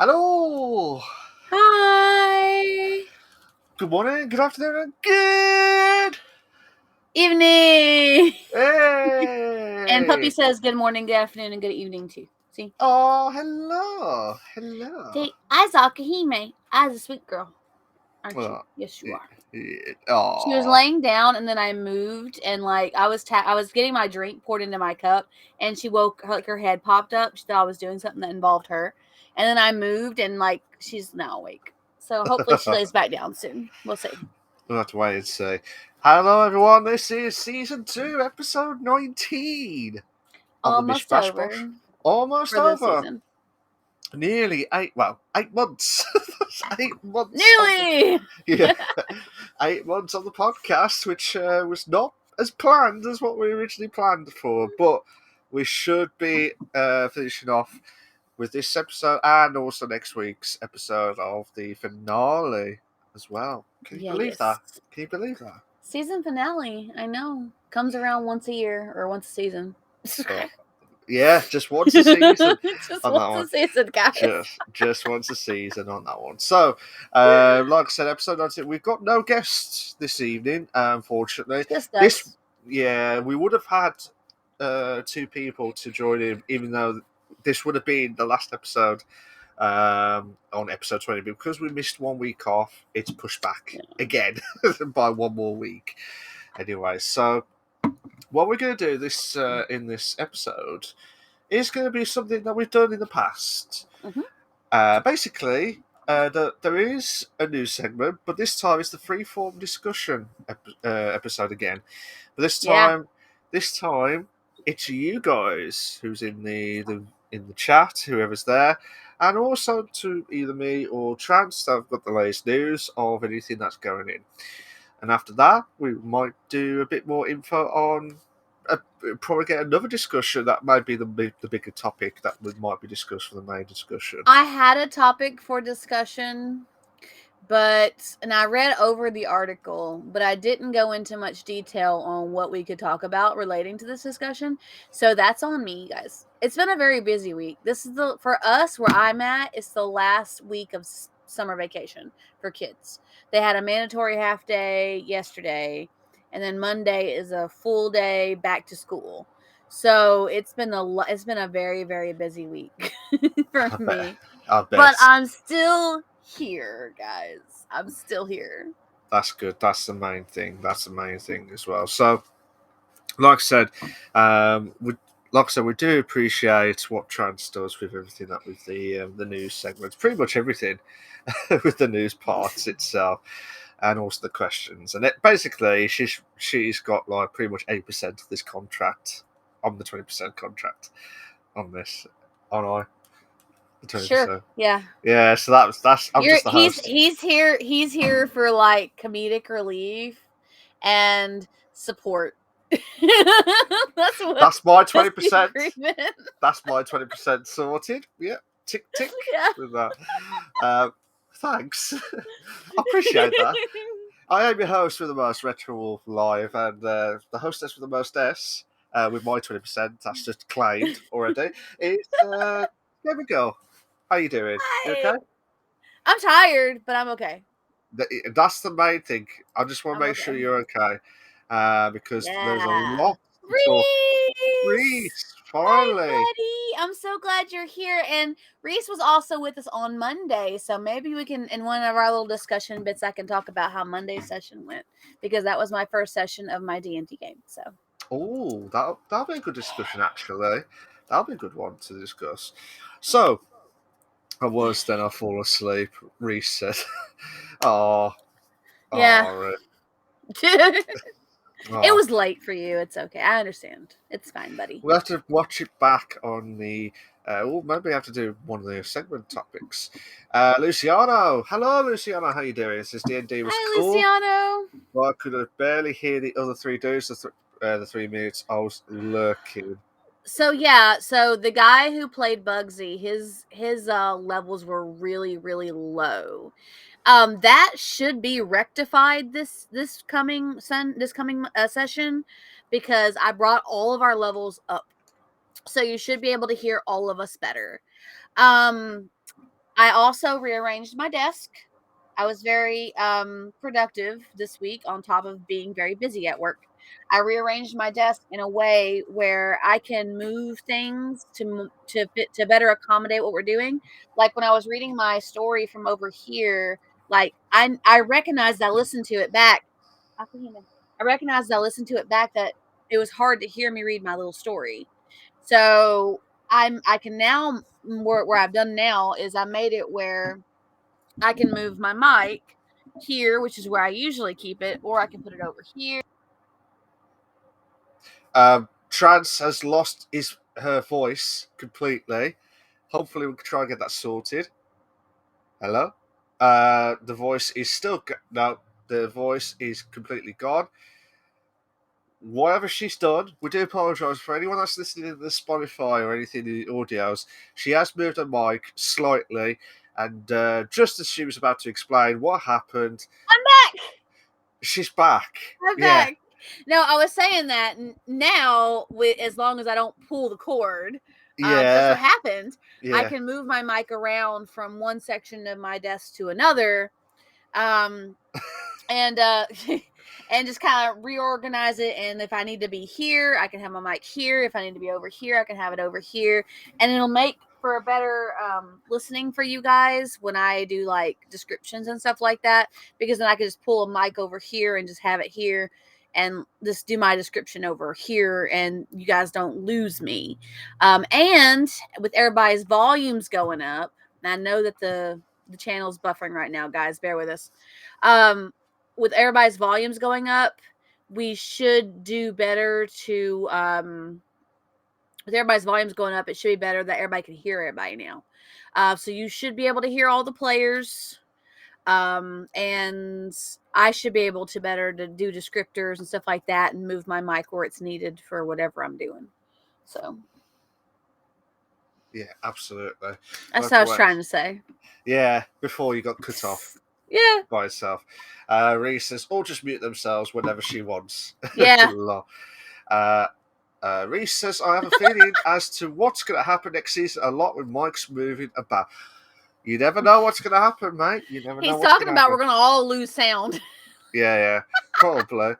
Hello. Hi. Good morning, good afternoon, and good Evening. hey. And Puppy says good morning, good afternoon, and good evening too. See? Oh, hello. I's Akahime. I's a sweet girl. Aren't you? Oh, Yes, you are. oh. She was laying down, and then I moved, and I was getting my drink poured into my cup, and she woke, her head popped up. She thought I was doing something that involved her, and then I moved, and she's now awake. So hopefully she lays back down soon. We'll see. We'll have to wait and see. Hello, everyone. This is season 2, episode 19 of the Bish Almost Bash over Bosh. Almost for this over. season. Nearly 8 months. 8 months. Nearly. Yeah, 8 months on the podcast, which was not as planned as what we originally planned for, but we should be finishing off with this episode and also next week's episode of the finale as well. Can you believe that? Can you believe that? Season finale, I know. Comes around once a year or once a season. Yeah, just once a season. Just On once that one. a season, guys. Just once a season on that one. So, like I said, episode 19, we've got no guests this evening, unfortunately. Just us. We would have had 2 people to join in, even though this would have been the last episode on episode 20. Because we missed 1 week off, it's pushed back again by 1 more week. Anyway, so what we're going to do this in this episode is going to be something that we've done in the past. Basically, there is a news segment, but this time it's the freeform discussion episode again. But this time, it's you guys who's in the chat, whoever's there, and also to either me or Trance that have got the latest news of anything that's going in. And after that, we might do a bit more info on. Probably get another discussion that might be the bigger topic that might be discussed for the main discussion. I had a topic for discussion, and I read over the article, but I didn't go into much detail on what we could talk about relating to this discussion. So that's on me, guys. It's been a very busy week. This is for us where I'm at, it's the last week of summer vacation for kids. They had a mandatory half day yesterday, and then Monday is a full day back to school. So it's been a very, very busy week for me. I bet. But I'm still here, guys. I'm still here. That's good. That's the main thing. That's the main thing as well. So, like I said, we do appreciate what Trance does with everything that with the news segments, pretty much everything with the news parts itself, and also the questions. And basically, she's got like pretty much 80% of this contract. I'm the 20% contract on this, aren't I? 20%. Sure. Yeah. Yeah. So that's. I'm just the host. He's here. He's here for like comedic relief and support. That's my 20%. That's my 20% sorted. Yeah, tick Yeah. with that. Thanks. I appreciate that. I am your host with the most Retro Wolf Live, and the hostess with the most S with my 20%. That's just claimed already. It's there we go. How you doing? Hi. You okay? I'm tired, but I'm okay. That's the main thing. I just want to make sure you're okay, because there's a lot to talk. Reese, finally. Hi, buddy. I'm so glad you're here. And Reese was also with us on Monday, so maybe we can, in one of our little discussion bits, I can talk about how Monday's session went, because that was my first session of my D&D game. So. Oh, that'll be a good discussion. Actually, that'll be a good one to discuss. So, I fall asleep. Reese said, "Oh, yeah." Oh. It was late for you. It's okay. I understand. It's fine, buddy. We'll have to watch it back on the. Maybe I have to do one of the segment topics. Luciano, hello, Luciano. How you doing? This is D&D was Hi, cool. Luciano. Well, I could barely hear the other 3 dudes. The 3 minutes I was lurking. So the guy who played Bugsy, his levels were really, really low. That should be rectified this coming session, because I brought all of our levels up, so you should be able to hear all of us better. I also rearranged my desk. I was very productive this week on top of being very busy at work. I rearranged my desk in a way where I can move things to better accommodate what we're doing. Like when I was reading my story from over here, like I recognized I listened to it back. I recognized I listened to it back that it was hard to hear me read my little story. So I can now where I've done now is I made it where I can move my mic here, which is where I usually keep it, or I can put it over here. Trans has lost her voice completely. Hopefully, we can try and get that sorted. Hello. The voice is still no. The voice is completely gone. Whatever she's done, we do apologise for anyone that's listening to the Spotify or anything in the audios. She has moved her mic slightly, and just as she was about to explain what happened, I'm back. she's back. I'm back. No, I was saying that now, as long as I don't pull the cord, that's what happened. Yeah. I can move my mic around from one section of my desk to another, and and just kind of reorganize it. And if I need to be here, I can have my mic here. If I need to be over here, I can have it over here, and it'll make for a better listening for you guys when I do like descriptions and stuff like that, because then I can just pull a mic over here and just have it here and just do my description over here, and you guys don't lose me. And with everybody's volumes going up, and I know that the channel's buffering right now, guys, bear with us. With everybody's volumes going up, we should do better to with everybody's volumes going up, it should be better that everybody can hear everybody now. So you should be able to hear all the players. And I should be able to better to do descriptors and stuff like that and move my mic where it's needed for whatever I'm doing. So yeah, absolutely. That's what I was trying to say. Yeah, before you got cut off. Yeah. By itself. Reese says, all just mute themselves whenever she wants. Yeah. Reese says, I have a feeling as to what's going to happen next season a lot with Mike's moving about. You never know what's going to happen, mate. You never know. He's talking about we're going to all lose sound. Yeah. Probably.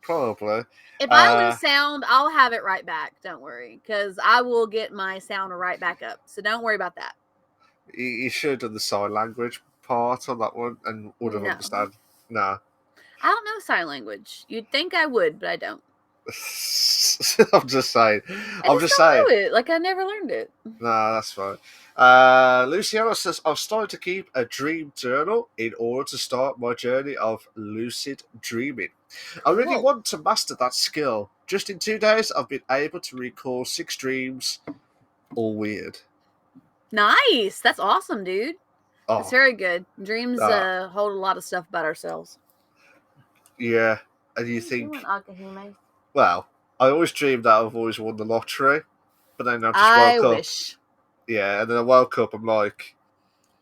If I lose sound, I'll have it right back. Don't worry, because I will get my sound right back up. So don't worry about that. You should have done the sign language part on that one and would have understood. No. I don't know sign language. You'd think I would, but I don't. I'm just saying. I just don't know it. Like I never learned it. No, that's fine. Luciano says, I've started to keep a dream journal in order to start my journey of lucid dreaming. I really want to master that skill. Just in 2 days, I've been able to recall 6 dreams. All weird. Nice. That's awesome, dude. Oh. That's very good. Dreams hold a lot of stuff about ourselves. Yeah. And you think... Well, I always dreamed that I've always won the lottery. But then I just woke up. Yeah, and then I woke up, I'm like,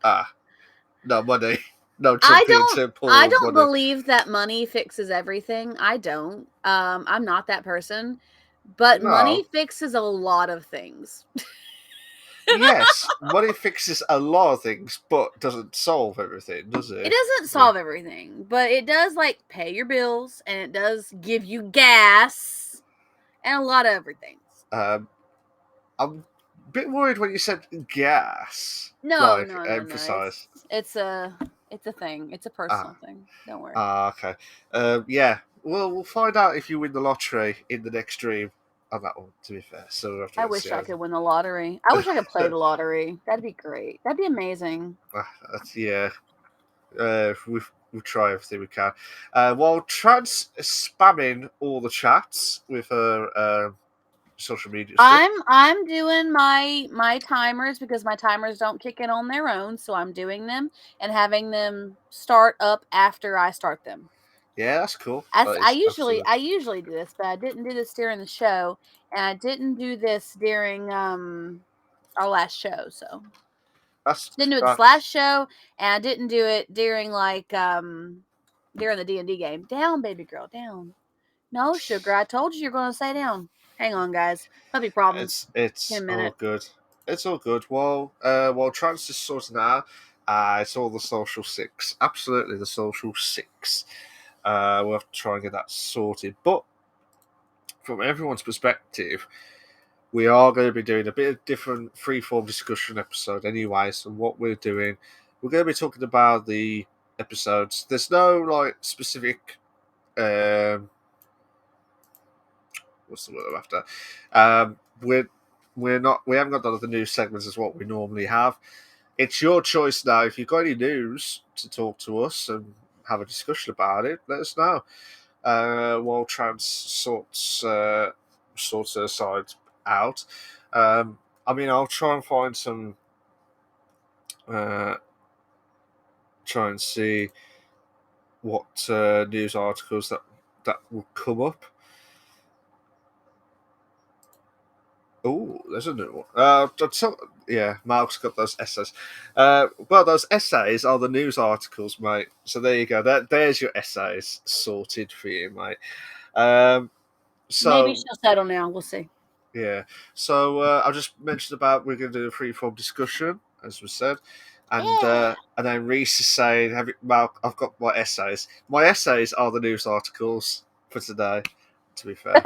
no money. No jumping I don't believe that money fixes everything. I don't. I'm not that person. But money fixes a lot of things. Yes, money fixes a lot of things, but doesn't solve everything, does it? It doesn't solve everything, but it does, like, pay your bills, and it does give you gas, and a lot of other things. I'm a bit worried when you said gas. No, emphasize. It's a thing. It's a personal thing. Don't worry. Okay. Yeah. Well, we'll find out if you win the lottery in the next dream. On that one, to be fair. So I wish I could win the lottery. I wish I could play the lottery. That'd be great. That'd be amazing. Yeah. We'll try everything we can. While Trans is spamming all the chats with her social media stuff. I'm doing my timers because my timers don't kick in on their own, so I'm doing them and having them start up after I start them. Yeah, that's cool. I usually do this, but I didn't do this during the show, and I didn't do this during our last show. So didn't do it this last show, and I didn't do it during during the D&D game. Down, baby girl, down. No, sugar, I told you you're going to stay down. Hang on, guys. Puppy problems. It's all good. It's all good. While Trans is sorting out, It's all the social six. Absolutely, the social six. We'll have to try and get that sorted. But from everyone's perspective, we are going to be doing a bit of different freeform discussion episode anyway. So what we're doing, we're going to be talking about the episodes. There's no like specific what's the word I'm after? We haven't got none of the news segments as what we normally have. It's your choice now. If you've got any news to talk to us and have a discussion about it, let us know. While Trans sorts her side out. I mean, I'll try and find some. Try and see what news articles that will come up. Oh, there's a new one. Yeah, Mark's got those essays. Well, those essays are the news articles, mate. So there you go. There's your essays sorted for you, mate. Maybe she'll settle now. We'll see. Yeah. So I just mentioned about we're going to do a freeform discussion, as we said, and then Reese is saying, Mark, I've got my essays. My essays are the news articles for today. To be fair,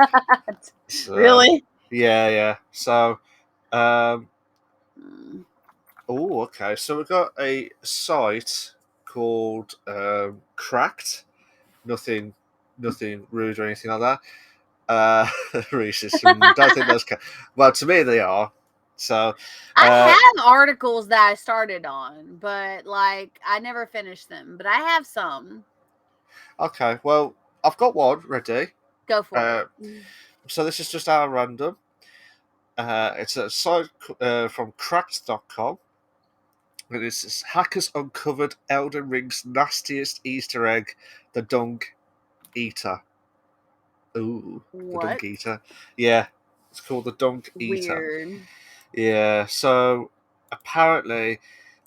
so, really? Yeah. So, oh, okay. So we've got a site called Cracked. Nothing rude or anything like that. Reese's. Don't think those. Well, to me they are. So I have articles that I started on, but like I never finished them. But I have some. Okay. Well, I've got one ready. Go for it. So this is just our random. It's a site from cracked.com. And it says hackers uncovered Elden Ring's nastiest Easter egg, the Dung Eater. Ooh, What? The Dung Eater. Yeah, it's called the Dung Eater. Weird. Yeah, so apparently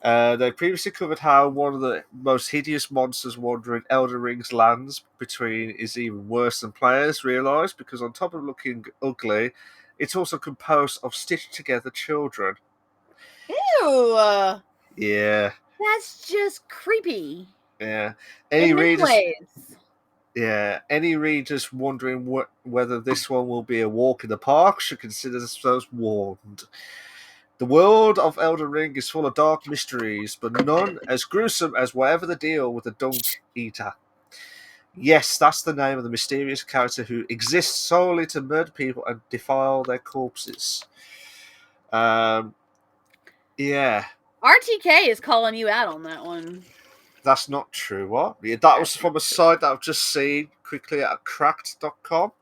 they previously covered how one of the most hideous monsters wandering Elden Ring's lands between is even worse than players realise, because on top of looking ugly, it's also composed of stitched together children. Ew. Yeah. That's just creepy. Yeah. In many ways. Yeah. Any readers wondering whether this one will be a walk in the park should consider themselves warned. The world of Elden Ring is full of dark mysteries, but none as gruesome as whatever the deal with the Dunk Eater. Yes, that's the name of the mysterious character who exists solely to murder people and defile their corpses. Yeah. RTK is calling you out on that one. That's not true. What? Yeah, that was from a site that I've just seen quickly at cracked.com.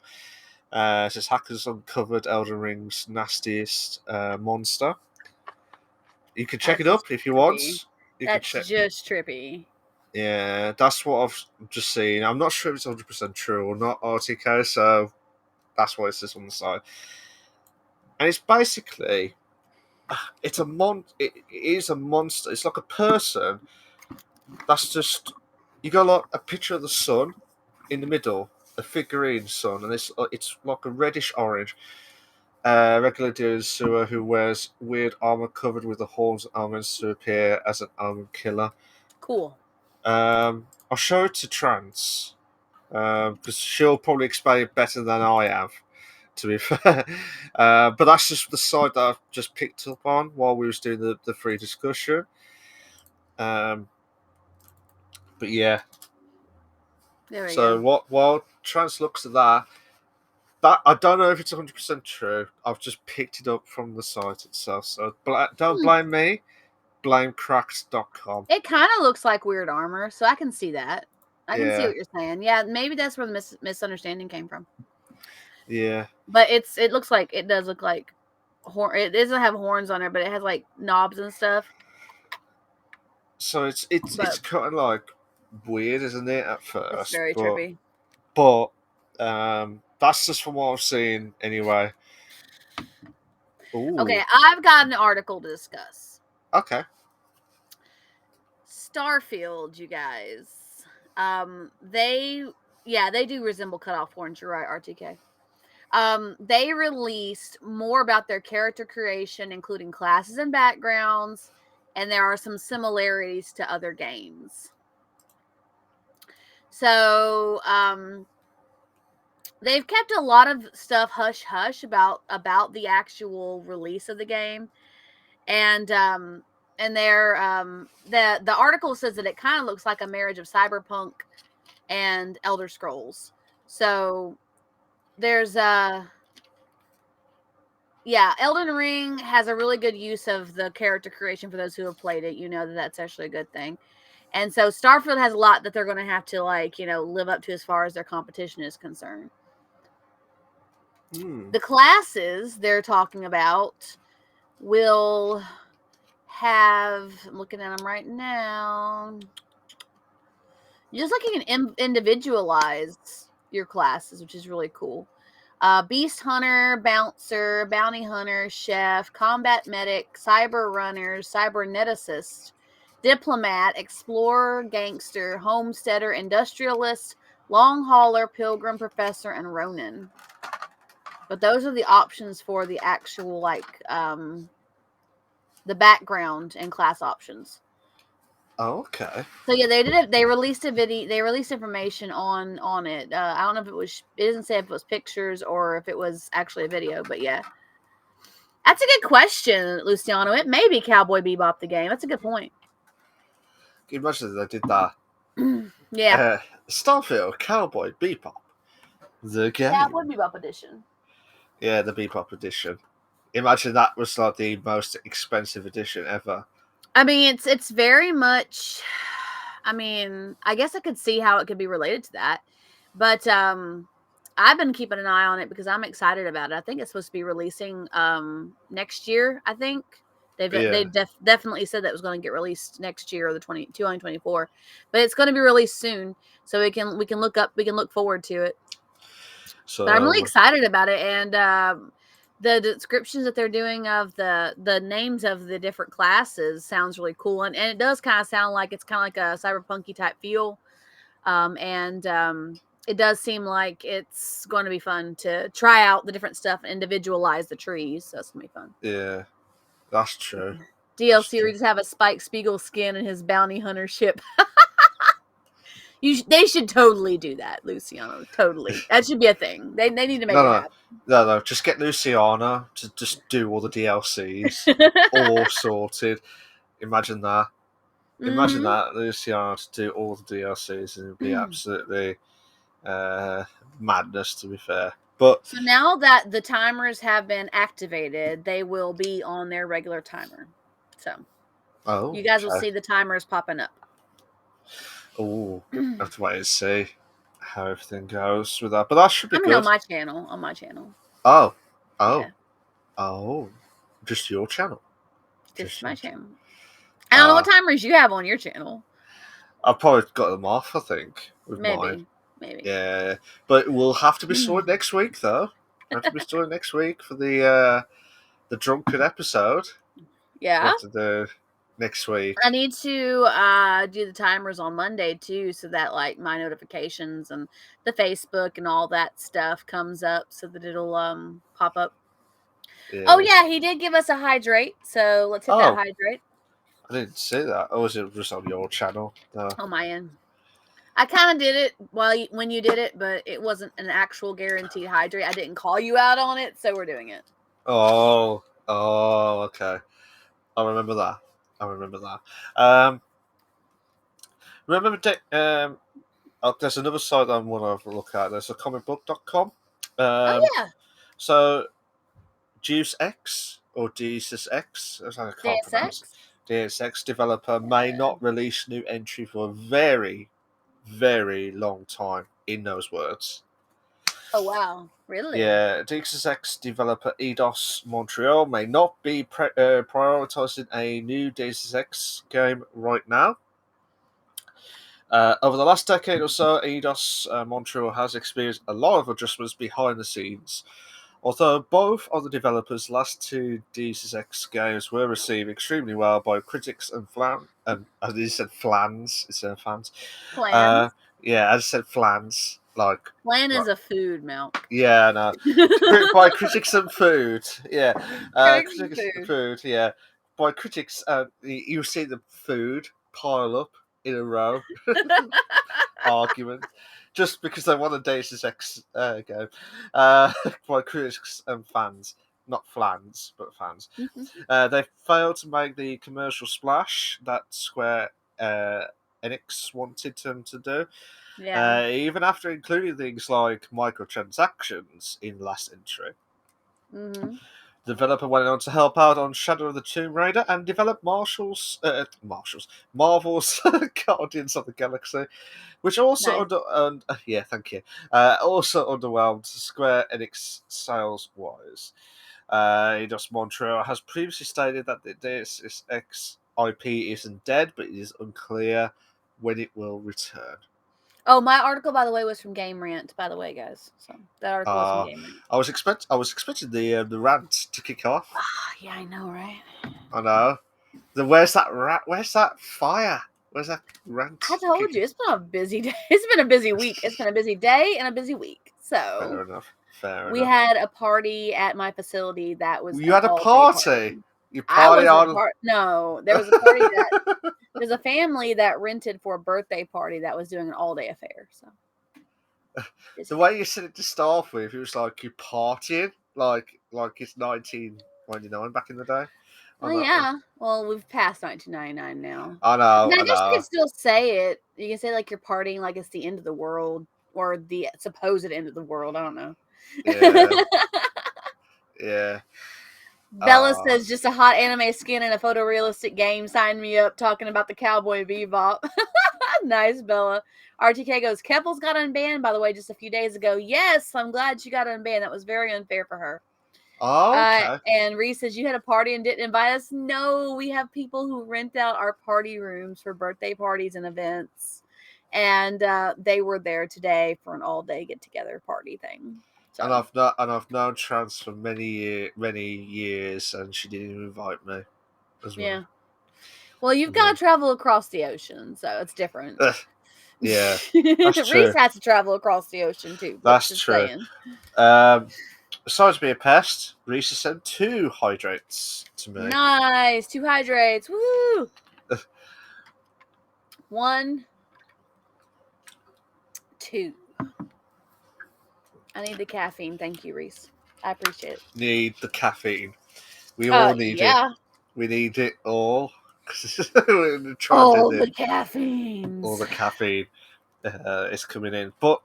It says hackers uncovered Elden Ring's nastiest monster. You can check it up if you want. That's just trippy. Yeah, that's what I've just seen. I'm not sure if it's 100% true or not, RTK, so that's why it says on the side. And it's basically, it is a monster. It's like a person that's just, you got like a picture of the sun in the middle, a figurine sun, and it's like a reddish orange. Regular dude sewer who wears weird armor covered with the horns and armors to appear as an armored killer. Cool. I'll show it to Trans because she'll probably explain it better than I have, to be fair. But that's just the side that I've just picked up on while we was doing the free discussion. But yeah. So while Trans looks at that I don't know if it's 100% true. I've just picked it up from the site itself. So don't blame me. Blame cracked.com. It kind of looks like weird armor, so I can see that. I can see what you're saying. Yeah, maybe that's where the misunderstanding came from. Yeah. But it looks like, it does look like it doesn't have horns on it, but it has like knobs and stuff. So it's kind of like weird, isn't it, at first? It's very trippy. But that's just from what I've seen anyway. Ooh. Okay, I've got an article to discuss. Okay. Starfield, you guys. They do resemble cut off horns. You're right, RTK. They released more about their character creation, including classes and backgrounds, and there are some similarities to other games. So they've kept a lot of stuff hush hush about the actual release of the game, and they're the article says that it kind of looks like a marriage of Cyberpunk and Elder Scrolls. So there's Elden Ring has a really good use of the character creation. For those who have played it, you know that that's actually a good thing. And so Starfield has a lot that they're going to have to live up to as far as their competition is concerned. The classes they're talking about will have, I'm looking at them right now, just like you can individualize your classes, which is really cool. Beast Hunter, Bouncer, Bounty Hunter, Chef, Combat Medic, Cyber Runner, Cyberneticist, Diplomat, Explorer, Gangster, Homesteader, Industrialist, Long Hauler, Pilgrim, Professor, and Ronin. But those are the options for the actual, the background and class options. Oh, okay. So yeah, they did it. They released a video. They released information on it. I don't know if it was. It doesn't say if it was pictures or if it was actually a video. But yeah, that's a good question, Luciano. It may be Cowboy Bebop the game. That's a good point. Can you imagine they did that? Yeah. Starfield Cowboy Bebop, the game. Cowboy Bebop edition. Yeah, the Bebop edition. Imagine that was like the most expensive edition ever. I mean, it's very much. I mean, I guess I could see how it could be related to that, but I've been keeping an eye on it because I'm excited about it. I think it's supposed to be releasing next year. I think they definitely said that it was going to get released next year, or the 2024, but it's going to be released soon, so we can look forward to it. So but I'm really excited about it, and the descriptions that they're doing of the names of the different classes sounds really cool, and it does kind of sound like it's kind of like a cyberpunky type feel, and it does seem like it's going to be fun to try out the different stuff and individualize the trees. So it's gonna be fun. Yeah, that's true. DLC where you just have a Spike Spiegel skin and his bounty hunter ship. They should totally do that, Luciano. Totally, that should be a thing. They need to make it happen. No. Just get Luciano to just do all the DLCs, all sorted. Imagine that. Imagine that, Luciano to do all the DLCs, and it'd be absolutely madness, to be fair. But so now that the timers have been activated, they will be on their regular timer. So you guys will see the timers popping up. Oh, I have to wait and see how everything goes with that. But that should be good. On my channel. Oh. Yeah. Oh. Just your channel. Just my channel. I don't know what timers you have on your channel. I've probably got them off, I think, with mine. Maybe. Yeah. But we'll have to be sorted next week, though. We'll have to be sorted next week for the drunken episode. Yeah. What to do next week. I need to do the timers on Monday too, so that like my notifications and the Facebook and all that stuff comes up, so that it'll pop up. Yeah. Oh yeah, he did give us a hydrate, so let's hit that hydrate. I didn't see that. Or was it just on your channel? No. On my end. I kind of did it when you did it, but it wasn't an actual guaranteed hydrate. I didn't call you out on it, so we're doing it. Oh, okay. I remember that. There's another site I want to look at. There's a comicbook.com. Oh yeah. So Deus Ex or Deus Ex, Deus Ex developer may not release new entry for a very, very long time. In those words. Oh wow. Really? Yeah, Deus Ex developer Eidos Montreal may not be prioritizing a new Deus Ex game right now. Over the last decade or so, Eidos Montreal has experienced a lot of adjustments behind the scenes. Although both of the developers' last two Deus Ex games were received extremely well by critics and as you said, fans. Flans? Yeah, I just said flans. Flan is a food, Milk. Yeah, no. By critics and food. Yeah. Critics and food, yeah. by critics, you see the food pile up in a row, argument, just because they want a Deus Ex game. By critics and fans, not flans, but fans. They failed to make the commercial splash that Square Enix wanted them to do. Yeah. Even after including things like microtransactions in last entry. Mm-hmm. The developer went on to help out on Shadow of the Tomb Raider and develop Marvel's Guardians of the Galaxy, which also Nice. thank you. Also underwhelmed Square Enix sales wise. Eidos Montreal has previously stated that the Deus Ex IP isn't dead, but it is unclear when it will return. Oh, my article, by the way, was from Game Rant, by the way, guys. So that article was from Game Rant. I was expecting the rant to kick off. Yeah, I know, right? I know. Where's that fire? Where's that rant? I told you, it's been a busy day. It's been a busy week. It's been a busy day and a busy week. Fair So enough. Fair we enough. had a party at my facility that was You had a all-day party. You party on. No, there was a party that there's a family that rented for a birthday party that was doing an all-day affair. So The way you said it to start with, it was like you're partying, like it's 1999 back in the day. Well, yeah. Well, we've passed 1999 now. I know. I guess you can still say it. You can say like you're partying like it's the end of the world or the supposed end of the world. I don't know. Yeah. Yeah. Bella says just a hot anime skin in a photorealistic game. Sign me up. Talking about the Cowboy Bebop. Nice, Bella. RTK goes, Keppel's got unbanned, by the way, just a few days ago. Yes, I'm glad she got unbanned. That was very unfair for her. Oh, okay. And Reese says, you had a party and didn't invite us? No, we have people who rent out our party rooms for birthday parties and events. And they were there today for an all-day get-together party thing. So. And I've known Trans for many years, and she didn't even invite me as well. Yeah. Well, you've got to travel across the ocean, so it's different. Yeah, that's true. Reese has to travel across the ocean too. That's true. Saying. Besides being a pest, Reese sent 2 hydrates to me. Nice, 2 hydrates. Woo! 1, 2. I need the caffeine. Thank you, Reese. I appreciate it. Need the caffeine. We all need it. We need it all. All the caffeine. All the caffeine is coming in. But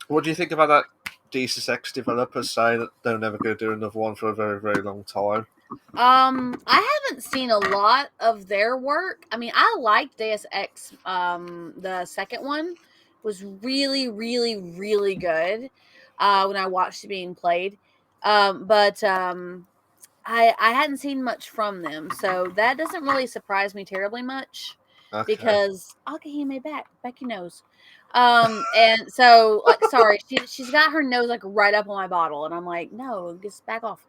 what do you think about that Deus Ex developers saying that they're never going to do another one for a very, very long time? I haven't seen a lot of their work. I mean, I liked Deus Ex. The second one was really, really, really good when I watched it being played. But I hadn't seen much from them, so that doesn't really surprise me terribly much. Okay. Because he made back. Becky knows. And so like, sorry, she's got her nose like right up on my bottle, and I'm like, no, just back off.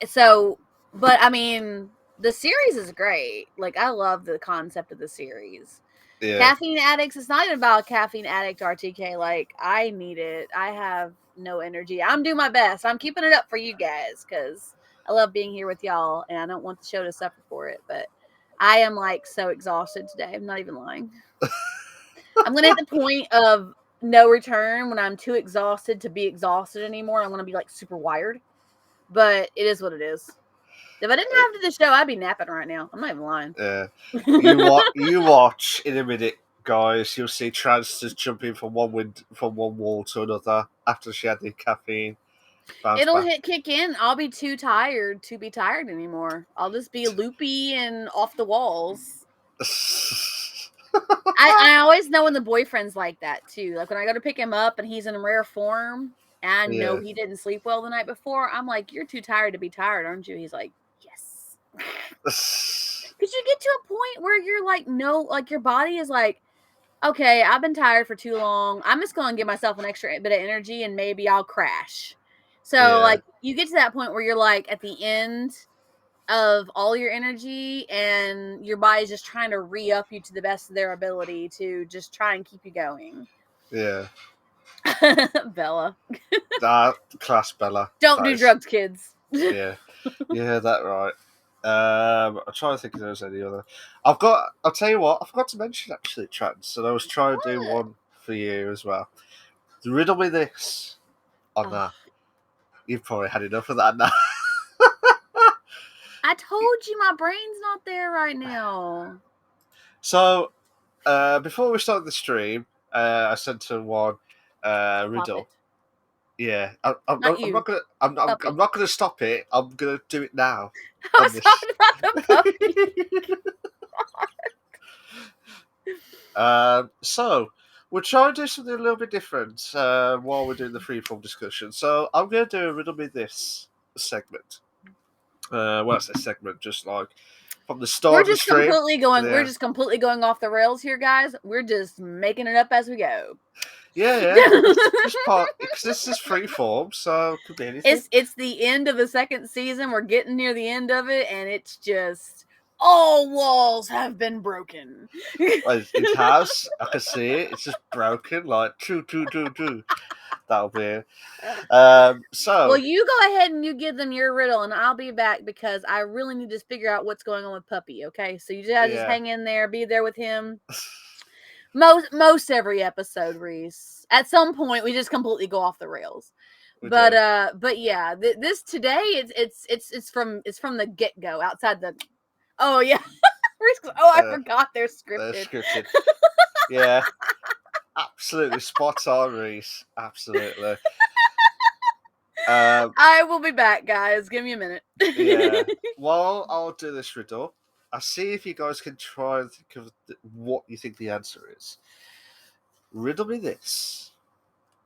So, but I mean, the series is great. Like, I love the concept of the series. Yeah. Caffeine addicts. It's not even about caffeine addict RTK. Like, I need it. I have no energy. I'm doing my best. I'm keeping it up for you guys because I love being here with y'all, and I don't want the show to suffer for it. But I am like so exhausted today. I'm not even lying. I'm gonna hit the point of no return when I'm too exhausted to be exhausted anymore. I'm gonna be like super wired. But it is what it is. If I didn't have to the show, I'd be napping right now. I'm not even lying. Yeah. You watch in a minute, guys. You'll see Trans just jumping from one wall to another after she had the caffeine. It'll kick in. I'll be too tired to be tired anymore. I'll just be loopy and off the walls. I always know when the boyfriend's like that too. Like when I go to pick him up and he's in rare form. And I know he didn't sleep well the night before. I'm like, you're too tired to be tired, aren't you? He's like, yes. Because you get to a point where you're like, no, like your body is like, okay, I've been tired for too long. I'm just going to give myself an extra bit of energy and maybe I'll crash. So like you get to that point where you're like at the end of all your energy and your body's just trying to re-up you to the best of their ability to just try and keep you going. Yeah. Bella. Class Bella. Don't do drugs, kids. Yeah. Yeah, that right. I'm trying to think if there's any other. I'll tell you what. I forgot to mention actually, Trans, and I was trying to do What? one for you as well. Riddle me this. Oh Oh, no, you've probably had enough of that now. I told you my brain's not there right now. So, before we started the stream, I sent her one riddle. Puppet. Yeah, I'm Not not you. gonna. I'm Puppy. not gonna stop it. I'm gonna do it now I on was this. talking about the puppy. So we're trying to do something a little bit different while we're doing the freeform discussion. So I'm going to do a riddle me this segment. Well, I say segment, just like from the start of the stream. We're just completely going off the rails here, guys. We're just making it up as we go. Yeah. It's just part because this is freeform, so it could be anything. It's the end of the second season. We're getting near the end of it, and it's just all walls have been broken. It has. I can see it. It's just broken, like true. That'll be it. So Well, you go ahead and you give them your riddle, and I'll be back because I really need to figure out what's going on with Puppy. Okay, so you guys just yeah. hang in there, be there with him. Most every episode, Reese. At some point, we just completely go off the rails. We But do. but yeah, this today it's from the get go outside the. Oh yeah, Reese goes, oh I forgot they're They're scripted. scripted. Yeah. Absolutely spot on, Reese. Absolutely. I will be back, guys. Give me a minute. Yeah. While I'll do this riddle, I'll see if you guys can try and think of what you think the answer is. Riddle me this.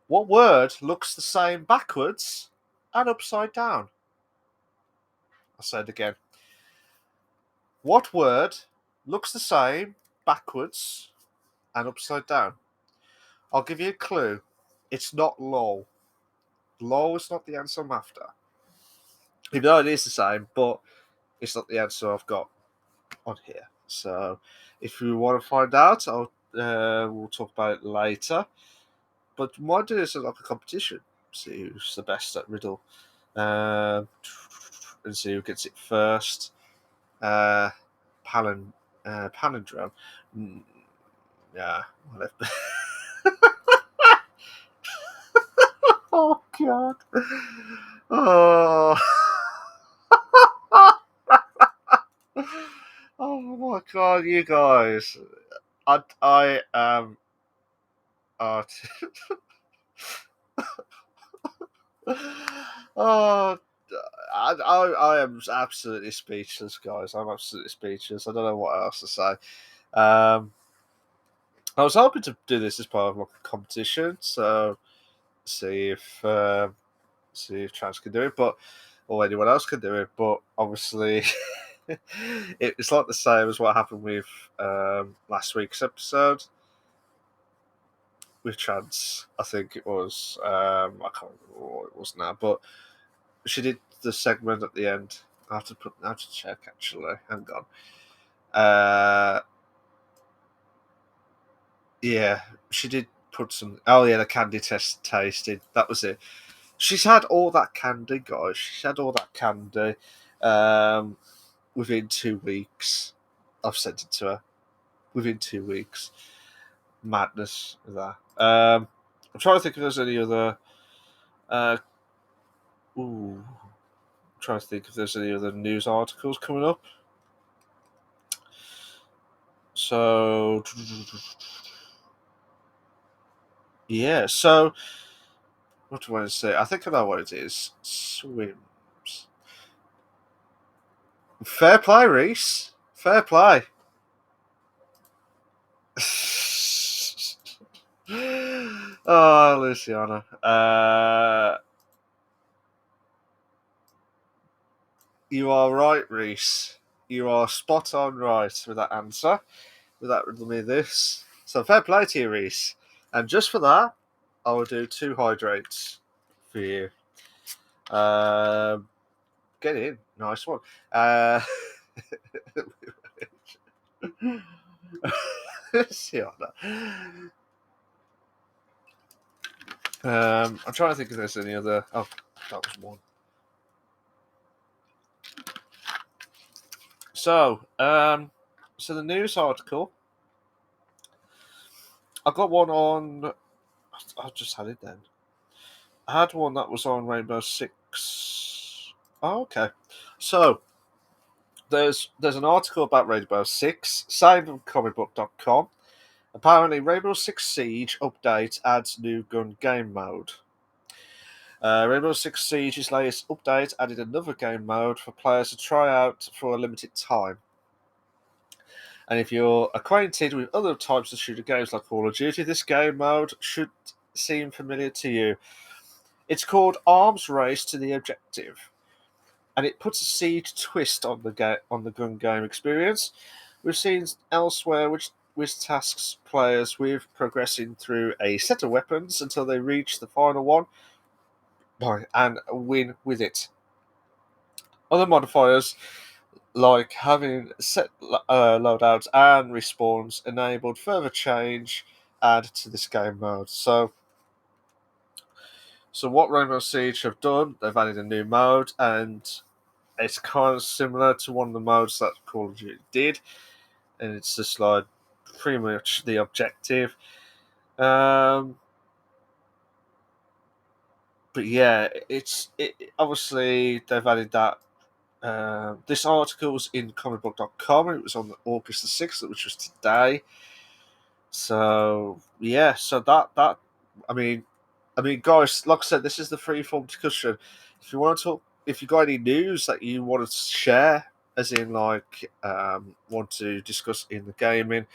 What word looks the same backwards and upside down? I'll say it again. What word looks the same backwards and upside down? I'll give you a clue. It's not lol. Lol is not the answer I'm after. Even though it is the same, but it's not the answer I've got on here. So if you want to find out, we'll talk about it later. But we might do this as like a competition. See who's the best at riddle. And see who gets it first. Palindrome. Yeah, whatever. Oh god. Oh. Oh my god, you guys. I am oh, I am absolutely speechless, guys. I'm absolutely speechless. I don't know what else to say. I was hoping to do this as part of like a competition, so see if Chance can do it, but or anyone else can do it. But obviously, it's like the same as what happened with last week's episode with Chance. I think it was. I can't remember what it was now, but she did the segment at the end. I have to check actually. Hang on. Yeah, she did put some. Oh yeah, the candy test tasted. That was it. She's had all that candy, guys. She's had all that candy. Within 2 weeks, I've sent it to her. Within 2 weeks, madness of that. I'm trying to think if there's any other. I'm trying to think if there's any other news articles coming up. So, yeah. So, what do I want to say? I think I know what it is. Swims. Fair play, Reese. Fair play. Oh, Luciana. You are right, Reese. You are spot on right with that answer. With that, riddle me this. So fair play to you, Reese. And just for that, I will do 2 hydrates for you. Get in. Nice one. Luciana. I'm trying to think if there's any other. Oh, that was one. So, so the news article. I got one on. I just had it then. I had one that was on Rainbow Six. Oh, okay. So there's an article about Rainbow Six, signed from comicbook.com. Apparently, Rainbow Six Siege update adds new gun game mode. Rainbow Six Siege's latest update added another game mode for players to try out for a limited time. And if you're acquainted with other types of shooter games like Call of Duty, this game mode should seem familiar to you. It's called Arms Race to the Objective, and it puts a siege twist on the gun game experience. We've seen elsewhere which tasks players with progressing through a set of weapons until they reach the final one and win with it. Other modifiers, like having set loadouts and respawns, enabled further change added to this game mode. So what Rainbow Siege have done, they've added a new mode, and it's kind of similar to one of the modes that Call of Duty did, and it's just like pretty much the objective. But yeah, it obviously they've added that. This article was in comicbook.com, and it was on August the 6th, which was today. So yeah, so that I mean, guys, like I said, this is the free-form discussion. If you want to talk, if you got any news that you want to share, as in like want to discuss in the gaming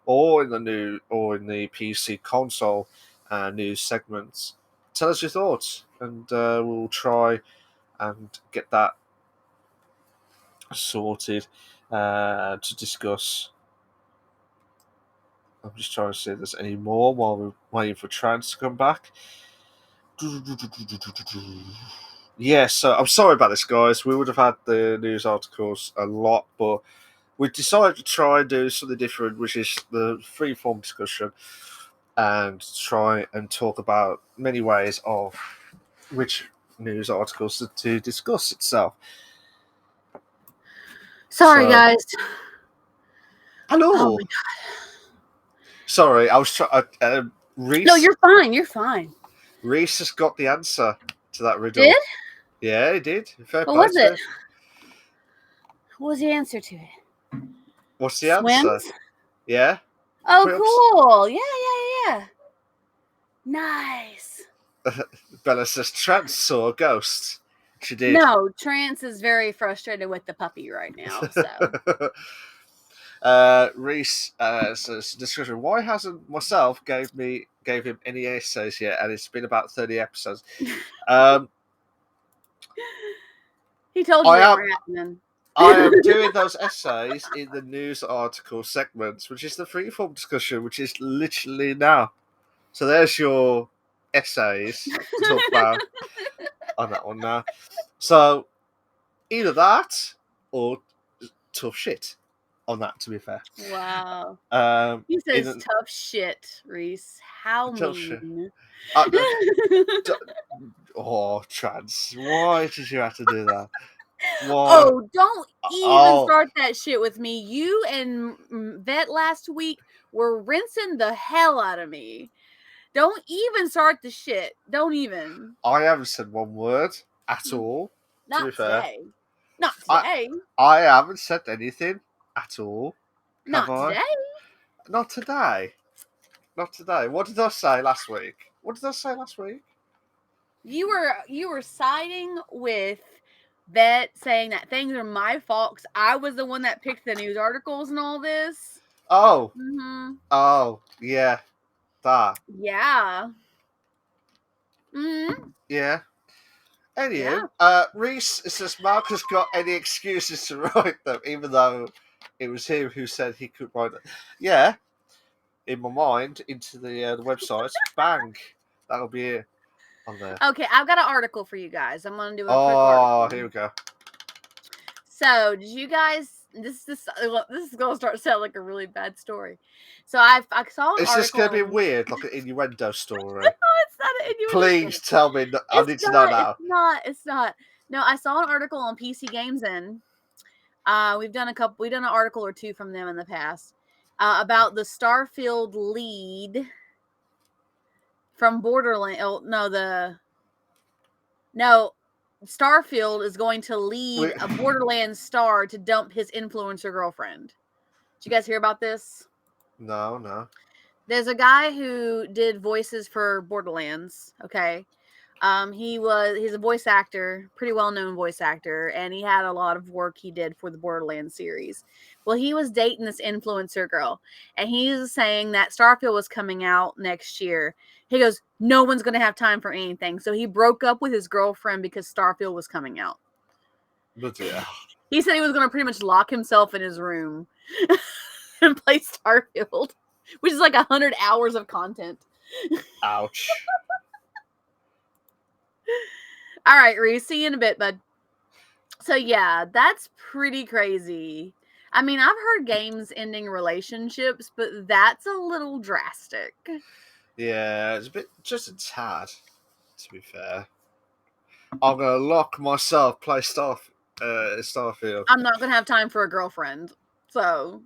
or in the PC console news segments, tell us your thoughts, and we'll try and get that sorted to discuss. I'm just trying to see if there's any more while we're waiting for Trans to come back. Yeah, so I'm sorry about this, guys. We would have had the news articles a lot, but we decided to try and do something different, which is the free-form discussion, and try and talk about many ways of which news articles to discuss itself. Sorry, guys. Hello. Oh my god. Sorry, I was trying. Reese. No, you're fine. You're fine. Reese has got the answer to that riddle. Did? Yeah, he did. What was it? What was the answer to it? What's the Swims? answer? Yeah. Oh, cool. Yeah. Nice. Bella says Trance saw a ghost. She did. No, Trance is very frustrated with the puppy right now. So. Reese says discussion. Why hasn't myself gave him any essays yet? And it's been about 30 episodes. He told you they were happening. I am doing those essays in the news article segments, which is the freeform discussion, which is literally now. So there's your essays to talk about on that one now. So either that or tough shit on that, to be fair. Wow. He says tough shit, Reese. How mean. Oh, Trans. Why did you have to do that? Why? Oh, don't even start that shit with me. You and Vet last week were rinsing the hell out of me. Don't even start the shit. Don't even. I haven't said one word at all. Not to be fair. Today. Not today. I haven't said anything at all. Not today. Not today. Not today. What did I say last week? You were siding with Vet, saying that things are my fault because I was the one that picked the news articles and all this. Oh. Mm-hmm. Oh, yeah. That. Yeah. Mm-hmm. Yeah. Anyway, Reese says Mark has got any excuses to write them, even though it was him who said he could write them. Yeah. In my mind, into the website, bang. That'll be it on there. Okay, I've got an article for you guys. I'm going to do a quick article. Oh, here we go. So, did you guys... This is going to start sounding like a really bad story. So, I saw an article... Is this going to be weird, like an innuendo story? No, it's not an innuendo. Please tell me. I need to know now. It's not. No, I saw an article on PC Games In We've done an article or two from them in the past about the Starfield lead from Borderlands. Oh, no, Starfield is going to lead a Borderlands star to dump his influencer girlfriend. Did you guys hear about this? No. There's a guy who did voices for Borderlands. Okay. He's a voice actor, pretty well-known voice actor, and he had a lot of work he did for the Borderlands series. Well, he was dating this influencer girl, and he was saying that Starfield was coming out next year. He goes, no one's going to have time for anything. So he broke up with his girlfriend because Starfield was coming out. But yeah. He said he was going to pretty much lock himself in his room and play Starfield, which is like 100 hours of content. Ouch. All right, Reese, see you in a bit, bud. So yeah, that's pretty crazy. I mean, I've heard games ending relationships, but that's a little drastic. Yeah, it's just a tad, to be fair. I'm gonna lock myself, play Starfield. I'm not gonna have time for a girlfriend, so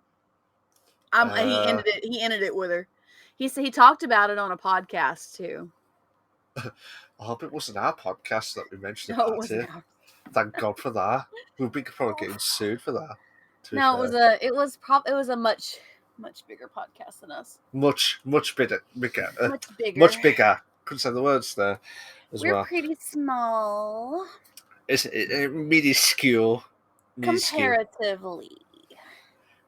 he ended it. He ended it with her. He talked about it on a podcast too. I hope it wasn't our podcast that we mentioned No, it about wasn't it. ours. Thank God for that. We'd be probably getting sued for that. No, it was a much bigger podcast than us. Much bigger. Much bigger. Much bigger. Couldn't say the words there as We're well. pretty small. It's minuscule. Comparatively.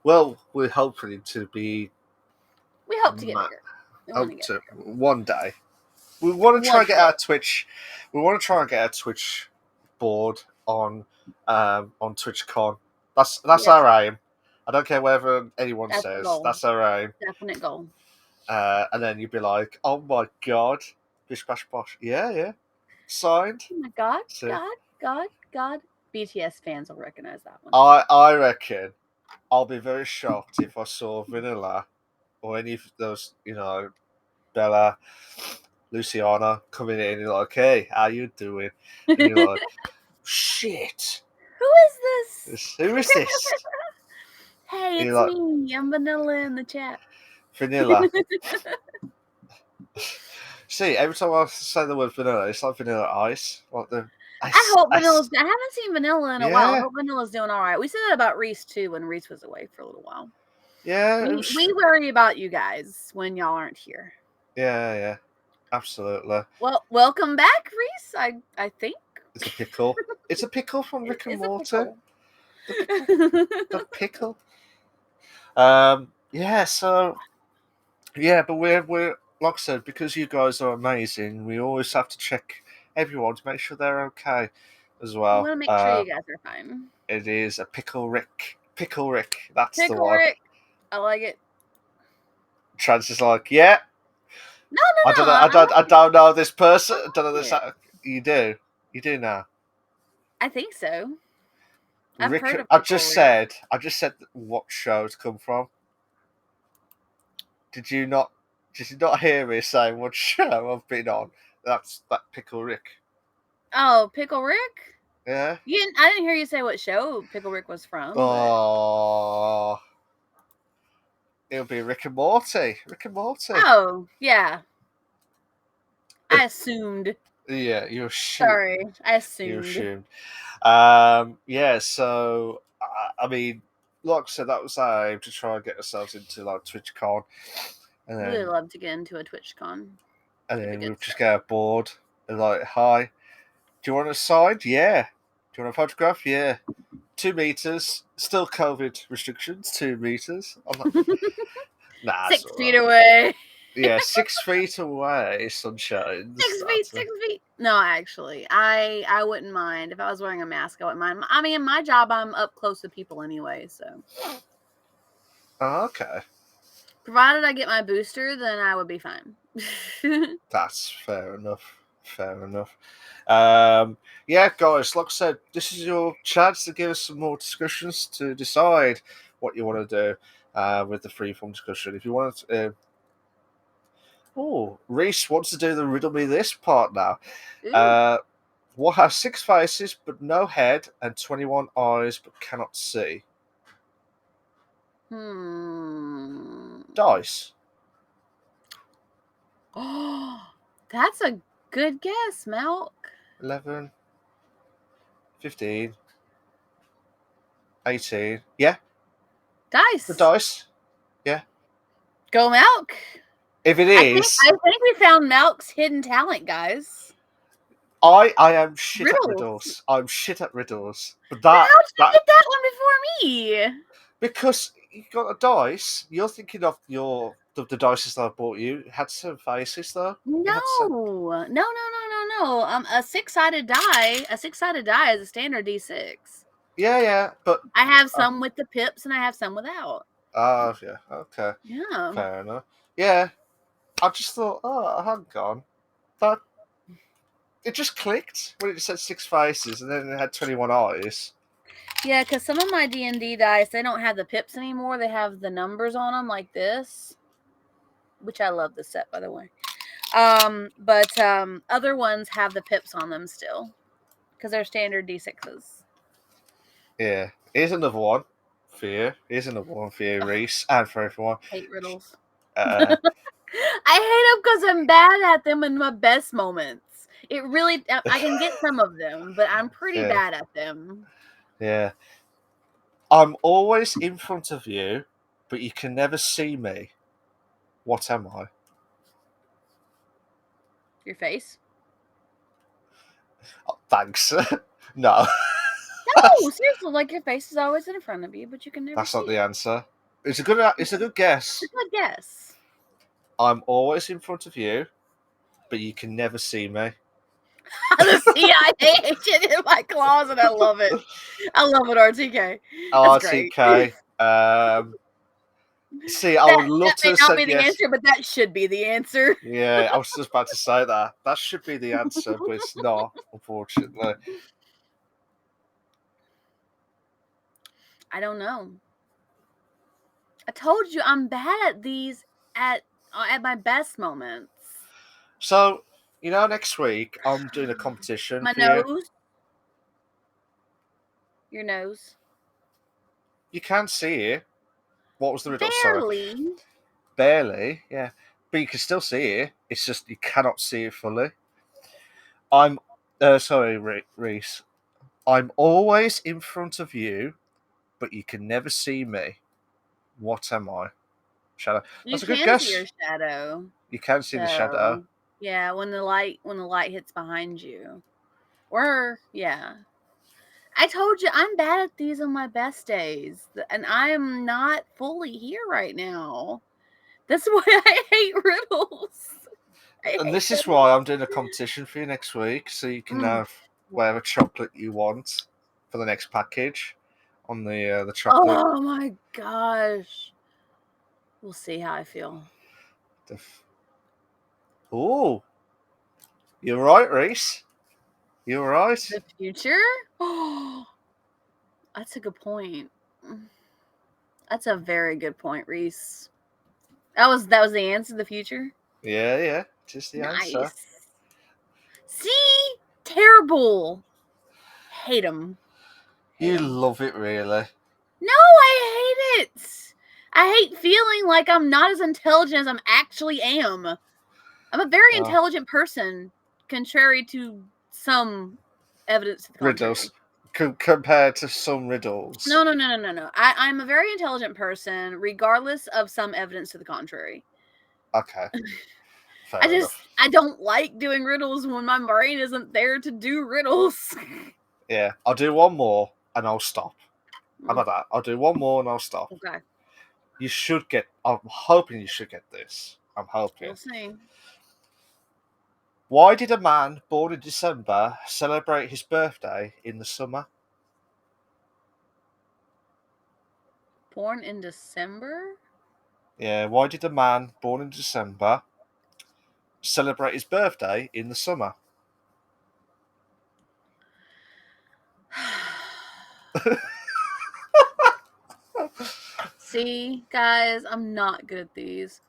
Well, we're hoping to be. We hope to get bigger. One day. We want to try and get our Twitch. We want to try and get our Twitch board on TwitchCon. That's our aim. I don't care whatever anyone says. That's our aim. Definite goal. And then you'd be like, "Oh my God, bish bash bosh, yeah, signed." Oh my God, so, God. BTS fans will recognize that one. I reckon I'll be very shocked if I saw Vanilla or any of those, Bella, Luciana coming in and like, "Hey, how you doing?" And you're like, "Shit, who is this? Who is this?" Hey, it's me. I'm Vanilla in the chat. Vanilla. See, every time I say the word vanilla, it's like Vanilla Ice. I haven't seen Vanilla in a while. I hope Vanilla's doing all right. We said that about Reese too when Reese was away for a little while. Yeah. We worry about you guys when y'all aren't here. Yeah. Absolutely. Well, welcome back, Reese. I think. It's a pickle. It's a pickle from Rick and Morty. The pickle. Yeah, so but we're like I said, because you guys are amazing, we always have to check everyone to make sure they're okay as well. I want to make sure you guys are fine. It is a Pickle Rick. Pickle Rick. That's Pickle the one. Rick. I like it. Trans is like, yeah. No. I don't know this person. I don't know this. You do. You do now. I think so. Rick, I just said what show it's come from. Did you not hear me saying what show I've been on? That's that Pickle Rick. Oh, Pickle Rick? Yeah. I didn't hear you say what show Pickle Rick was from. Oh. It'll be Rick and Morty. Rick and Morty. Oh, yeah. I assumed. Yeah, you assumed. Sorry, I assumed. You assumed. Yeah, so, I mean, like I said, that was our aim to try and get ourselves into, like, TwitchCon. And then, really love to get into a TwitchCon. And then we'll just get bored and like, "Hi, do you want a sign? Yeah. Do you want a photograph? Yeah. 2 meters. Still COVID restrictions. 2 meters. I'm like, nah. 6 feet away. Yeah, 6 feet away, sunshine. 6 feet. No, actually, I wouldn't mind if I was wearing a mask. I wouldn't mind. I mean, in my job, I'm up close to people anyway, so. Oh, okay. Provided I get my booster, then I would be fine. That's fair enough. Yeah, guys, like I said, this is your chance to give us some more discussions to decide what you want to do with the freeform discussion. If you want to... Reese wants to do the riddle me this part now. What has 6 faces but no head and 21 eyes but cannot see? Dice. Oh, that's a good guess, Malk. 11, 15, 18. Yeah, Dice. the dice. Yeah. Go Malk. If it I is, think we found Malk's hidden talent, guys. I am shit at Riddles. riddles. I'm shit at riddles. But How'd you that get that one before me? because you got a dice, you're thinking of the dice that I bought you. It had some faces though. No. A six-sided die. A six-sided die is a standard D6. Yeah, but I have some with the pips and I have some without. oh yeah, okay. Yeah. Fair enough. Yeah. I just thought, hang on. That it just clicked when it said 6 faces and then it had 21 eyes. Yeah, because some of my D&D dice, they don't have the pips anymore. They have the numbers on them like this, which I love this set, by the way. But other ones have the pips on them still because they're standard D6s. Yeah. Here's another one for you. Here's another one for you, Reese, and for everyone. Hate riddles. Uh, I hate them because I'm bad at them in my best moments. It really, I can get some of them, but I'm pretty bad at them. Yeah. I'm always in front of you, but you can never see me. What am I? Your face? Oh, thanks. No. No, seriously, like your face is always in front of you, but you can never That's see not the it. answer. It's a good guess. It's a good guess. I'm always in front of you, but you can never see me. The CIA agent in my closet. I love it. I love it, RTK. That's great. RTK. See, I would love to may have not said be the yes. answer, but that should be the answer. Yeah, I was just about to say that. That should be the answer, but it's not, unfortunately. I don't know. I told you I'm bad at these at my best moments. So, next week I'm doing a competition My for you. nose. Your nose. You can see it. What was the riddle? Barely. Sorry. Barely, yeah. But you can still see it. It's just you cannot see it fully. I'm sorry, Reese. I'm always in front of you, but you can never see me. What am I? Shadow. That's a good guess. See your shadow. You can see the shadow. Yeah, when the light hits behind you. Or yeah. I told you I'm bad at these on my best days, and I am not fully here right now. That's why I hate riddles. And this is why I'm doing a competition for you next week, so you can have whatever chocolate you want for the next package on the chocolate. Oh my gosh! We'll see how I feel. Oh, you're right, Reese. You're right. The future? Oh, that's a good point. That's a very good point, Reese. That was the answer. The future. Yeah, just the answer. See, terrible. Hate them. You love it, really. No, I hate it. I hate feeling like I'm not as intelligent as I actually am. I'm a very intelligent person, contrary to some evidence to the contrary. Riddles. Compared to some riddles. No. I'm a very intelligent person, regardless of some evidence to the contrary. Okay. I don't like doing riddles when my brain isn't there to do riddles. Yeah, I'll do one more and I'll stop. How about that? I'll do one more and I'll stop. Okay. You should get. I'm hoping you should get this. I'm hoping. We'll see. Why did a man born in December celebrate his birthday in the summer? Born in December? Yeah, why did a man born in December celebrate his birthday in the summer? See, guys, I'm not good at these.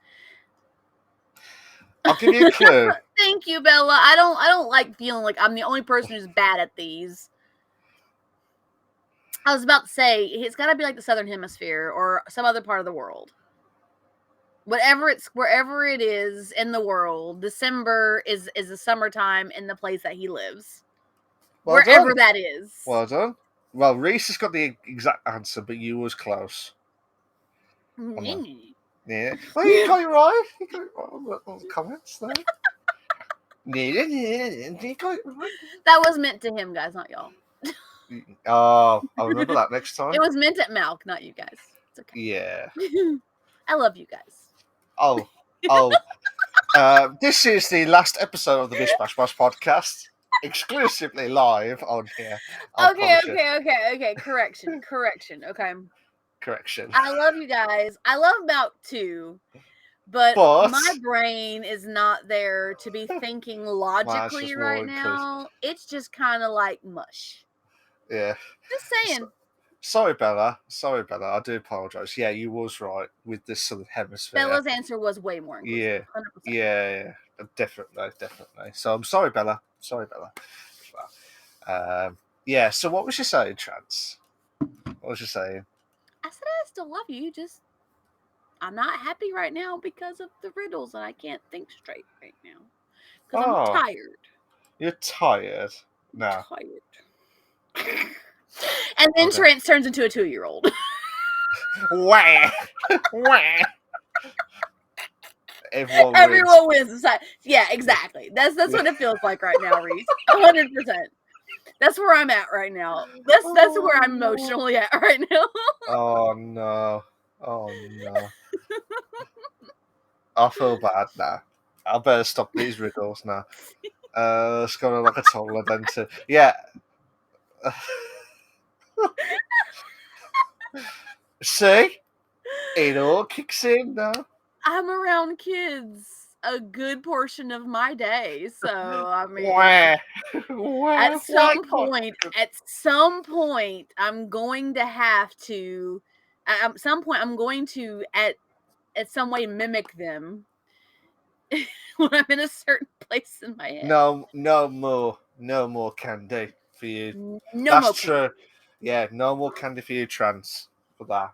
I'll give you a clue. Thank you, Bella. I don't like feeling like I'm the only person who's bad at these. I was about to say it's got to be like the Southern Hemisphere or some other part of the world. Wherever it is in the world, December is the summertime in the place that he lives. Well Wherever done. that is. Well done. Well, Reese has got the exact answer, but you was close. Yeah. Well, you got it right. You got it right on the comments there. You got it right. That was meant to him, guys, not y'all. Oh, I'll remember that next time. It was meant at Malk, not you guys. It's okay. Yeah. I love you guys. Oh. This is the last episode of the Bish Bash Bash podcast, exclusively live on here. Okay. Correction. Okay. Correction. I love you guys. I love Malk too, but my brain is not there to be thinking logically right now. It's just kind of like mush. Yeah. Just saying. Sorry, Bella. I do apologise. Yeah, you was right with this Southern Hemisphere. Bella's answer was way more inclusive. Yeah. Definitely. So I'm sorry, Bella. Yeah, so what was you saying, Trans? What was you saying? I said I still love you, just I'm not happy right now because of the riddles and I can't think straight right now. Because I'm tired. You're tired? No. Tired. And then Trent turns into a 2-year-old. Wah! Everyone wins. Yeah, exactly. That's what it feels like right now, Reese. 100%. That's where I'm at right now. That's where I'm emotionally at right now. Oh no. I feel bad now. I better stop these riddles now. Let's go to like a toddler then too. Yeah. See? It all kicks in now. I'm around kids a good portion of my day, so I mean, at some point, I'm going to have to. At some point, I'm going to at some way mimic them when I'm in a certain place in my head. No more candy for you. That's true. Yeah, no more candy for you, Trans. For that,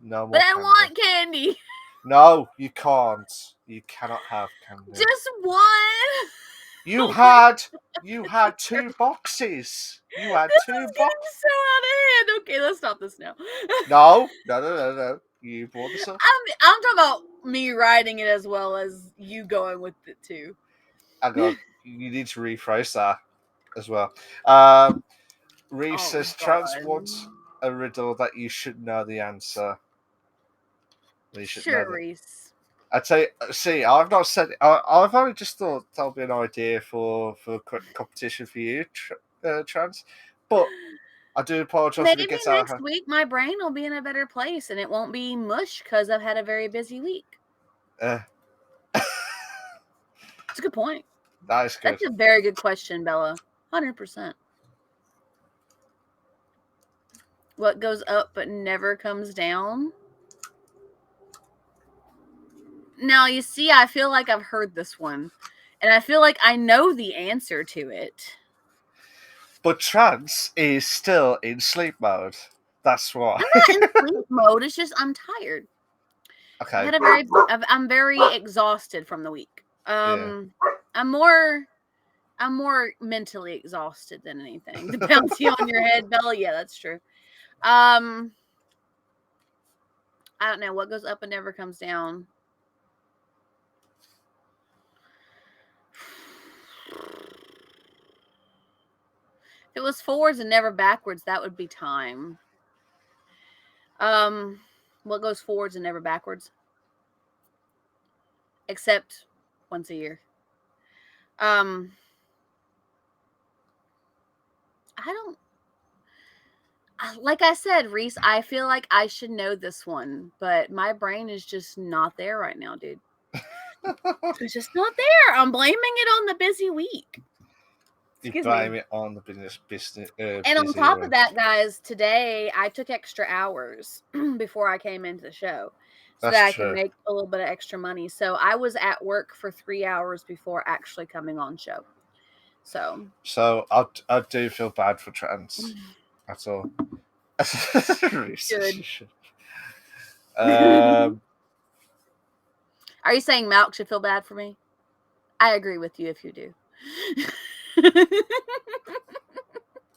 no more. But I want candy. No, you can't. You cannot have candy. Just one. You had 2 boxes. You had 2 boxes. So out of hand. Okay, let's stop this now. No. You brought this up. I'm talking about me writing it as well as you going with it too. You need to rephrase that as well. Reese says Trans wants a riddle that you should know the answer. Sure, Reese. I tell you, see, I've not said. I've only just thought that'll be an idea for competition for you, Trans. But I do apologize. Maybe next week my brain will be in a better place and it won't be mush because I've had a very busy week. It's a good point. That is good. That's a very good question, Bella. 100%. What goes up but never comes down? Now, you see, I feel like I've heard this one, and I feel like I know the answer to it. But Trans is still in sleep mode. That's why. I'm not in sleep mode. It's just I'm tired. Okay. I'm very exhausted from the week. I'm more mentally exhausted than anything. The bouncy on your head, Bella. Yeah, that's true. I don't know what goes up and never comes down. If it was forwards and never backwards, that would be time. What goes forwards and never backwards? Except once a year. Like I said, Reese, I feel like I should know this one, but my brain is just not there right now, dude. It's just not there. I'm blaming it on the busy week. You blame it on the business. And on top of that, guys, today I took extra hours before I came into the show. so That's that I true. can make a little bit of extra money. So I was at work for 3 hours before actually coming on show. So I do feel bad for trans. That's all. Good. um, Are you saying Malk should feel bad for me? I agree with you if you do.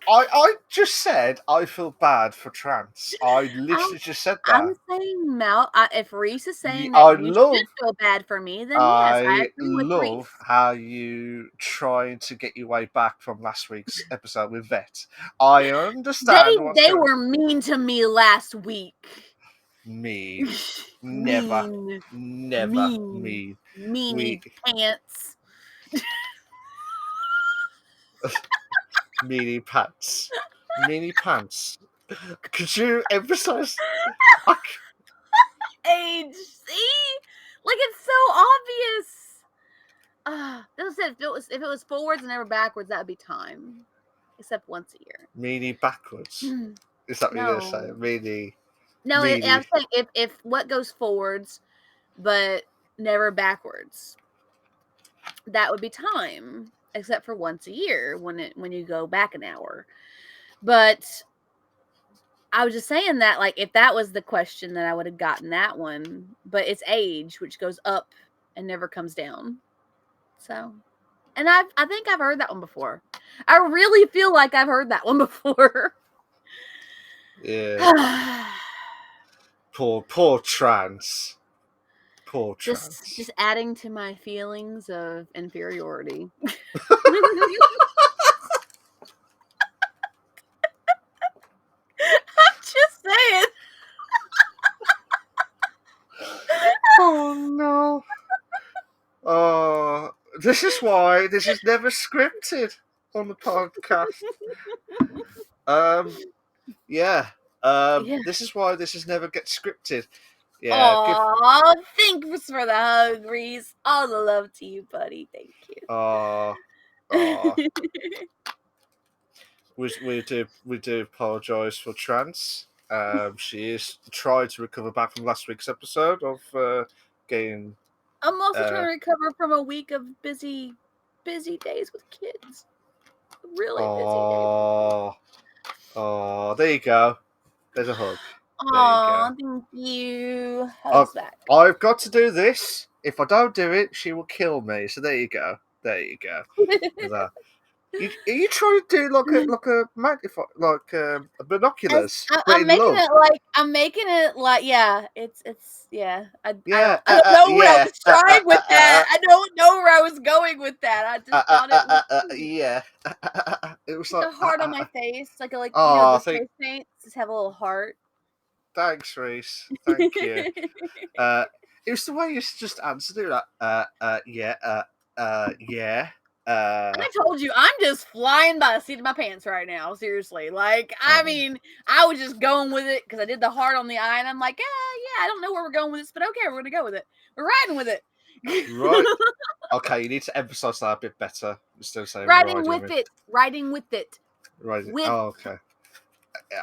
I just said I feel bad for trans. I literally just said that. I'm saying Malk. If Reese is saying I that you love- should feel bad for me, then yes, I I agree with love Reese. how you trying to get your way back from last week's episode with Vet. I understand what's They going were mean to me last week. Mean. Never. Mean. Never Mean. mean. Meanie pants. Meanie pants. Meanie pants. Could you emphasize? Age. See? Like, it's so obvious. As I said, if it was forwards and never backwards, that would be time. Except once a year. Meanie backwards. Is that what you're going to say? Meanie. No, meanie. I'm saying if what goes forwards, but never backwards, that would be time. Except for once a year when you go back an hour. But I was just saying that, like, if that was the question, then I would have gotten that one. But it's age, which goes up and never comes down. So, and I think I've heard that one before. I really feel like I've heard that one before. Yeah. Poor trans. Poor trans. Just adding to my feelings of inferiority. I'm just saying. Oh no. Oh, this is why this is never scripted on the podcast. Yeah. This is why this is never get scripted. Yeah. Aw, thanks for the hug, Reese. All the love to you, buddy. Thank you. We do apologise for Trance. She is trying to recover back from last week's episode of getting. I'm also trying to recover from a week of busy days with kids. Really busy days. Oh, there you go. There's a hug. Aw, thank you. Hugs back. I've got to do this. If I don't do it, she will kill me. So there you go. There you go. Are you trying to do like a magnify, like binoculars? I'm making it like yeah. It's yeah. I don't know where I was trying with that. I don't know where I was going with that. I just thought it was yeah. It was like a heart on my face, like oh, the face paints just have a little heart. Thanks, Reese. Thank you. It was the way you just answered it, like yeah. I told you, I'm just flying by the seat of my pants right now. Seriously, like I mean, I was just going with it because I did the heart on the eye, and I'm like, yeah, I don't know where we're going with this, but okay, we're gonna go with it. We're riding with it. Right. Okay, you need to emphasize that a bit better instead of saying riding with it. Riding with it. Right. Oh, okay.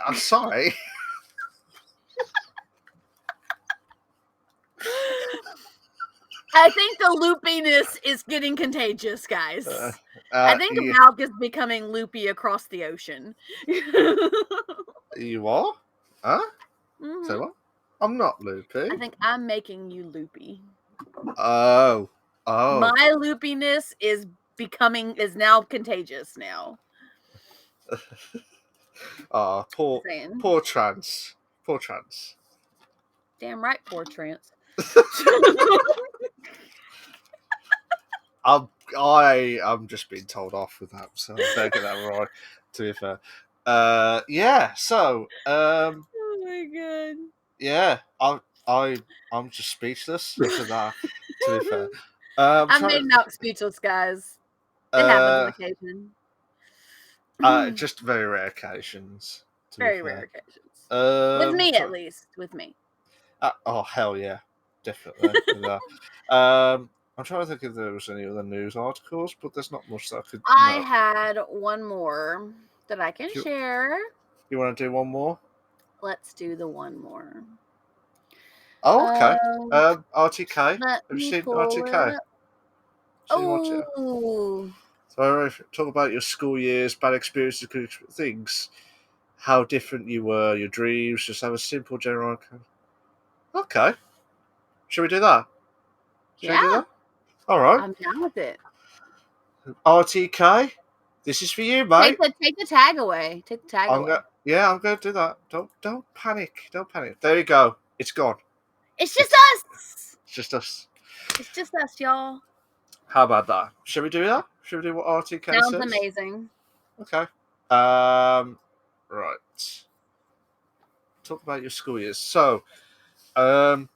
I'm sorry. I think the loopiness is getting contagious, guys. I think the mouth is becoming loopy across the ocean. You are? Huh? Mm-hmm. So what? I'm not loopy. I think I'm making you loopy. Oh. My loopiness is now contagious now. Poor trans. Poor trans. Damn right, poor trans. I'm just being told off with that, so I better get that right. To be fair, yeah. So, oh my god. Yeah, I'm just speechless to that. To be fair, I'm made out speechless, guys. It happens on occasion. Just very rare occasions. Very rare occasions. With me, at least. With me. Oh hell yeah, definitely. I'm trying to think if there was any other news articles, but there's not much that I could. I had one more that I can share. You want to do one more? Let's do the one more. Oh, okay. Um, RTK. Have let you me seen pull it RTK? up. Seen watch it? Oh, So talk about your school years, bad experiences, good things, how different you were, your dreams. Just have a simple general. Okay. Shall we do that? Shall we do yeah, that? All right. I'm down with it. RTK. This is for you, mate. Take the tag away. Take the tag I'm away. gonna. Yeah, I'm gonna do that. Don't panic. Don't panic. There you go. It's gone. It's just It's us. it's just us. It's just us, y'all. How about that? Shall we do that? Shall we do what RTK Sounds says? amazing. Okay. Right. Talk about your school years. So, do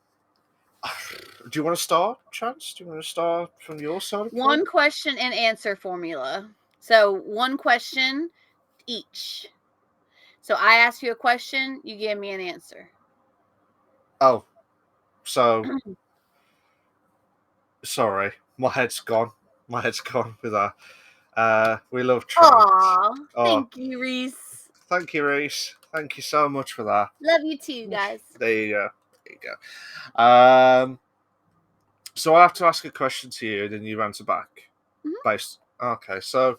you want to start, Chance? Do you want to start from your side of the One question and answer formula. So one question each. So I ask you a question, you give me an answer. Oh, so sorry, my head's gone. My head's gone with that. We love Trent. Aw, Oh, thank you, Reese. thank you, Reese. Thank you so much for that. Love you too, guys. There you go. There you go. So I have to ask a question to you, then you answer back. Based. Okay. So,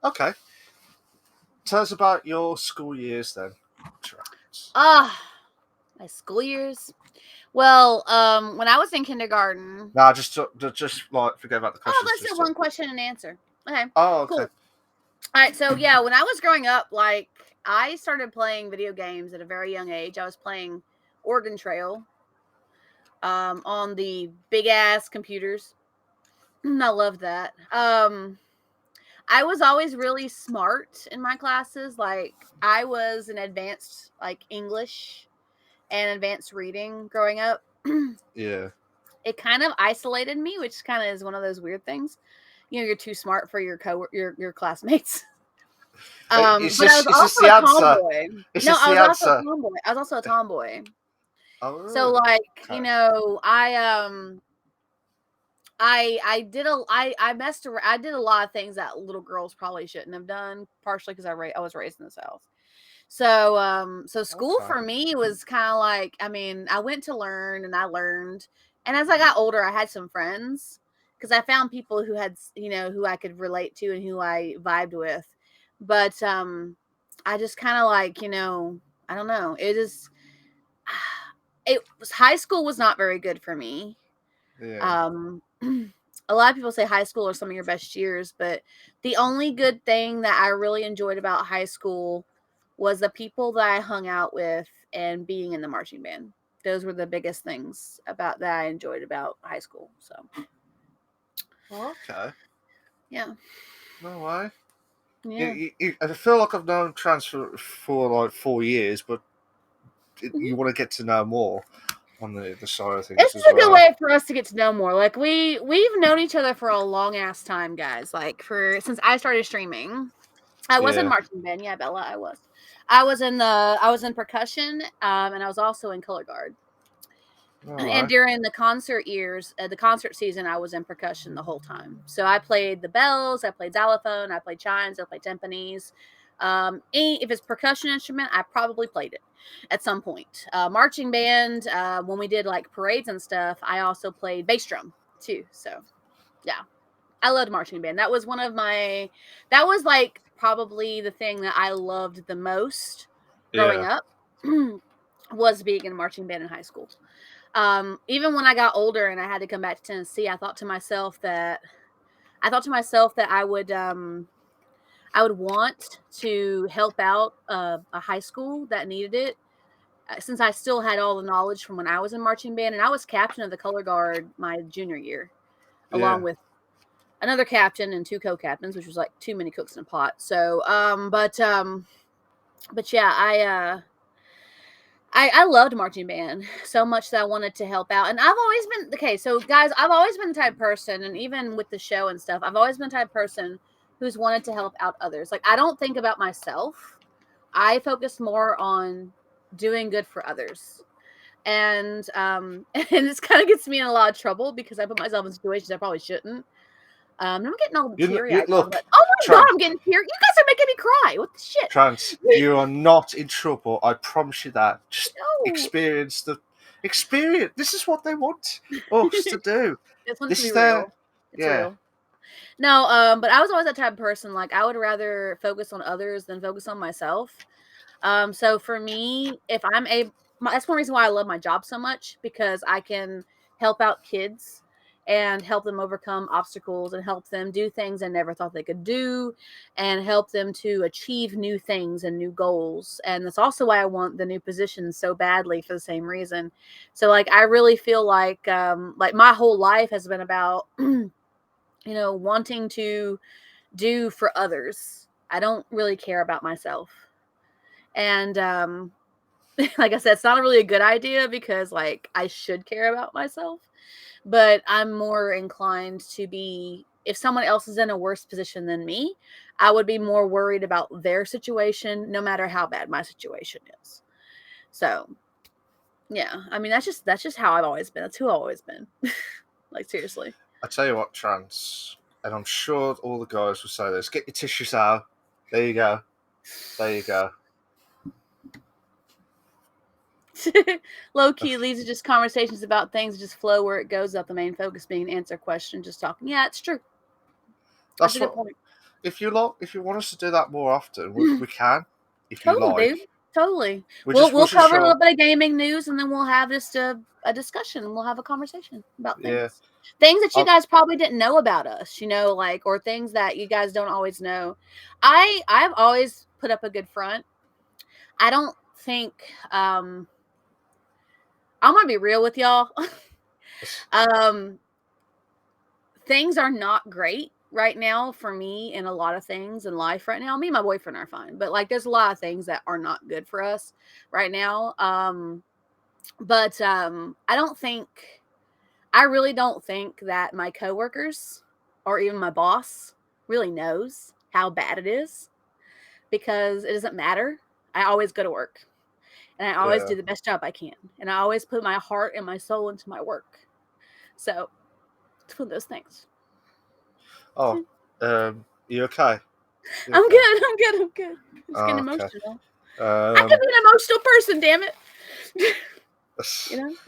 okay. Tell us about your school years then. My school years. Well, when I was in kindergarten. Nah, just like forget about the questions. Let's do one question and answer. Okay. Oh, okay. Cool. All right. So yeah, when I was growing up, like I started playing video games at a very young age. I was playing Oregon Trail. On the big ass computers. I love that. I was always really smart in my classes. Like I was an advanced like English and advanced reading growing up. Yeah. It kind of isolated me, which kind of is one of those weird things. You know, you're too smart for your your classmates. But I was also a tomboy. No, I was also a tomboy. I was also a tomboy. Oh, So like, you know, I did I messed around. I did a lot of things that little girls probably shouldn't have done, partially because I was raised in this house. So so school Okay. for me was kind of like, I mean, I went to learn and I learned, and as I got older, I had some friends because I found people who had, you know, who I could relate to and who I vibed with. But I just kind of like, you know, I don't know. It was high school was not very good for me. Yeah. A lot of people say high school are some of your best years, but the only good thing that I really enjoyed about high school was the people that I hung out with and being in the marching band. Those were the biggest things about that I enjoyed about high school. So, Okay. yeah. No way. Yeah. I feel like I've known Trans for like 4 years, but you want to get to know more on the side of things. This is a good way for us to get to know more. Like we've known each other for a long ass time, guys. Like since I started streaming. I was in marching band, yeah, Bella. I was. I was in percussion, and I was also in color guard. And during the concert years, the concert season, I was in percussion the whole time. So I played the bells, I played xylophone, I played chimes, I played timpanis. If it's percussion instrument, I probably played it at some point. Marching band, when we did like parades and stuff, I also played bass drum too. So yeah, I loved marching band. That was that was like probably the thing that I loved the most growing up was being in marching band in high school. Even when I got older and I had to come back to Tennessee, I thought to myself that I would want to help out a high school that needed it, since I still had all the knowledge from when I was in marching band, and I was captain of the color guard my junior year, along with another captain and two co-captains, which was like too many cooks in a pot. So, but yeah, I loved marching band so much that I wanted to help out. And I've always been, okay, so guys, I've always been the type of person, and even with the show and stuff, I've always been the type of person who's wanted to help out others. Like, I don't think about myself. I focus more on doing good for others. And and this kind of gets me in a lot of trouble because I put myself in situations I probably shouldn't. I'm getting all teary-eyed. Look, oh my God, I'm getting teary. You guys are making me cry. What the shit? Trans, you are not in trouble. I promise you that. Just experience experience. This is what they want us to do. This wants This to be is their real. It's yeah. real. No, but I was always that type of person. Like I would rather focus on others than focus on myself. So for me, if I'm that's one reason why I love my job so much, because I can help out kids and help them overcome obstacles and help them do things they never thought they could do and help them to achieve new things and new goals. And that's also why I want the new position so badly, for the same reason. So like I really feel like my whole life has been about wanting to do for others. I don't really care about myself. And like I said, it's not really a good idea because like I should care about myself, but I'm more inclined to be, if someone else is in a worse position than me, I would be more worried about their situation no matter how bad my situation is. So, yeah, I mean that's just how I've always been. That's who I've always been. Like seriously. I tell you what, Trans, and I'm sure all the guys will say this. Get your tissues out. There you go. There you go. Low key leads to just conversations about things just flow where it goes up. The main focus being answer question, just talking. Yeah, it's true. That's a good point. If you want us to do that more often, we can. If you Totally, like, dude. Totally. we We'll wasn't cover a sure. little bit of gaming news, and then we'll have just a discussion. We'll have a conversation about Yeah. things that you guys probably didn't know about us, like, or things that you guys don't always know. I've always put up a good front. I don't think I'm gonna be real with y'all. Things are not great right now for me in a lot of things in life right now. Me and my boyfriend are fine, but like there's a lot of things that are not good for us right now. But I really don't think that my coworkers or even my boss really knows how bad it is, because it doesn't matter. I always go to work and I always do the best job I can. And I always put my heart and my soul into my work. So it's one of those things. Oh, you okay? I'm good. I'm good. I'm just getting emotional. I can be an emotional person, damn it.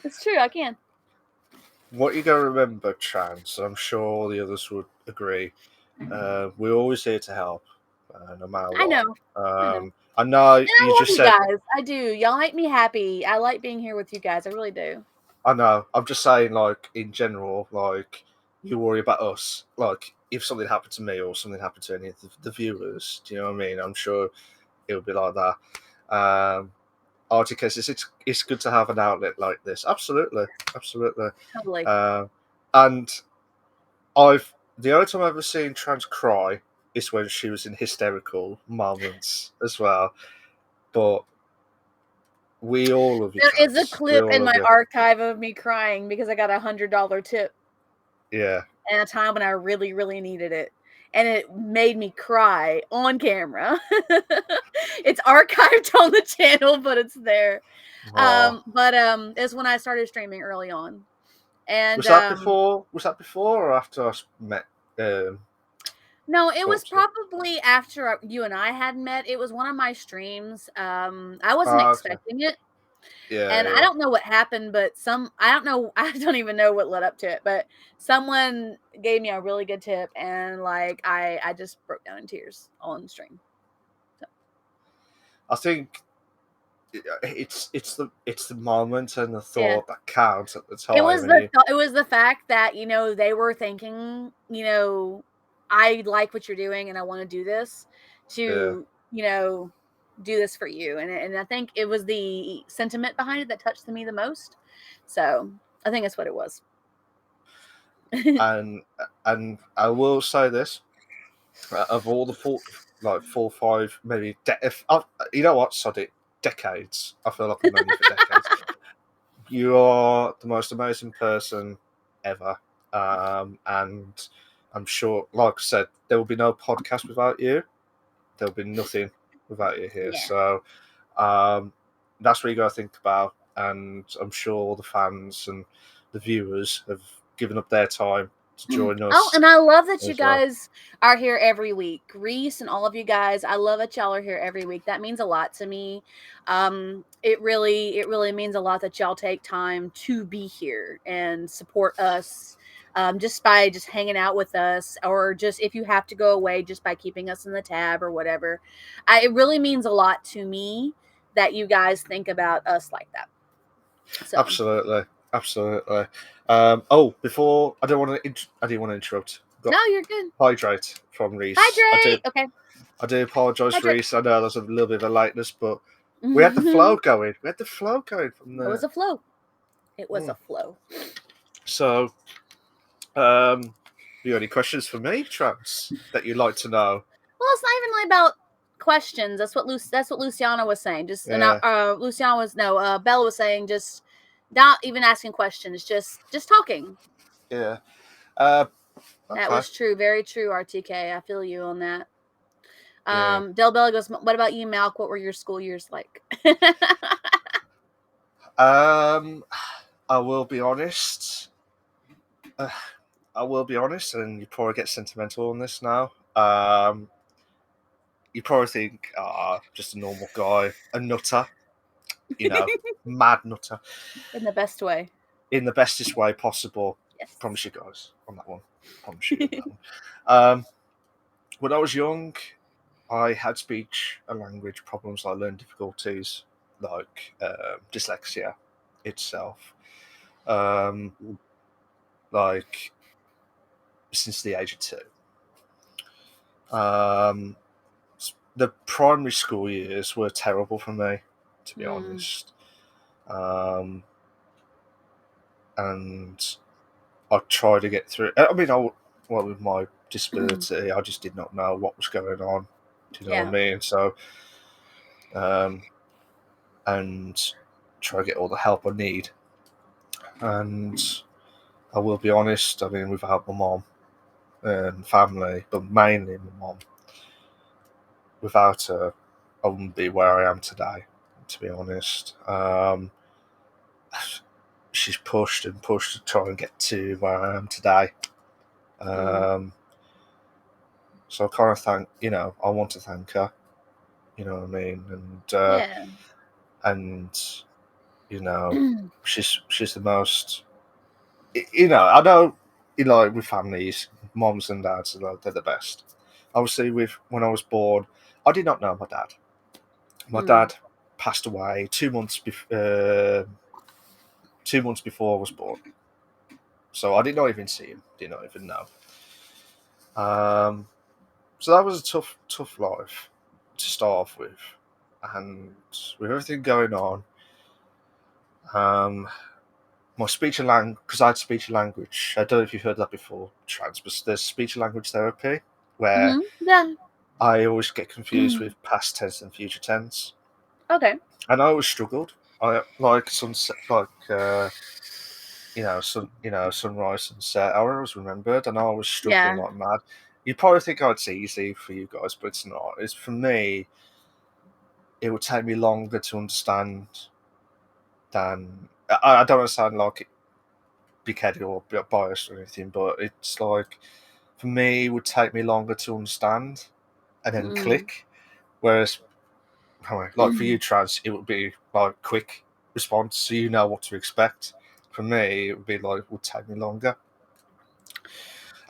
It's true. I can. What you gotta remember, Trans, I'm sure all the others would agree. We're always here to help, no matter what. I know. I know and you just said. Guys, I do. Y'all make me happy. I like being here with you guys. I really do. I know. I'm just saying, like in general, like you worry about us. Like if something happened to me or something happened to any of the viewers, do you know what I mean? I'm sure it would be like that. Because it's good to have an outlet like this. Absolutely. Totally. And the only time I've ever seen Trans cry is when she was in hysterical moments as well. But we all love you. There is a clip in my archive of me crying because I got $100 tip. Yeah. And a time when I really, really needed it. And it made me cry on camera. It's archived on the channel, but it's there. It's when I started streaming early on. And was that before? Was that before or after I met? No, it was probably after you and I had met. It was one of my streams. I wasn't expecting it. Yeah. And I don't know what happened, but I don't even know what led up to it, but someone gave me a really good tip, and like I just broke down in tears on stream. So. I think it's the moment and the thought that counts at the time. It was the fact that they were thinking I like what you're doing and I want to do this to do this for you, and I think it was the sentiment behind it that touched me the most. So I think that's what it was. and I will say this: of all the 4 or 5, maybe you know what? Sod it, decades. I feel like I've known you for decades. You are the most amazing person ever, and I'm sure, like I said, there will be no podcast without you. There will be nothing without you here. Yeah. So that's what you got to think about. And I'm sure all the fans and the viewers have given up their time to join Oh, us and I love that you as well. guys are here every week. Reese and all of you guys, I love that y'all are here every week. That means a lot to me. It really means a lot that y'all take time to be here and support us. Just by just hanging out with us, or just if you have to go away, just by keeping us in the tab or whatever. It really means a lot to me that you guys think about us like that. So Absolutely. Before I didn't want to interrupt. no, Got you're good. hydrate from Reese. Hydrate. Okay. I do apologise, Hydrate. Reese. I know there's a little bit of a lateness, but we had the flow going. We had the flow going from It was the. a flow. It was a flow. So, you got any questions for me, Trans, that you'd like to know? Well, it's not even really about questions. That's what Luciana was saying. Just Yeah. Luciana was Bella was saying, just not even asking questions, just talking. Yeah. That Okay. was true, very true. RTK, I feel you on that. Yeah. Del Bella goes, what about you, Malk? What were your school years like? I will be honest. And you probably get sentimental on this now. You probably think, just a normal guy, a nutter, mad nutter, In the best way. in the bestest way possible. Yes. Promise you guys on that one. Promise you on that one. When I was young, I had speech and language problems, like learning difficulties, like dyslexia itself. Like since the age of 2. The primary school years were terrible for me, to be honest. And I tried to get through. I mean, with my disability, I just did not know what was going on. Do you know what I mean? So, and try to get all the help I need. And I will be honest, I mean, without my mom and family, but mainly my mom, without her, I wouldn't be where I am today, to be honest. She's pushed and pushed to try and get to where I am today. So I kind of I want to thank her, you know what I mean? And she's the most, I know, with families, moms and dads, they're the best. Obviously, when I was born, I did not know my dad. My dad passed away 2 months before 2 months before I was born. So I did not even see him, did not even know. So that was a tough life to start off with. And with everything going on, my speech and language, because I had speech and language, I don't know if you've heard that before, Trans, but there's speech and language therapy where I always get confused with past tense and future tense. Okay. And I always struggled. I like sunset, sunrise, sunset. I always remembered, and I was struggling like mad. You'd probably think it's easy for you guys, but it's not. It's for me. It would take me longer to understand than I don't want to sound like big-headed or biased or anything, but it's like for me, it would take me longer to understand and then click. Whereas, like for you, Trans, it would be like quick response, so you know what to expect. For me, it would be like, it would take me longer.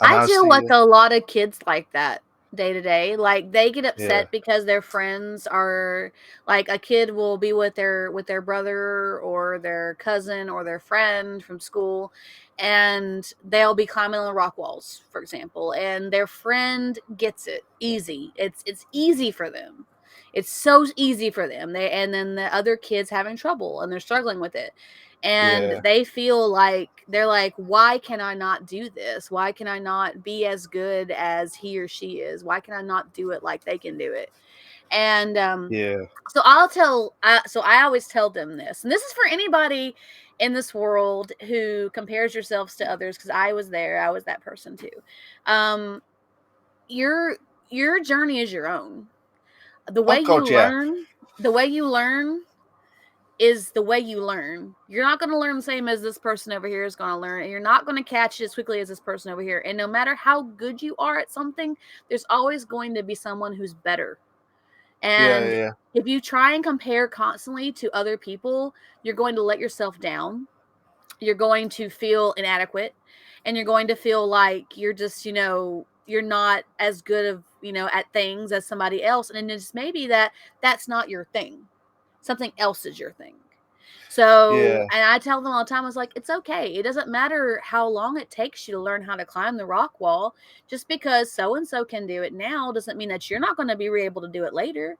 And I feel like a lot of kids like that day to day. Like they get upset because their friends are, like, a kid will be with their brother or their cousin or their friend from school, and they'll be climbing on the rock walls, for example, and their friend gets it easy. It's easy for them. It's so easy for them. And then the other kids having trouble and they're struggling with it. And they feel like, they're like, why can I not do this? Why can I not be as good as he or she is? Why can I not do it like they can do it? And so I always tell them this, and this is for anybody in this world who compares yourselves to others, because I was there. I was that person too. Your journey is your own. The way you learn is the way you learn. You're not going to learn the same as this person over here is going to learn, and you're not going to catch it as quickly as this person over here. And no matter how good you are at something, there's always going to be someone who's better. Yeah, And yeah, if you try and compare constantly to other people, you're going to let yourself down. You're going to feel inadequate, and you're going to feel like you're just, you're not as good of, at things as somebody else. And it's maybe that's not your thing. Something else is your thing. So, yeah, and I tell them all the time, I was like, it's okay. It doesn't matter how long it takes you to learn how to climb the rock wall. Just because so and so can do it now doesn't mean that you're not going to be able to do it later.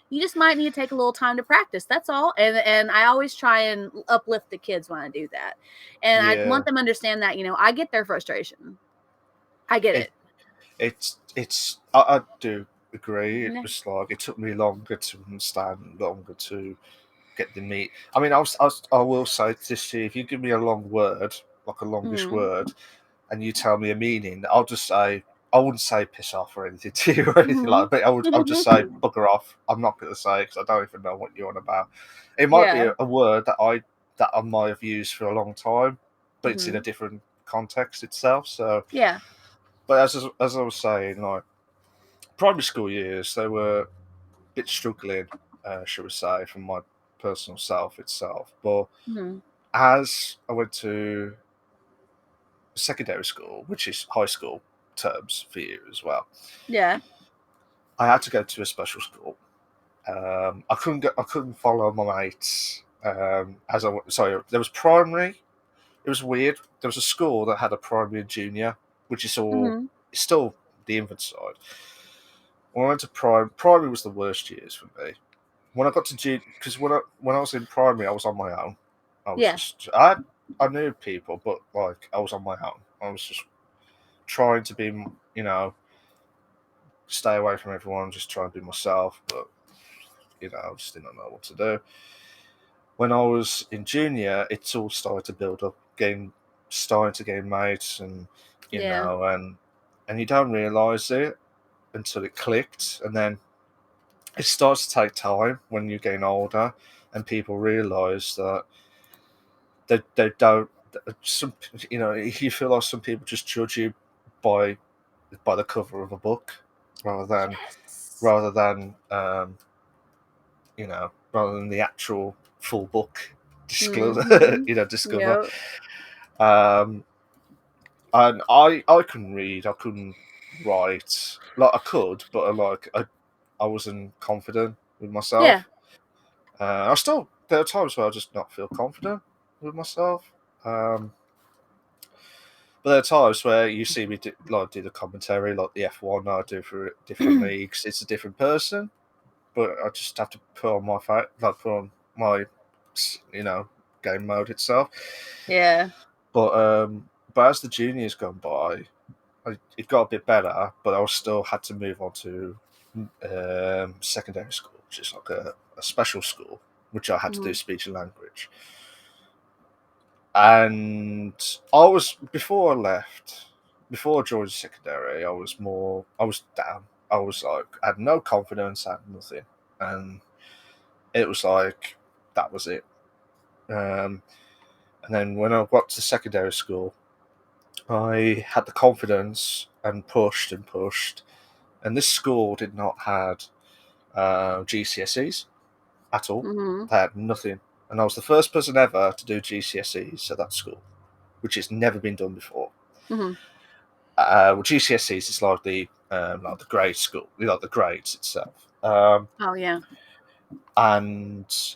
You just might need to take a little time to practice. That's all. And I always try and uplift the kids when I do that. And I yeah. want them to understand that, I get their frustration. I get It it. it's I do agree. It Yeah. was like it took me longer to understand, longer to get the meat. I mean, I will say this to you, if you give me a long word, like a longish Mhm. word, and you tell me a meaning, I'll just say, I wouldn't say piss off or anything to you or anything like Mhm. that, but I'll just say bugger off. I'm not going to say it because I don't even know what you're on about. It might be Yeah. a word that I might have used for a long time, but it's in a Mhm. different context itself. So, Yeah. but as I was saying, like primary school years, they were a bit struggling, shall we say, from my personal self itself. But Mhm. as I went to secondary school, which is high school terms for you as well, Yeah. I had to go to a special school. I couldn't follow my mates. Sorry, there was primary. It was weird. There was a school that had a primary and junior, which is all Mhm. it's still the infant side. When I went to primary was the worst years for me. When I got to because when I was in primary, I was on my own. I was Yeah. just I knew people, but like I was on my own. I was just trying to be, stay away from everyone, just try and be myself. But I just didn't know what to do. When I was in junior, it all started to build up, starting to gain mates, and Yeah. and you don't realise it until it clicked, and then it starts to take time when you gain older, and people realise that they don't. Some you feel like some people just judge you by the cover of a book rather than Yes. rather than rather than the actual full book discover. Mhm. Discover. Yep. Um, and I couldn't read. I couldn't write. Like I could, but I wasn't confident with Yeah. myself. There are times where I just not feel confident with myself. But there are times where you see me do the commentary, like the F1 I do for different leagues. It's a different person, but I just have to put on put on my, you know, game mode itself. Yeah. But as the juniors gone by, it got a bit better, but I still had to move on to secondary school, which is like a special school, which I had to do Mhm. speech and language. And I was before I left, before I joined secondary, I was down. I was like, I had no confidence, I had nothing, and it was like that was it. Um, and then when I got to secondary school, I had the confidence and pushed and pushed. And this school did not had GCSEs at all. Mhm. They had nothing, and I was the first person ever to do GCSEs at that school, which has never been done before. Mhm. Well, GCSEs is like the grade school, like the grades itself. Oh yeah. And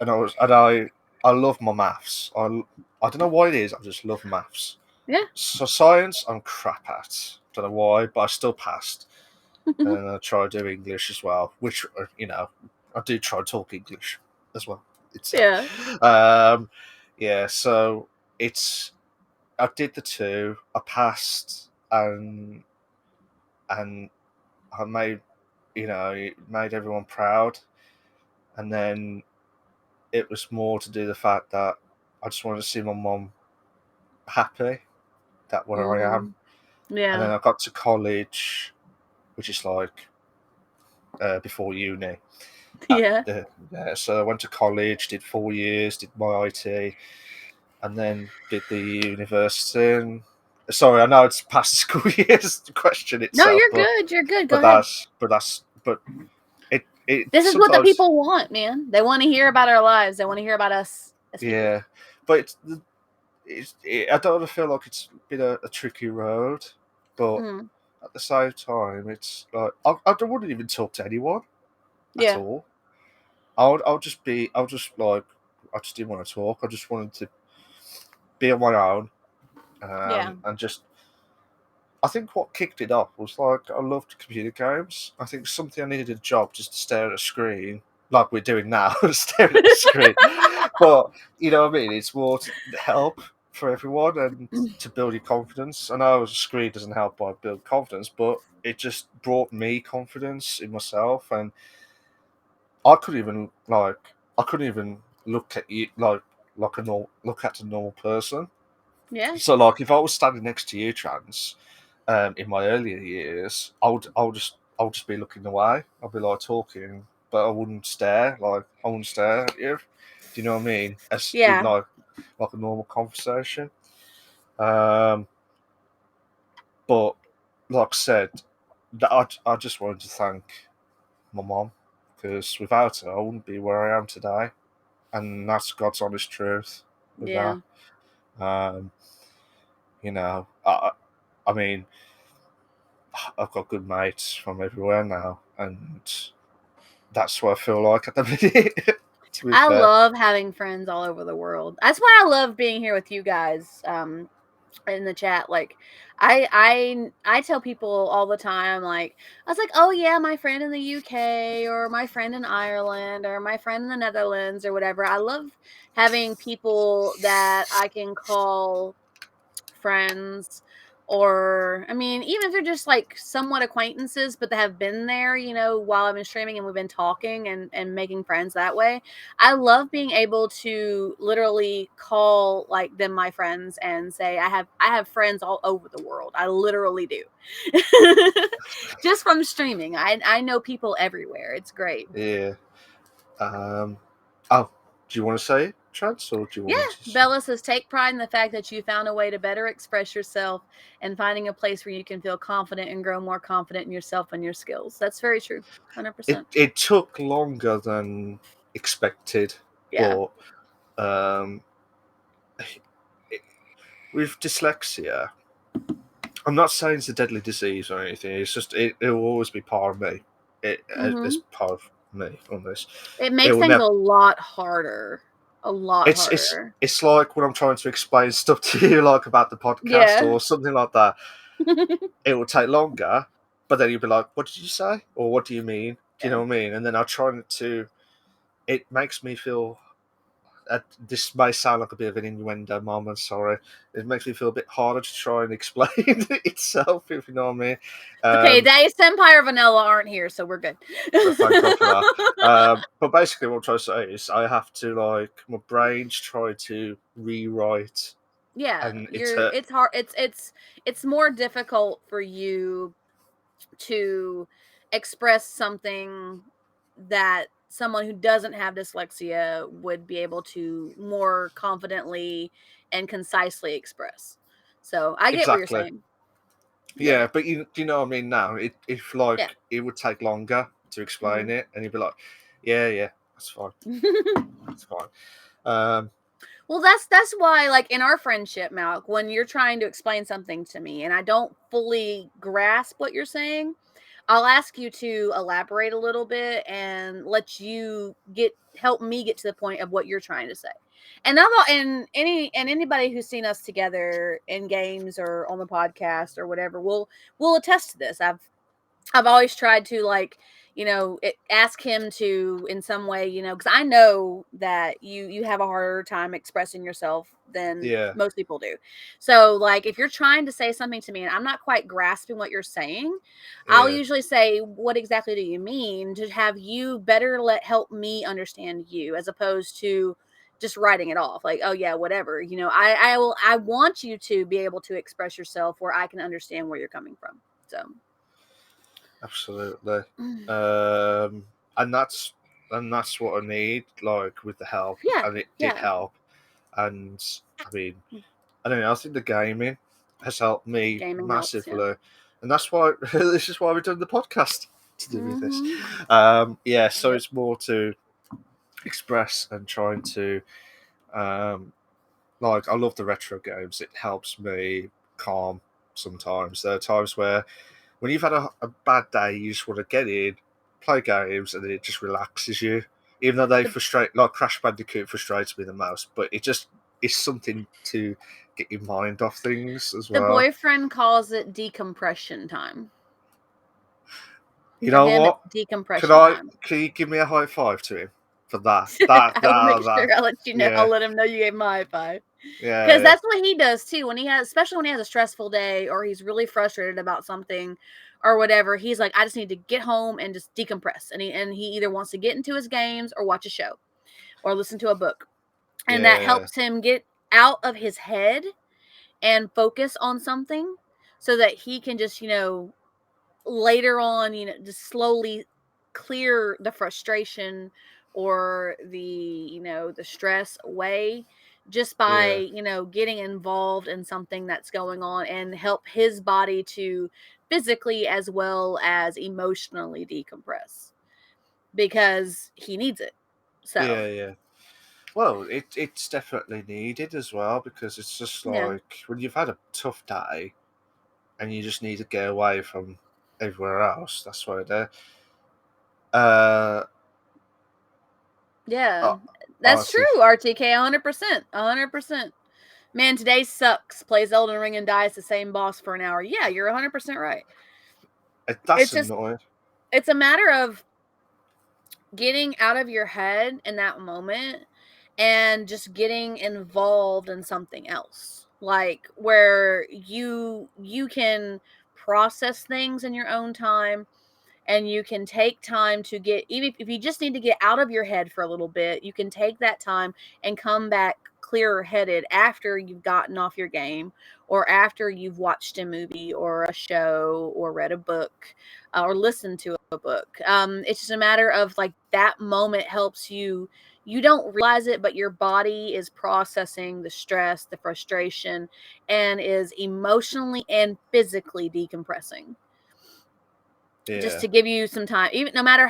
I love my maths. I don't know what it is. I just love maths. Yeah. So science, I'm crap at. Don't know why, but I still passed. And I try to do English as well, which I do try to talk English as well itself. Yeah. Yeah, so it's I did the two. I passed, and I made it made everyone proud. And then it was more to do the fact that I just wanted to see my mum happy that where I am. Mhm. And then Yeah. I got to college, which is like before uni, Yeah. Yeah, so I went to college, did 4 years, did my IT, and then did the university. And sorry, I know it's past the school years question No, itself, you're good. You're good. Go but ahead. it This is what the sometimes, people want, man. They want to hear about our lives. They want to hear about us as people. yeah, but I don't feel like it's been a tricky road, but Mm, at the same time, it's like I wouldn't even talk to anyone at yeah. all. I'll just like I just didn't want to talk. I just wanted to be on my own, Yeah. and just I think what kicked it off was like I loved computer games. I think something I needed a job just to stare at a screen, like we're doing now, staring at a screen. But you know what I mean? It's more to help for everyone and to build your confidence. I know a screen doesn't help by build confidence, but it just brought me confidence in myself, and I couldn't even look at you like look at a normal person. Yeah. So like if I was standing next to you, Trans, in my earlier years, I'll just be looking away. I'll be like talking, but I wouldn't stare. Like I wouldn't stare at you. Do you know what I mean? As in Yeah. like a normal conversation. Um, but like I said, I just wanted to thank my mom because without her, I wouldn't be where I am today, and that's God's honest truth with Yeah. that. Um, you know, I mean, I've got good mates from everywhere now, and that's what I feel like at the minute. To be I fair, love having friends all over the world. That's why I love being here with you guys. In the chat, like I tell people all the time, like I was like, oh yeah, my friend in the UK or my friend in Ireland or my friend in the Netherlands or whatever. I love having people that I can call friends, or I mean, even if they're just like somewhat acquaintances, but they have been there, while I've been streaming and we've been talking and making friends that way. I love being able to literally call like them my friends and say I have friends all over the world. I literally do. Just from streaming. I know people everywhere. It's great. yeah. Um, oh, do you want to say it, Trans, or do you Yeah, want me to? Bella says, take pride in the fact that you found a way to better express yourself and finding a place where you can feel confident and grow more confident in yourself and your skills. That's very true. 100%. It took longer than expected, Yeah. but um, it, with dyslexia, I'm not saying it's a deadly disease or anything. It's just it will always be part of me. It's Hmm. part of me on this. It It makes will things never. a lot harder. A lot harder. It's like when I'm trying to explain stuff to you, like about the podcast Yeah. or something like that. It will take longer, but then you'll be like, "What did you say?" or "What do you mean?" Do you Yeah. know what I mean? And then I try to. It makes me feel. This may sound like a bit of an innuendo, Mum. I'm sorry. It makes me feel a bit harder to try and explain itself, if you know what I mean. It's okay. Um, Dice Empire Vanilla aren't here, so we're good. Thank God for that. But basically, what I'm trying to say is, I have to my brain's try to rewrite, Yeah, and it's hard. It's more difficult for you to express something that someone who doesn't have dyslexia would be able to more confidently and concisely express. So I get what you're exactly. saying. Yeah. Yeah, but you know what I mean now. If Yeah. like it would take longer to explain Mhm. it, and you'd be like, yeah, that's fine, that's fine. Um, Well, that's why, like in our friendship, Malk, when you're trying to explain something to me and I don't fully grasp what you're saying, I'll ask you to elaborate a little bit and let you help me get to the point of what you're trying to say. And anybody who's seen us together in games or on the podcast or whatever will attest to this. I've always tried to ask him to in some way, because I know that you have a harder time expressing yourself than yeah, most people do. So like if you're trying to say something to me and I'm not quite grasping what you're saying, I'll yeah, usually say, what exactly do you mean, to have you better help me understand you, as opposed to just writing it off like, oh yeah, whatever. I want you to be able to express yourself where I can understand where you're coming from. So absolutely. And that's and that's what I need, like with the help, Yeah, and it did yeah. help. And I mean, I don't know. I think the gaming has helped me Gaming helps, yeah. massively, and that's why this is why we're doing the podcast to do with this. Yeah, so Yep. it's more to express and trying to, like, I love the retro games. It helps me calm sometimes. There are times where when you've had a bad day, you just want to get in, play games, and then it just relaxes you. Even though they frustrate, like Crash Bandicoot frustrates me the most, but it just is something to get your mind off things as The well. boyfriend calls it decompression time. You For know him, it's what? decompression time. Can you give me a high five to him for that? I'll make sure I'll let you know. Yeah, I'll let him know you gave him a high five. yeah, Because yeah, that's what he does too. When he has, especially when he has a stressful day or he's really frustrated about something or whatever, he's like, I just need to get home and just decompress. And he either wants to get into his games or watch a show or listen to a book. And that yeah, helps him get out of his head and focus on something so that he can just, later on, just slowly clear the frustration or the stress away just by, yeah, getting involved in something that's going on and help his body to physically as well as emotionally decompress because he needs it. So, yeah. Well, it's definitely needed as well because it's just yeah. like when you've had a tough day and you just need to get away from everywhere else. That's why they're. Uh, Yeah. uh, That's honestly, true, RTK, 100%. 100%. Man, today sucks. Plays Elden Ring and dies the same boss for an hour. Yeah, you're 100% right. that's It's just, annoying. it's a matter of getting out of your head in that moment and just getting involved in something else. Like where you can process things in your own time and you can take time to get, even if you just need to get out of your head for a little bit, you can take that time and come back clearer headed after you've gotten off your game or after you've watched a movie or a show or read a book or listened to a book. It's just a matter of like that moment helps you don't realize it, but your body is processing the stress, the frustration, and is emotionally and physically decompressing just Yeah. to give you some time, even no matter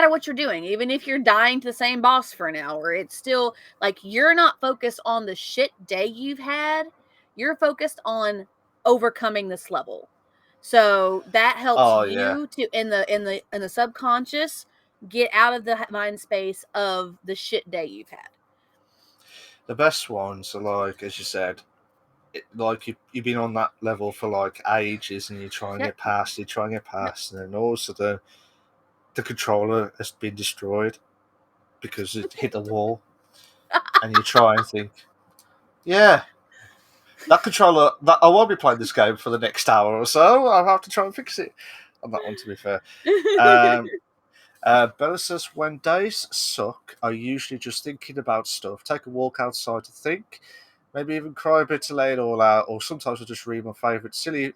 what you're doing, even if you're dying to the same boss for an hour, it's still like you're not focused on the shit day you've had, you're focused on overcoming this level. So that helps Oh yeah. you to in the subconscious get out of the mind space of the shit day you've had. The best ones are like, as you said, like you've been on that level for like ages, and you try and Yep. get past, and then all of a sudden the controller has been destroyed because it hit a wall, and you try and think, yeah, that controller, that I won't be playing this game for the next hour or so. I'll have to try and fix it. On that one, to be fair. Um, Bella says, when days suck, I usually just thinking about stuff. Take a walk outside to think. Maybe even cry a bit to lay it all out. Or sometimes I just read my favourite silly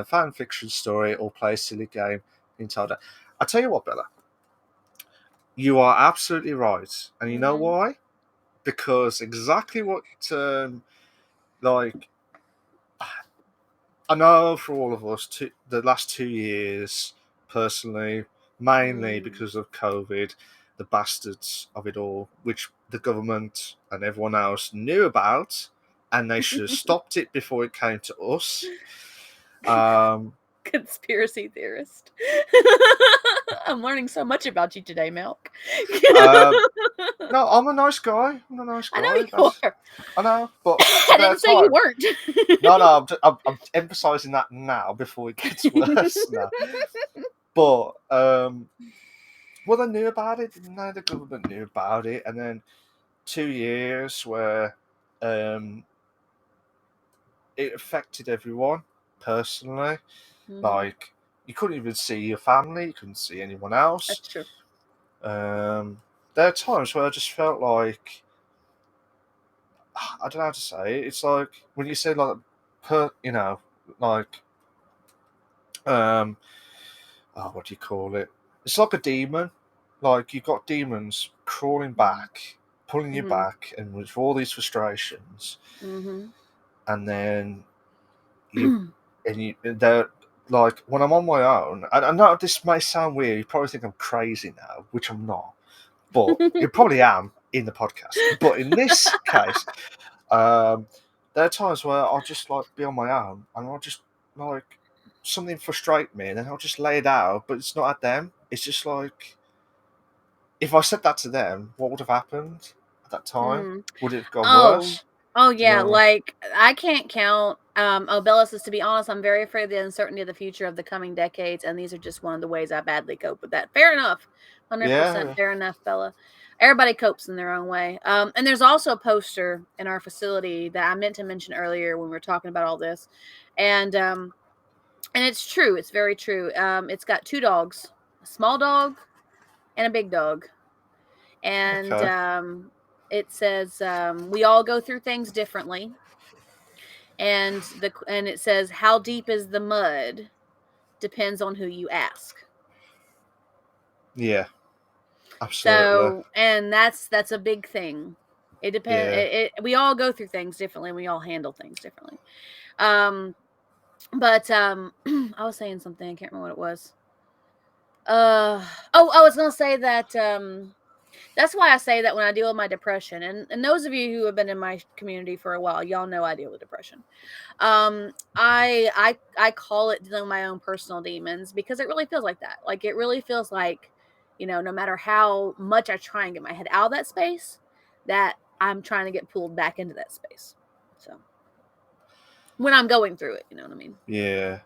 fan fiction story or play a silly game the entire day. I tell you what, Bella, you are absolutely right. And you know Mhm. why? Because exactly what, like, I know for all of us, the last 2 years, personally, mainly Mm. because of COVID, the bastards of it all, which the government and everyone else knew about, and they should have stopped it before it came to us. Um, Conspiracy theorist. I'm learning so much about you today, Milk. um, no, I'm a nice guy. I'm a nice I know guy. you are. I know, but I there are didn't say you times. weren't. No, I'm emphasising that now before it gets worse. Now, but well, they knew about it, didn't they? The government knew about it, and then 2 years where um, it affected everyone personally. Mhm. Like, you couldn't even see your family, you couldn't see anyone else. That's true. There are times where I just felt like, I don't know how to say it. It's like when you say like, like, um, oh, what do you call it? It's like a demon. like you've got demons crawling back, pulling you back, and with all these frustrations, and then they're like, when I'm on my own, and I know this may sound weird, you probably think I'm crazy now, which I'm not, but you probably am in the podcast. But in this case, there are times where I'll just like be on my own, and I'll just like something frustrate me, and then I'll just lay it out, but it's not at them. It's just like, if I said that to them, what would have happened at that time? Would it have gone worse? Oh Do you yeah, know what I mean? like I can't count. Bella says, to be honest, I'm very afraid of the uncertainty of the future of the coming decades, and these are just one of the ways I badly cope with that. Fair enough, 100% Yeah, fair enough, Bella. Everybody copes in their own way. And there's also a poster in our facility that I meant to mention earlier when we were talking about all this, and it's true. It's very true. It's got two dogs, a small dog and a big dog, and okay. it says we all go through things differently, and it says, how deep is the mud depends on who you ask. Yeah, absolutely. So, and that's a big thing. It depends. Yeah. We all go through things differently. We all handle things differently. um but I was saying something, I can't remember what it was. I was gonna say that that's why I say that when I deal with my depression, and those of you who have been in my community for a while, y'all know I deal with depression. I call it dealing with my own personal demons, because it really feels like that. Like, it really feels like, no matter how much I try and get my head out of that space, that I'm trying to get pulled back into that space. So when I'm going through it, you know what I mean? Yeah. Yeah.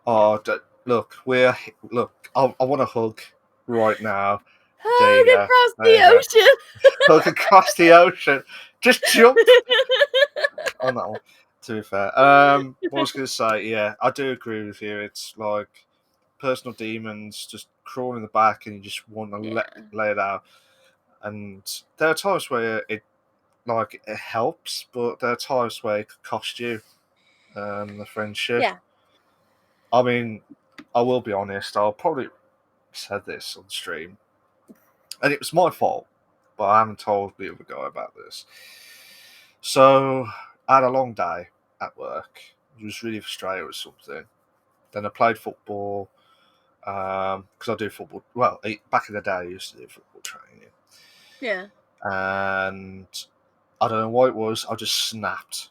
Oh, look, I want to hug right now. There you Hug go. across There you the go. ocean. Hug across the ocean. Just jump on that one. To be fair, what I was going to say, yeah, I do agree with you. It's like personal demons just crawl in the back, and you just want to Yeah. lay it out. And there are times where it helps, but there are times where it could cost you the friendship. Yeah. I mean, I will be honest. I'll probably said this on stream, and it was my fault, but I haven't told the other guy about this. So I had a long day at work. I was really frustrated with something. Then I played football because I do football. Well, back in the day, I used to do football training, Yeah. and I don't know what it was. I just snapped.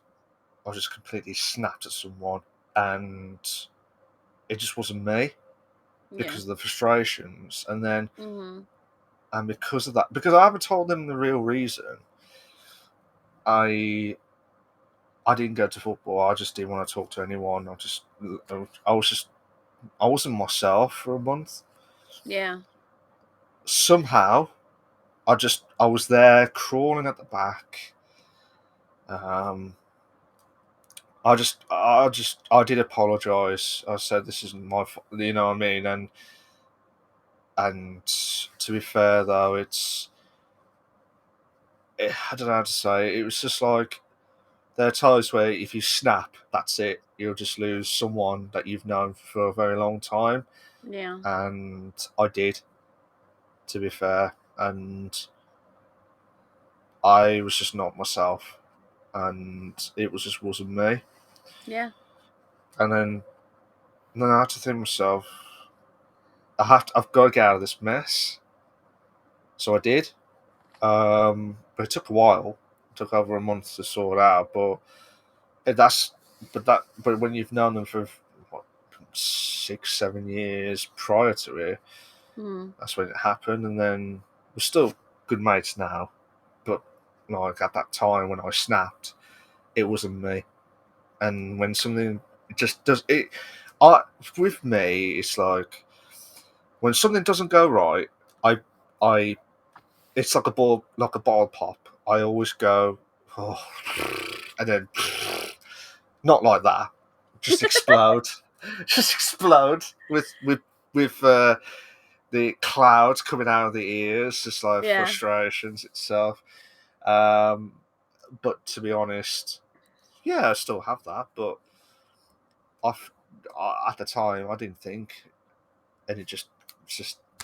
I just completely snapped at someone, and it just wasn't me Yeah. because of the frustrations. And then, Mhm. and because of that, because I haven't told them the real reason, I didn't go to football. I just didn't want to talk to anyone. I wasn't myself for a month. Yeah. Somehow, I was there crawling at the back. Um, I did apologize. I said this isn't my fault. You know what I mean? And to be fair though, I don't know how to say it. It was just like, there are times where if you snap, that's it. You'll just lose someone that you've known for a very long time. Yeah. And I did, to be fair. And I was just not myself. And it wasn't me. Yeah. And then I had to think to myself, I've got to get out of this mess. So I did. But it took a while. It took over a month to sort out. But that's but when you've known them for what, 6-7 years prior to it, Mhm. that's when it happened. And then we're still good mates now, but like at that time when I snapped, it wasn't me. And when something just does it, I with me, it's like when something doesn't go right, I I it's like a bottle pop. I always go, oh, and then not like that, just explode, just explode with the clouds coming out of the ears, just like Yeah. frustrations itself. Um, but to be honest, yeah, I still have that, but at the time I didn't think, and it just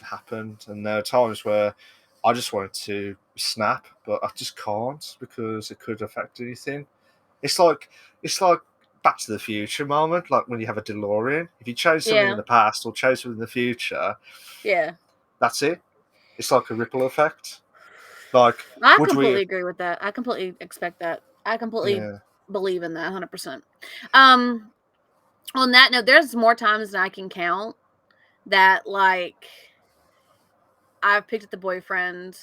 happened, and there are times where I just wanted to snap, but I just can't because it could affect anything. It's like Back to the Future moment, like when you have a DeLorean. If you change something in Yeah. the past or change something in the future, Yeah. that's it. It's like a ripple effect. Like, I would we? completely agree with that. I completely expect that. I completely Yeah, believe in that 100%. Um, on that note, there's more times than I can count that, like, I've picked up the boyfriend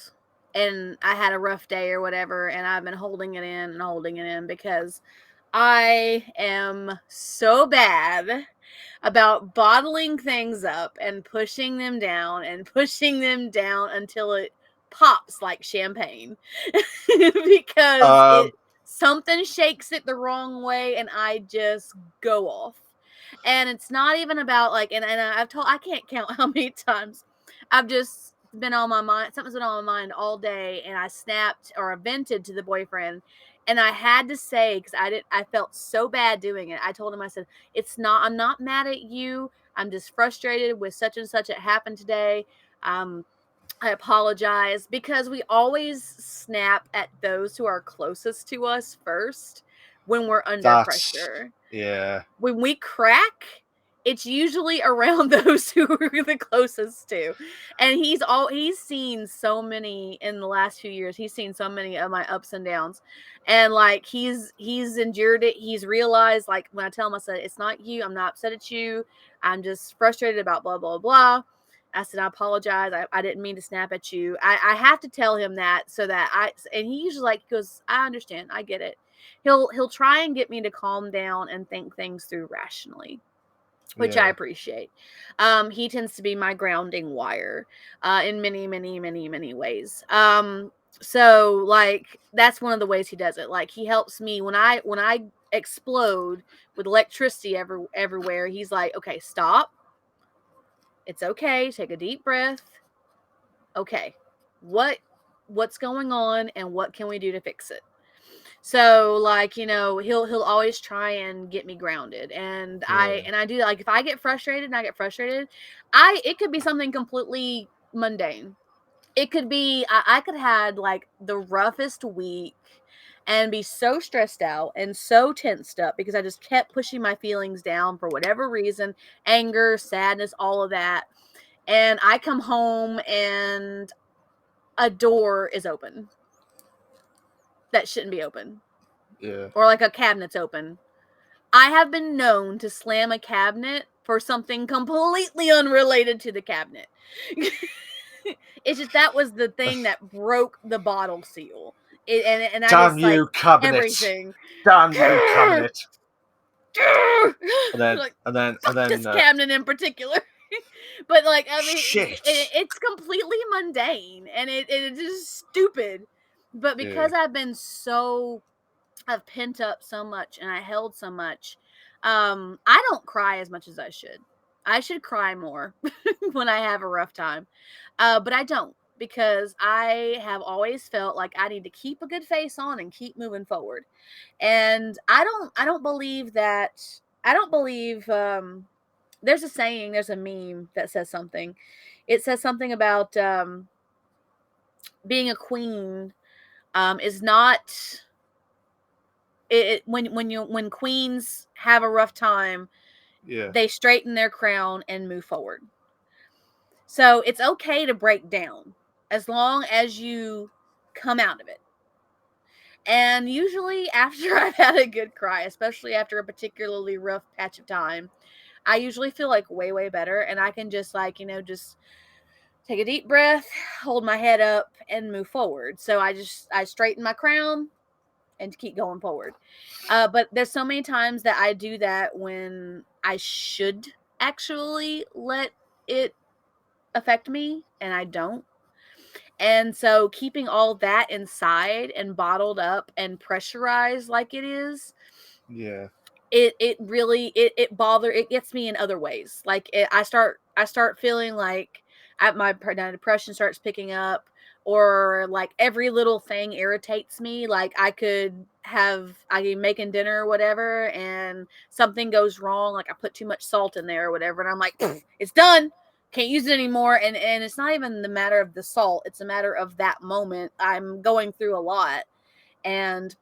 and I had a rough day or whatever, and I've been holding it in and holding it in because I am so bad about bottling things up and pushing them down until it pops like champagne. Because um, it something shakes it the wrong way and I just go off. And it's not even about like and I can't count how many times I've just been on my mind, something's been on my mind all day, and I snapped or I vented to the boyfriend, and I had to say, because I felt so bad doing it. I told him, I said, I'm not mad at you. I'm just frustrated with such and such. It happened today. I apologize, because we always snap at those who are closest to us first when we're under that's pressure. yeah. When we crack, it's usually around those who are the closest to. And he's seen so many in the last few years. He's seen so many of my ups and downs. And like he's endured it. He's realized, like, when I tell him, I said, it's not you. I'm not upset at you. I'm just frustrated about blah blah blah. I said, I apologize. I didn't mean to snap at you. I have to tell him that so that and he usually like goes, I understand. I get it. He'll try and get me to calm down and think things through rationally, which I Yeah, appreciate. He tends to be my grounding wire in many, many, many, many ways. So like that's one of the ways he does it. Like he helps me when I explode with electricity everywhere. He's like, okay, stop. It's okay. Take a deep breath. Okay, what's going on and what can we do to fix it? So like, he'll always try and get me grounded. And yeah, I do that. Like if I get frustrated and I get frustrated, it could be something completely mundane. It could be I could have like the roughest week and be so stressed out and so tensed up because I just kept pushing my feelings down for whatever reason, anger, sadness, all of that. And I come home and a door is open that shouldn't be open, yeah. or like a cabinet's open. I have been known to slam a cabinet for something completely unrelated to the cabinet. It's just that was the thing that broke the bottle seal. And I Damn just like you, cabinet! everything. Damn you, cabinet! And then, Like and fuck this then, cabinet in particular. But like I mean, shit. it's completely mundane and it is stupid. But Yeah, because I've pent up so much and I held so much. I don't cry as much as I should. I should cry more when I have a rough time. But I don't, because I have always felt like I need to keep a good face on and keep moving forward. And I don't believe that I don't believe there's a saying, there's a meme that says something. It says something about being a queen is not when queens have a rough time, yeah, they straighten their crown and move forward. So it's okay to break down as long as you come out of it. And usually after I've had a good cry, especially after a particularly rough patch of time, I usually feel like way, way better. And I can just like, just take a deep breath, hold my head up and move forward. So I straighten my crown and keep going forward. But there's so many times that I do that when I should actually let it affect me and I don't. And so keeping all that inside and bottled up and pressurized like it is, yeah, it really it gets me in other ways. Like I start feeling like my depression starts picking up, or like every little thing irritates me. Like I be making dinner or whatever and something goes wrong, like I put too much salt in there or whatever, and I'm like, it's done. can't use it anymore. And it's not even the matter of the salt. It's a matter of that moment. I'm going through a lot, and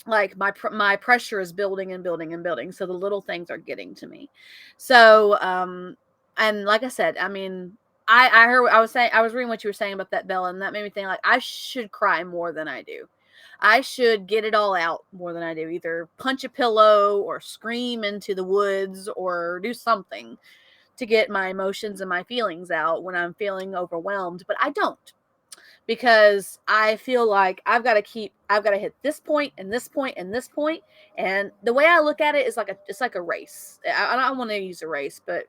like my pressure is building and building and building. So the little things are getting to me. So, and like I said, I mean, I heard, I was reading what you were saying about that, Bella, and that made me think like I should cry more than I do. I should get it all out more than I do. Either punch a pillow or scream into the woods or do something to get my emotions and my feelings out when I'm feeling overwhelmed, but I don't, because I feel like I've got to hit this point and this point and this point. And the way I look at it is it's like a race. I don't want to use a race, but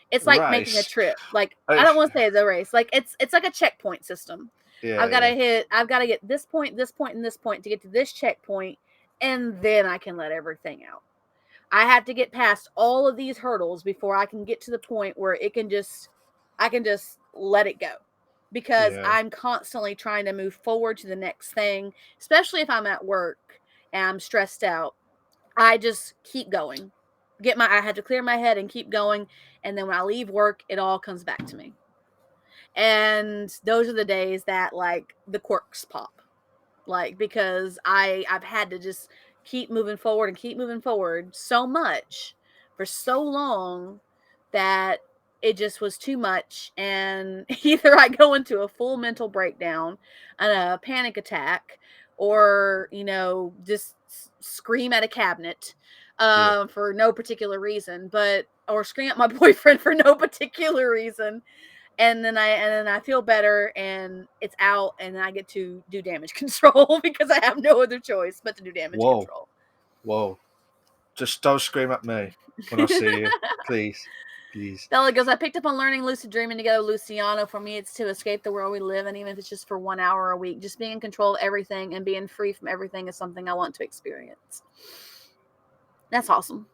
it's like making a Race. trip. Like, I don't want to say it's a race. Like it's like a checkpoint system. Yeah, I've got to get this point, this point, and this point to get to this checkpoint, and then I can let everything out. I have to get past all of these hurdles before I can get to the point where I can just let it go, because yeah, I'm constantly trying to move forward to the next thing, especially if I'm at work and I'm stressed out. I just keep going. I have to clear my head and keep going. And then when I leave work, it all comes back to me. And those are the days that like the quirks pop. Like, because I've had to just keep moving forward and keep moving forward so much for so long that it just was too much, and either I go into a full mental breakdown and a panic attack, or just scream at a cabinet yeah. for no particular reason, or scream at my boyfriend for no particular reason, and then I feel better and it's out, and I get to do damage control because I have no other choice but to do damage control. Whoa. Just don't scream at me when I see you. Please. Bella goes, I picked up on learning lucid dreaming together with Luciano. For me, it's to escape the world we live in, even if it's just for 1 hour a week. Just being in control of everything and being free from everything is something I want to experience. That's awesome.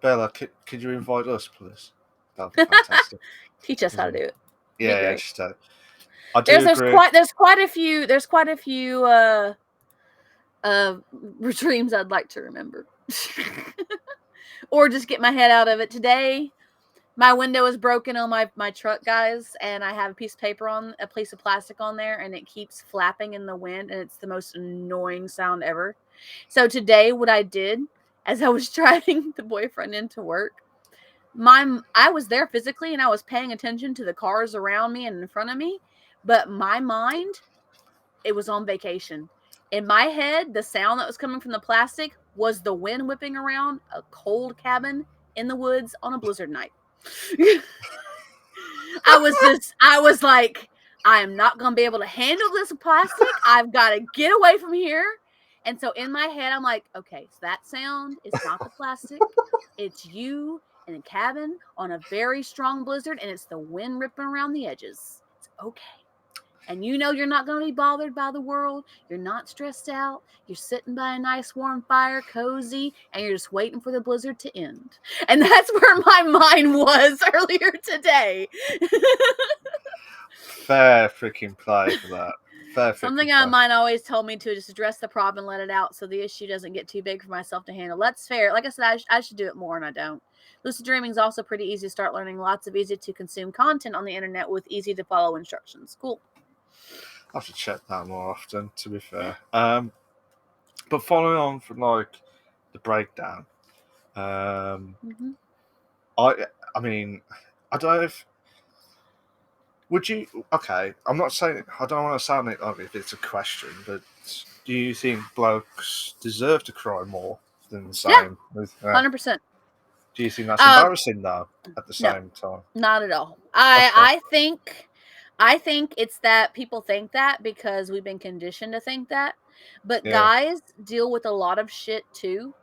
Bella, could you invite us, please? That'd be fantastic. Teach us how to do it. Yeah, just I do There's agree. quite a few dreams I'd like to remember. Or just get my head out of it. Today, my window is broken on my truck, guys, and I have a piece of plastic on there, and it keeps flapping in the wind, and it's the most annoying sound ever. So today, what I did, as I was driving the boyfriend into work, I was there physically, and I was paying attention to the cars around me and in front of me, but my mind, it was on vacation. In my head, the sound that was coming from the plastic was the wind whipping around a cold cabin in the woods on a blizzard night. I was like, I am not going to be able to handle this plastic. I've got to get away from here. And so in my head, I'm like, okay, so that sound is not the plastic. It's you in a cabin on a very strong blizzard, and it's the wind ripping around the edges. It's okay. And you're not going to be bothered by the world. You're not stressed out. You're sitting by a nice warm fire, cozy, and you're just waiting for the blizzard to end. And that's where my mind was earlier today. Fair freaking play for that. Something mine always told me to just address the problem and let it out so the issue doesn't get too big for myself to handle. That's fair. Like I said, I should do it more, and I don't. Lucid dreaming is also pretty easy to start learning. Lots of easy to consume content on the internet with easy to follow instructions. Cool. I have to check that more often, to be fair. But following on from like the breakdown, I mean, I don't know if would you. Okay, I'm not saying I don't want to sound it like if it's a question, but do you think blokes deserve to cry more than the same? Yeah, 100%. Do you think that's embarrassing though? At the same time, not at all. I think it's that people think that because we've been conditioned to think that. But guys deal with a lot of shit too.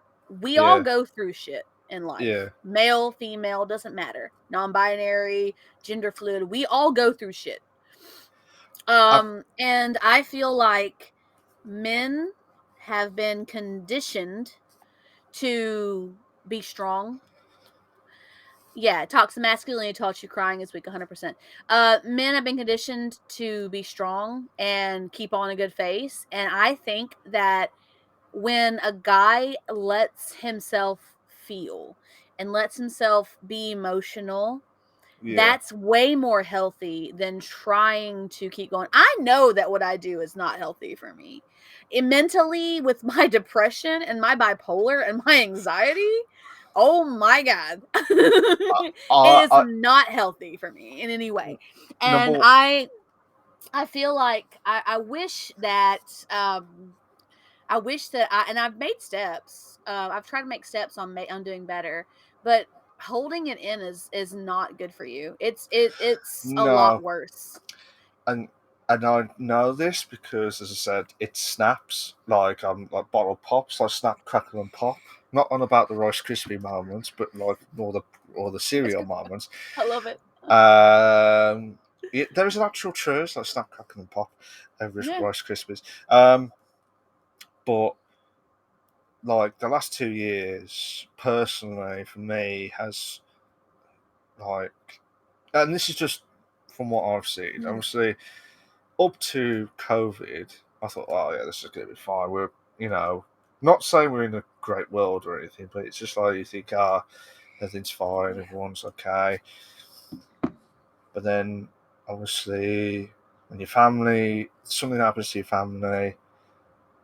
We all go through shit in life. Yeah. Male, female, doesn't matter. Non-binary, gender fluid, we all go through shit. And I feel like men have been conditioned to be strong. Yeah, toxic masculinity taught you crying is weak 100%. Men have been conditioned to be strong and keep on a good face. And I think that when a guy lets himself feel and lets himself be emotional, That's way more healthy than trying to keep going. I know that what I do is not healthy for me. Mentally, with my depression and my bipolar and my anxiety, oh my God. It is not healthy for me in any way. And I feel like I wish that and I've made steps. I've tried to make steps on doing better, but holding it in is not good for you. It's a lot worse. And I know this because, as I said, it snaps like bottle pops, like snap, crackle, and pop. Not on about the Rice Krispie moments, but like more the cereal moments. I love it. There is an actual truth like snap, crackle, and pop over Rice Krispies. But like the last 2 years, personally for me, has like, and this is just from what I've seen. Obviously, up to COVID, I thought, oh yeah, this is going to be fine. We're, not saying we're in a great world or anything, but it's just like you think, everything's fine, everyone's okay. But then, obviously, when your family, something happens to your family,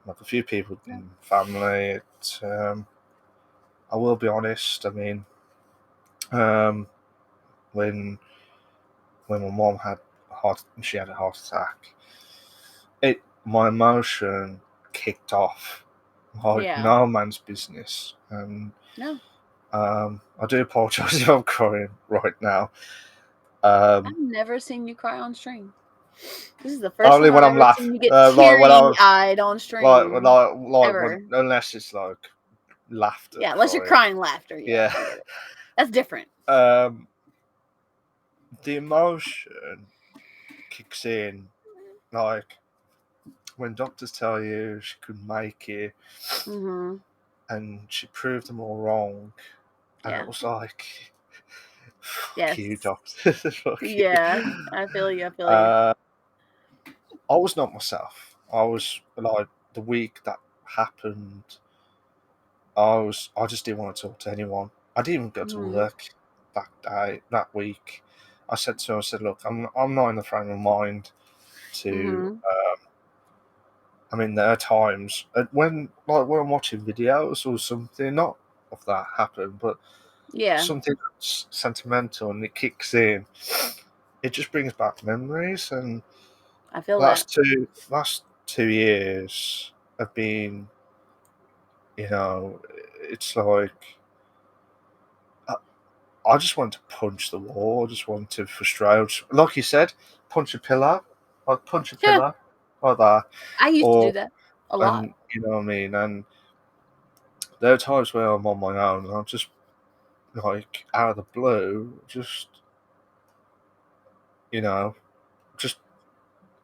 like a few people in family, I will be honest. I mean, when my mom had she had a heart attack, my emotion kicked off like no man's business, and I do apologize if I'm crying right now. I've never seen you cry on stream. This is the first only time when I've I'm ever laughing, seen you get teary-eyed on stream. Like unless it's like laughter. Yeah, unless you're crying laughter. Yeah. That's different. The emotion kicks in, like when doctors tell you she couldn't make it, and she proved them all wrong, and it was like, fuck you, doctor. Fuck you. I feel you. I was not myself. I was like, the week that happened, I just didn't want to talk to anyone. I didn't even go to work that week. I said to her, look, I'm not in the frame of mind to. I mean, there are times when I'm watching videos or something, not of that happened, but something that's sentimental and it kicks in. It just brings back memories, and I feel last 2 years have been, it's like I just want to punch the wall. I just want to frustrate. Like you said, punch a pillar. Like punch a pillar like that. I used to do that a lot. And you know what I mean? And there are times where I'm on my own and I'm just like out of the blue, just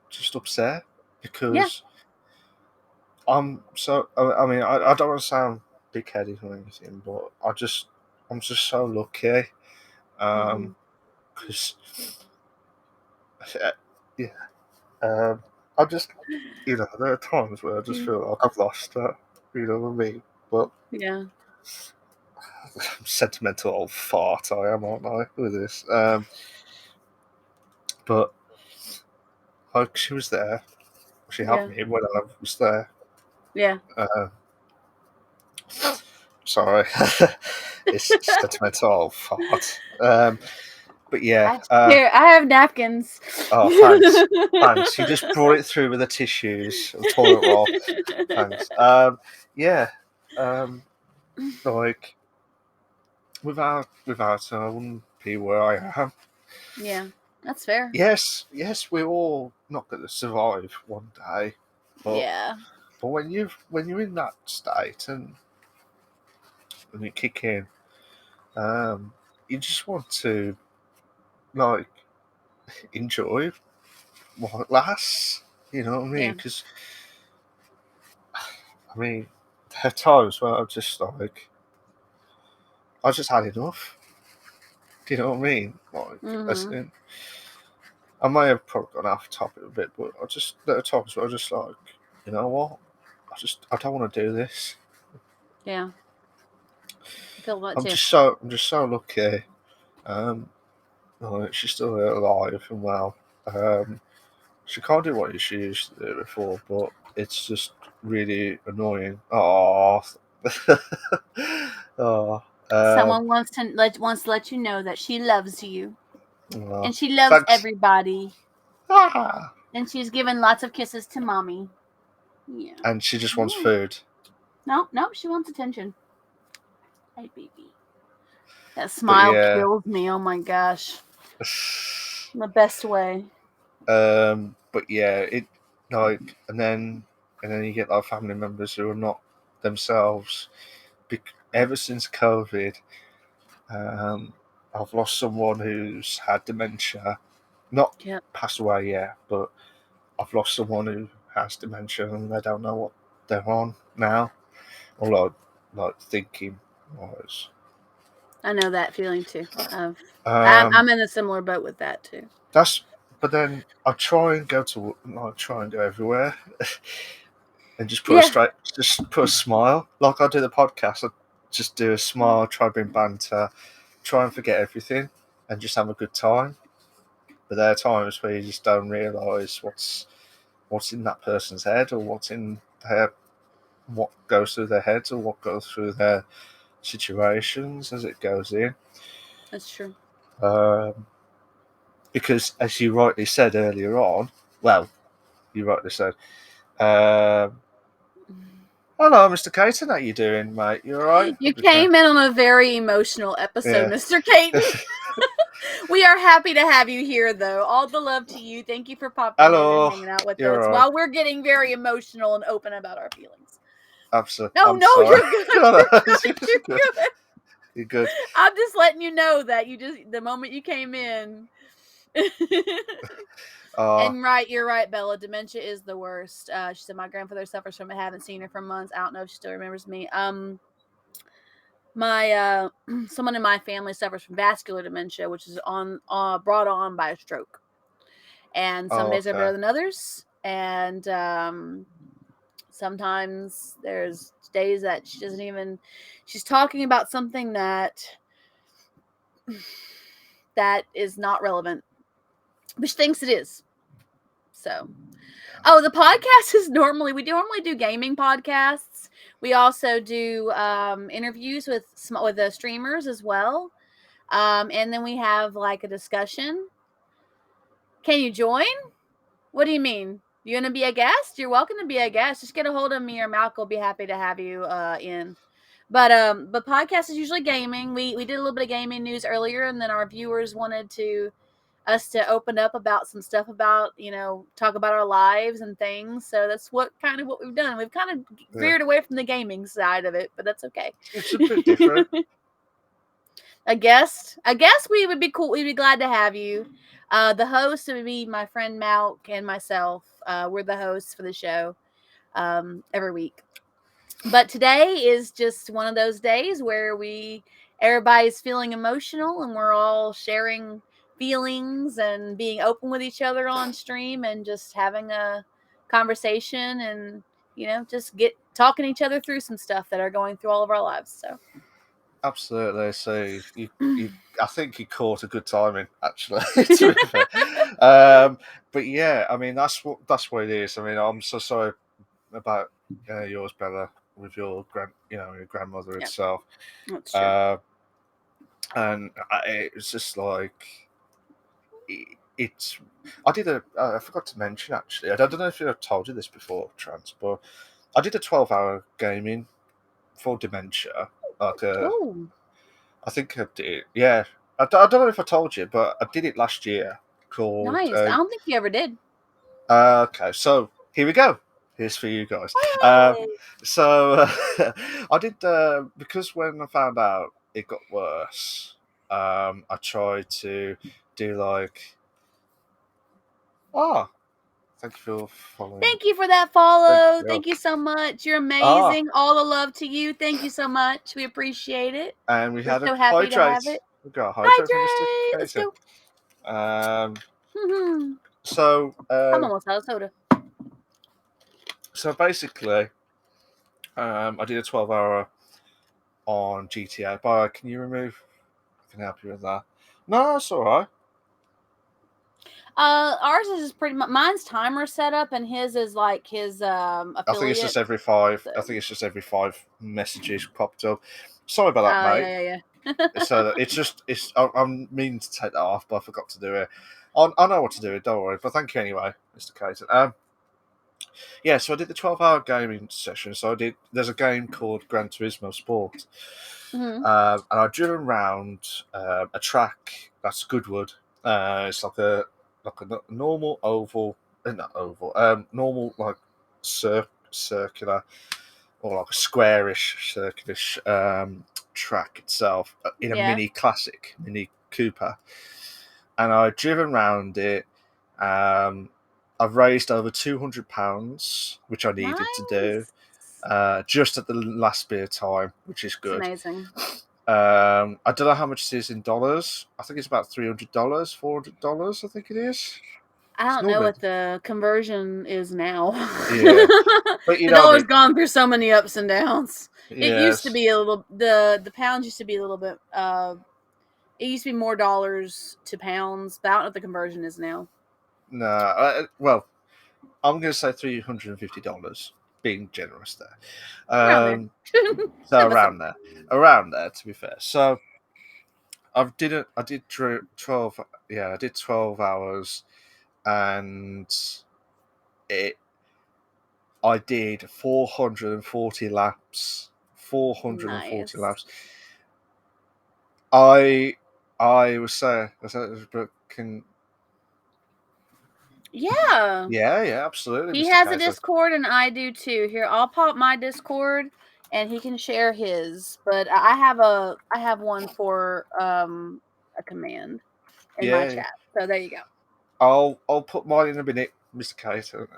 just upset because I'm so. I mean, I don't want to sound big-headed or anything, but I'm just so lucky. Because I just, there are times where I just feel like I've lost her. You know what I mean? But sentimental old fart I am, aren't I, with this? But like, she was there. She helped me when I was there. Sorry, it's sentimental old fart. But yeah, here I have napkins. Oh, thanks. You just brought it through with the tissues, or toilet roll. Thanks. Like without her, I wouldn't be where I am. Yeah, that's fair. Yes, we're all not going to survive one day. But, but when you're in that state and when you kick in, you just want to like enjoy what lasts. You know what I mean? Because I mean, there are times where I'm just like, I just had enough. Do you know what I mean? Like, I may have probably gone off topic a bit, but there are times where I just like, you know what? I don't want to do this. Yeah. I feel that I'm too. just so lucky. she's still alive and well. She can't do what she used to do before, but it's just really annoying. Oh, oh. Someone wants to let you know that she loves you, and she loves Thanks. everybody, Ah. and she's given lots of kisses to mommy. Yeah. And she just wants food. No, she wants attention. Hey, baby. That smile kills me. Oh my gosh. In the best way. But yeah, it like, and then you get like family members who are not themselves. Ever since COVID, I've lost someone who's had dementia, not passed away yet, but I've lost someone who has dementia and they don't know what they're on now, or like thinking was. I know that feeling too. I'm in a similar boat with that too. But then I try and go everywhere, and just put a smile. Like I do the podcast, I just do a smile, try to bring banter, try and forget everything, and just have a good time. But there are times where you just don't realise what's in that person's head, or what goes through their heads, or what goes through their situations as it goes in. That's true. Because, as you rightly said earlier on, hello, Mr. Caton, how you doing, mate? You all right? You came in on a very emotional episode, Mr. Caton. We are happy to have you here, though. All the love to you. Thank you for popping in and hanging out with us while we're getting very emotional and open about our feelings. Absolutely. No, you're good. You're good. You're good. I'm just letting you know that the moment you came in. And you're right, Bella. Dementia is the worst. She said my grandfather suffers from it. I haven't seen her for months. I don't know if she still remembers me. My someone in my family suffers from vascular dementia, which is brought on by a stroke. And some days are better than others. And sometimes there's days that she's talking about something that is not relevant, but she thinks it is. So, the podcast is we normally do gaming podcasts. We also do interviews with the streamers as well. And then we have like a discussion. Can you join? What do you mean? You want to be a guest? You're welcome to be a guest. Just get a hold of me or Malcolm will be happy to have you in. But podcast is usually gaming. We did a little bit of gaming news earlier, and then our viewers wanted us to open up about some stuff about, talk about our lives and things. So that's what we've done. We've kind of veered away from the gaming side of it, but that's okay. It's a bit different. A guest we would be cool. We'd be glad to have you. The host would be my friend Malk and myself. We're the hosts for the show every week. But today is just one of those days where everybody's feeling emotional and we're all sharing feelings and being open with each other on stream and just having a conversation and, just talking each other through some stuff that are going through all of our lives. So. Absolutely. So I think you caught a good timing, actually. To be fair. But yeah, I mean that's what it is. I mean, I'm so sorry about yours, Bella, with your your grandmother itself. That's true. And it's just like I forgot to mention, actually. I don't know if I've told you this before, Trans, but I did a 12-hour gaming for dementia. Like I think I did. Yeah, I don't know if I told you, but I did it last year. Called. Nice. I don't think you ever did. Okay, so here we go. Here's for you guys. So I did because when I found out it got worse, I tried to do like. Thank you for following. Thank you for that follow. Thank you so much. You're amazing. All the love to you. Thank you so much. We appreciate it. And we're so happy to have it. We've got a hydrate. Let's go. So I'm almost out of soda. So basically, I did a 12-hour on GTA. But can you remove? I can help you with that. No, that's all right. Ours is just pretty much mine's timer set up, and his is like his I think it's affiliate. just every 5. So. I think it's just every 5 messages popped up. Sorry about that, mate. Yeah. So it's just I'm meaning to take that off, but I forgot to do it. I know what to do. Don't worry. But thank you anyway, Mr. Caton. Yeah, so I did the 12-hour gaming session. So there's a game called Gran Turismo Sport, Mm-hmm. and I driven around a track that's Goodwood. It's like a normal oval, not oval, normal like circular or like a squarish circular track itself in a Yeah. mini Cooper, and I've driven around it. I've raised over £200, which I needed to do just at the last bit of time, which is It's good. amazing. I don't know how much it is in dollars. I think it's about $300, $400. I think it is. I don't know what the conversion is now. Yeah, but the dollar's gone through so many ups and downs. Yes. It used to be a little. The pounds used to be a little bit. It used to be more dollars to pounds, but I don't know what the conversion is now. No, well, I'm going to say $350, being generous there. Around there. So around there, to be fair. So I did 12. Yeah, I did 12 hours, and I did 440 laps. 440 laps. I was saying, can. Yeah. Yeah, absolutely. He Mr. has Kaiser. a Discord, and I do too. Here, I'll pop my Discord, and he can share his. But I have one for a command in my chat. So there you go. I'll put mine in a minute, Mr. Kaiser.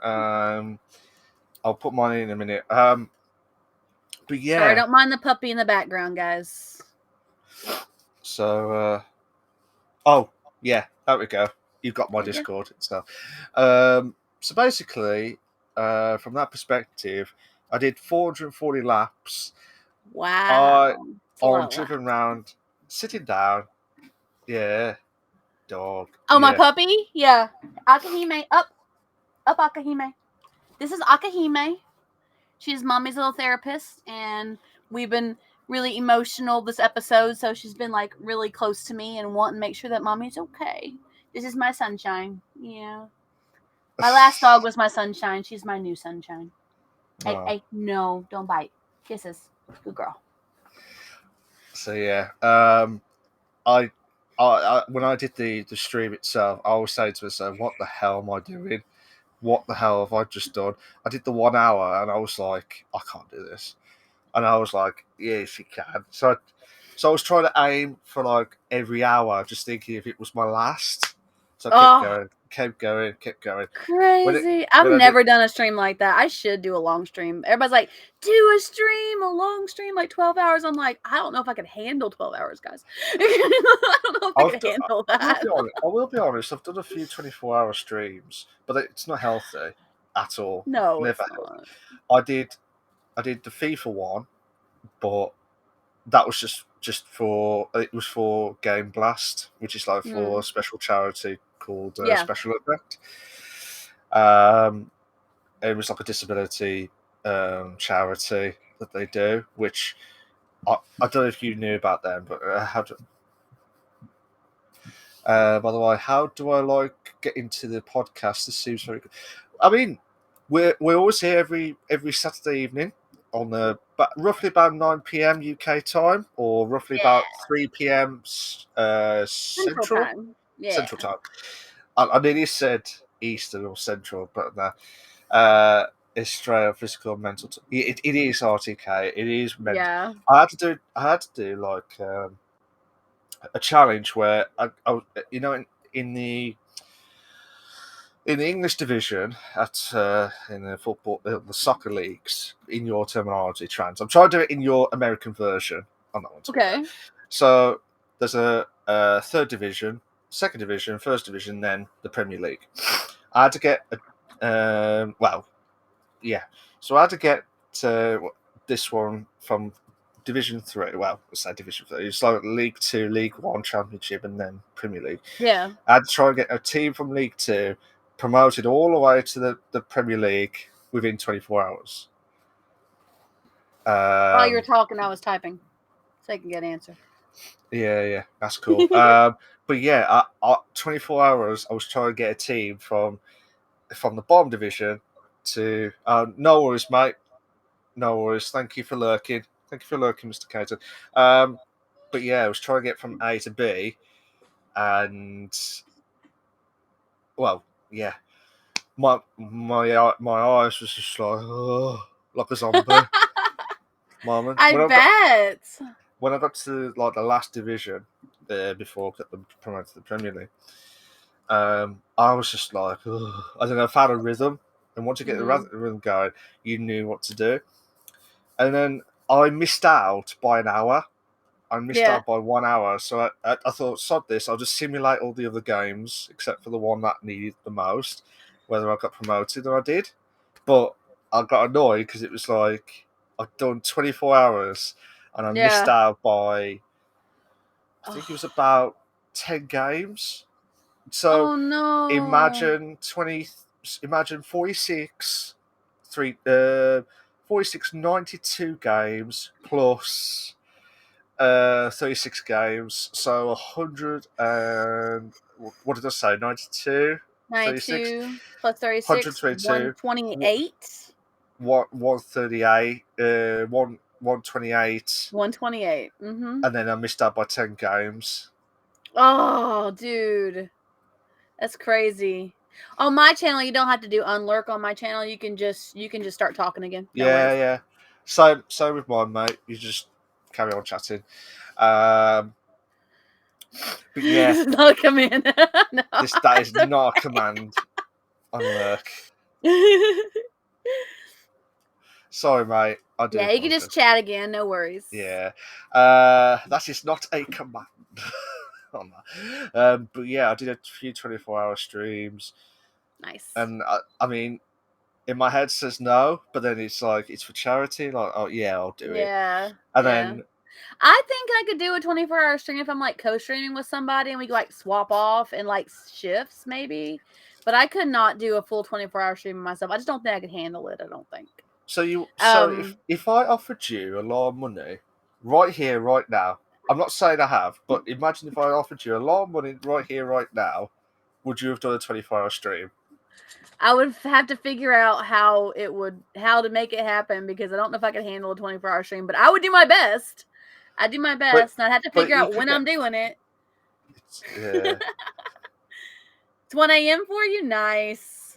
I'll put mine in a minute. But yeah. Sorry, don't mind the puppy in the background, guys. So, oh yeah, there we go. You've got my Discord. So basically, from that perspective, I did 440 laps. Wow. I'm driven around, sitting down. Yeah, dog. Oh, my puppy? Yeah. Akahime, up, Akahime. This is Akahime. She's mommy's little therapist, and we've been really emotional this episode, so she's been like really close to me and wanting to make sure that mommy's okay. This is my sunshine. Yeah. My last dog was my sunshine. She's my new sunshine. Hey, no, don't bite. Kisses. Good girl. So yeah, I when I did the stream itself, I was saying to myself, "What the hell am I doing? What the hell have I just done?" I did the 1 hour, and I was like, "I can't do this," and I was like, "Yes, you can." So I was trying to aim for like every hour, just thinking if it was my last. So I kept going. Crazy. I've never done a stream like that. I should do a long stream. Everybody's like, do a long stream, like 12 hours. I'm like, I don't know if I could handle 12 hours, guys. I don't know if I could handle that. I will be honest. I've done a few 24-hour streams, but it's not healthy at all. No, never. It's not. I did the FIFA one, but that was just for Game Blast, which is like for a special charity called Special Effect. It was like a disability charity that they do, which I don't know if you knew about them, but by the way, how do I get into the podcast? This seems very good. I mean, we're always here every Saturday evening on roughly about 9 p.m. UK time, or roughly about 3 p.m. Central time. Yeah. Central time. I nearly said Eastern or Central, but no. It's straight up physical and mental. It is RTK. It is mental. Yeah. I had to do like a challenge where I in the English division in the football, the soccer leagues, in your terminology, trans. I'm trying to do it in your American version on that one. Okay. So there's a third division, second division, first division, then the Premier League. I had to get So I had to get this one from Division 3. Well, I say Division 3. It's like League 2, League 1, Championship, and then Premier League. Yeah. I had to try and get a team from League 2 promoted all the way to the Premier League within 24 hours. While you were talking, I was typing, so I can get an answer. Yeah, that's cool. But yeah, 24 hours, I was trying to get a team from the bottom division to. No worries, mate. No worries. Thank you for lurking. Mr. Caton. But yeah, I was trying to get from A to B, and well, yeah, my eyes was just like a zombie moment. I bet. When I got to like the last division before I got them promoted to the Premier League, I was just like, I don't know, I found a rhythm, and once you get the rhythm going, you knew what to do. And then I missed out by an hour. I missed out by 1 hour, so I thought, sod this, I'll just simulate all the other games except for the one that needed the most, whether I got promoted, and I did. But I got annoyed because it was like I'd done 24 hours and I missed out by, I think it was about 10 games. So imagine 46 92 games plus 36 games, so 100 and what did I say? 92 plus 36, 128. 138, 128. 128. And then I missed out by 10 games. Oh, dude. That's crazy. On my channel, you don't have to do unlurk on my channel. You can just start talking again. No worries. Yeah. So with mine, mate. You just carry on chatting. But yeah, this is not a command. No, that is not a command. Unlurk. Sorry, mate. I do. Yeah, you can just chat again. No worries. Yeah, that is not a command. But yeah, I did a few 24-hour streams. Nice. And I mean, in my head says no, but then it's like it's for charity. Like, oh yeah, I'll do it. Yeah. And then I think I could do a 24-hour stream if I'm like co-streaming with somebody and we like swap off in like shifts maybe. But I could not do a full 24-hour stream myself. I just don't think I could handle it. I don't think. So if I offered you a lot of money right here, right now, I'm not saying I have, but imagine if I offered you a lot of money right here, right now, would you have done a 24-hour stream? I would have to figure out how to make it happen because I don't know if I could handle a 24-hour stream, but I would do my best. I'd do my best, and I'd have to figure out when I'm doing it. Yeah. It's 1 a.m. for you? Nice.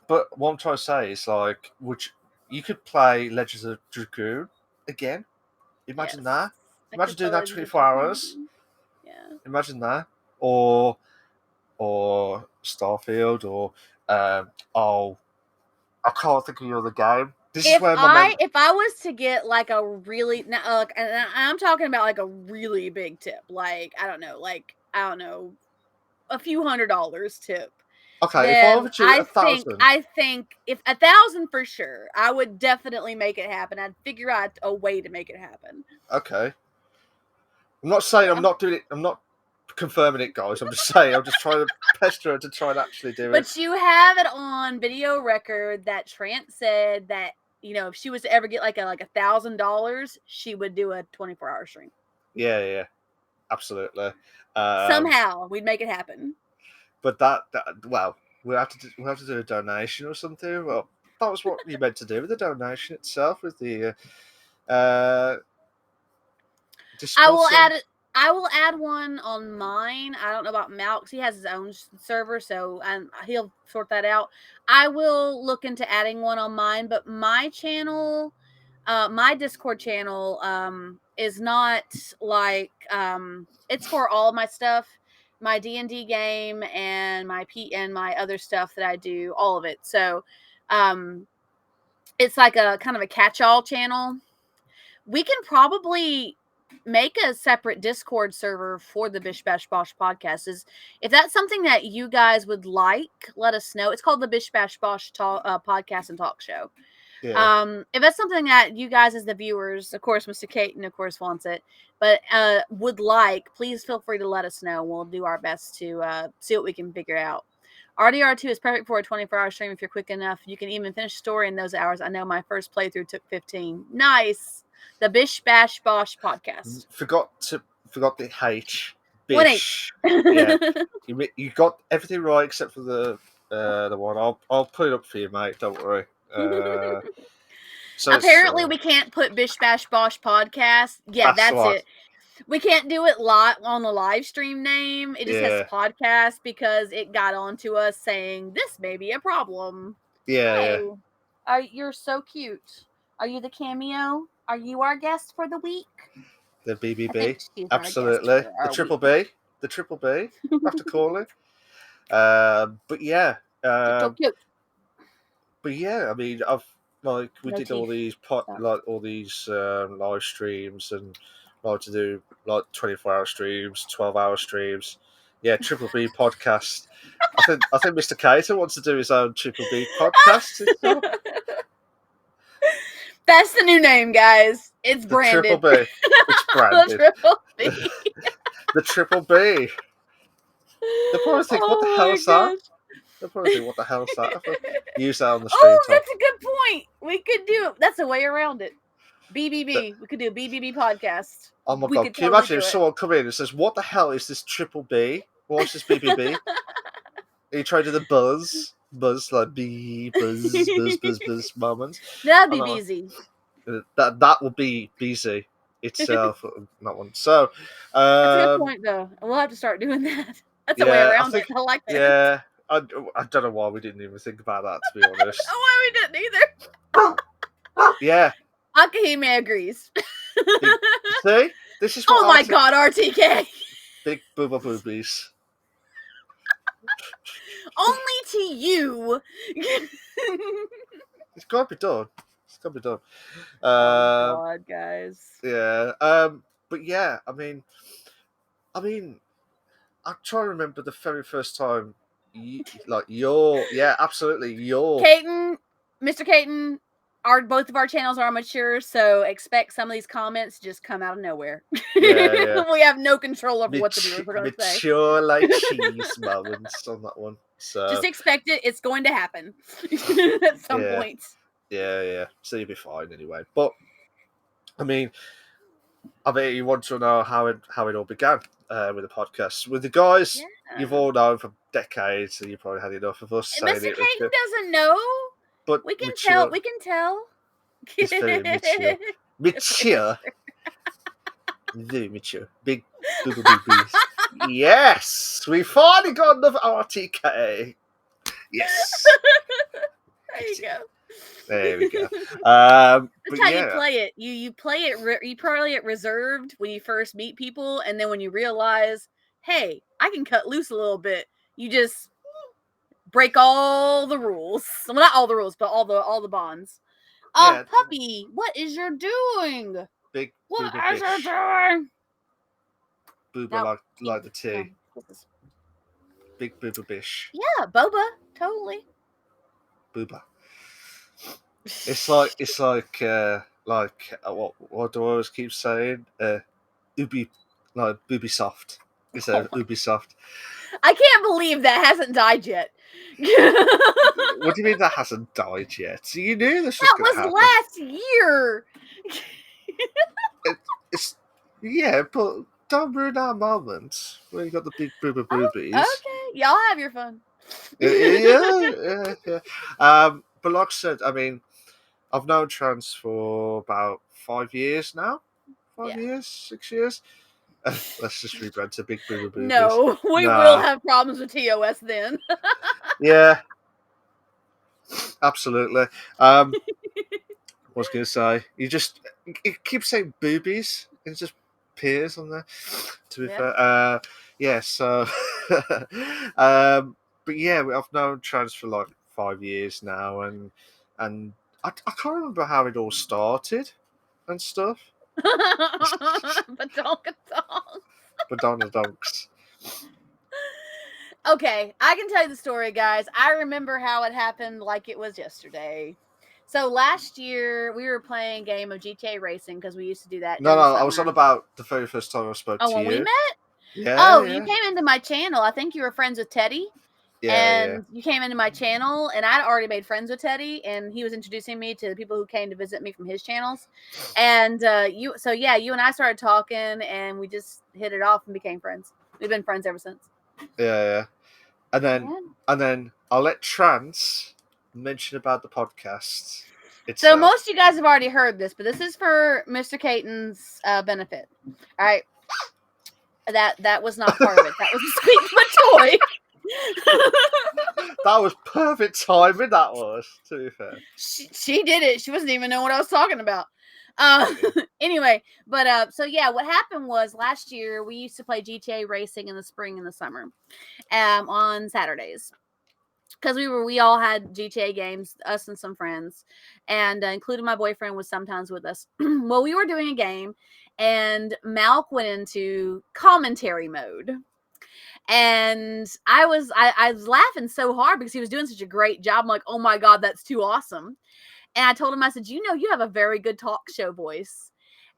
But what I'm trying to say is, like, you could play Legends of Dragoon again? Imagine that. Imagine doing that 24 hours. Yeah. Imagine that. Or Starfield, or I can't think of the other game. If I was to get like a really and I'm talking about like a really big tip, like I don't know, a few $100s tip. Okay, if I offered you 1,000, I think if 1,000 for sure, I would definitely make it happen. I'd figure out a way to make it happen. Okay. I'm not saying I'm not doing it. I'm not confirming it, guys. I'm just saying. I'm just trying to pester her to try and actually do it. But you have it on video record that Trant said that, you know, if she was to ever get like $1,000, she would do a 24-hour stream. Yeah, absolutely. Somehow we'd make it happen. But well, we have to do a donation or something. Well, that was what you meant to do with the donation itself, with the I will add one on mine. I don't know about Malx. He has his own server, so he'll sort that out. I will look into adding one on mine, but my channel, my Discord channel, is not like it's for all of my stuff, my D&D game and my other stuff that I do, all of it. So, it's like a kind of a catch-all channel. We can probably make a separate Discord server for the Bish Bash Bosh podcast. If that's something that you guys would like, let us know. It's called the Bish Bash Bosh podcast and talk show. Yeah. If that's something that you guys as the viewers, of course, Mr. Caton, of course, wants it, but would like, please feel free to let us know. We'll do our best to see what we can figure out. RDR2 is perfect for a 24-hour stream if you're quick enough. You can even finish story in those hours. I know my first playthrough took 15. Nice. The Bish Bash Bosh podcast. Forgot the H. One H. Bish. Yeah. You got everything right except for the one. I'll put it up for you, mate. Don't worry. So Apparently, we can't put Bish Bash Bosh podcast. Yeah, that's what. it. We can't do it live on the live stream name. It just has podcast because it got onto us saying this may be a problem. Yeah. You're so cute. Are you the cameo? Are you our guest for the week? The BBB. Absolutely. The triple B. The triple B. Have to call it. But yeah. So cute. But yeah, I mean, we did all these all these live streams and like to do like 24-hour streams, 12-hour streams. Yeah, Triple B podcast. I think Mr. Cater wants to do his own Triple B podcast. That's the new name, guys. It's branded. The Triple B. It's branded. The Triple B. The Triple B. They'll probably think, what the hell is that? They'll probably think, what the hell is that? Use that on the stream. Oh, that's a good point. We could do. That's a way around it. BBB. We could do a BBB podcast. Oh my god! Can you imagine if someone come in and says, "What the hell is this Triple B? What's this BBB?" You try to do the buzz like buzz moment. That'd be busy. That would be busy itself. That one. So that's a good point, though. We'll have to start doing that. That's a way around it. I like that. Yeah, I don't know why we didn't even think about that. To be honest, why we didn't either. Yeah. Akahime agrees. See, this is what. Oh my god, RTK! Big booba boobies. Only to you. It's got to be done. Oh god, guys. Yeah. But yeah, I mean, I'm trying to remember the very first time. Absolutely, Caton, Mr. Caton. Both of our channels are mature, so expect some of these comments to just come out of nowhere. Yeah. We have no control over what the viewers are going to say. Mature like cheese moments on that one. So just expect it. It's going to happen at some point. Yeah. So you'll be fine anyway. But I mean, you want to know how it all began with the podcast with the guys you've all known for decades, and you probably had enough of us. Mr. Caton doesn't know. But we can tell. We can tell. It's very mature. Mature. Very mature. Big boobies. Yes! We finally got enough RTK. Yes. There you go. There we go. That's how you play it. You play it. You play it reserved when you first meet people, and then when you realize, hey, I can cut loose a little bit, you just break all the rules. Well, not all the rules, but all the bonds. Oh, puppy, what is you doing? Big. What is you doing? Booba like the tea. No. Big booba bish. Yeah, boba, totally. Booba. It's like what do I always keep saying? Ubi, like Ubisoft. It's Ubisoft. I can't believe that hasn't died yet. What do you mean that hasn't died yet? So you knew this was going to happen. That was last year. But don't ruin our moment when you got the big booba boobies. Okay, y'all have your fun. Yeah. But like I said, I mean, I've known Trans for about 5 years now. 6 years. Let's just rebrand to Big Booba Boobies. No, we will have problems with TOS then. Yeah. Absolutely. I was going to say, you keep saying boobies, and it just appears on there, to be fair. So, but yeah, I've known Trans for like 5 years now, and I can't remember how it all started and stuff. Badonka-donks. Okay, I can tell you the story, guys. I remember how it happened like it was yesterday. So last year we were playing a game of GTA Racing because we used to do that. No, during the I was on summer. about the very first time I spoke Oh, to when we you. met? Yeah, Oh, you yeah, came into my channel. I think you were friends with Teddy. yeah. And you came into my channel, and I'd already made friends with Teddy, and he was introducing me to the people who came to visit me from his channels. And you and I started talking, and we just hit it off and became friends. We've been friends ever since. Yeah. And Yeah. then I'll let Trance mention about the podcast So itself. most of you guys have already heard this, but this is for Mr. Caton's benefit. All right. That was not part of it. That was a squeak toy. That was perfect timing. That was, to be fair. She did it. She wasn't even know what I was talking about. Anyway, but so yeah, what happened was last year we used to play GTA Racing in the spring and the summer, on Saturdays. Because we all had GTA games, us and some friends, and including my boyfriend was sometimes with us. Well, we were doing a game, and Malk went into commentary mode. And I was laughing so hard because he was doing such a great job. I'm like, oh my God, that's too awesome. And I told him, I said, you have a very good talk show voice.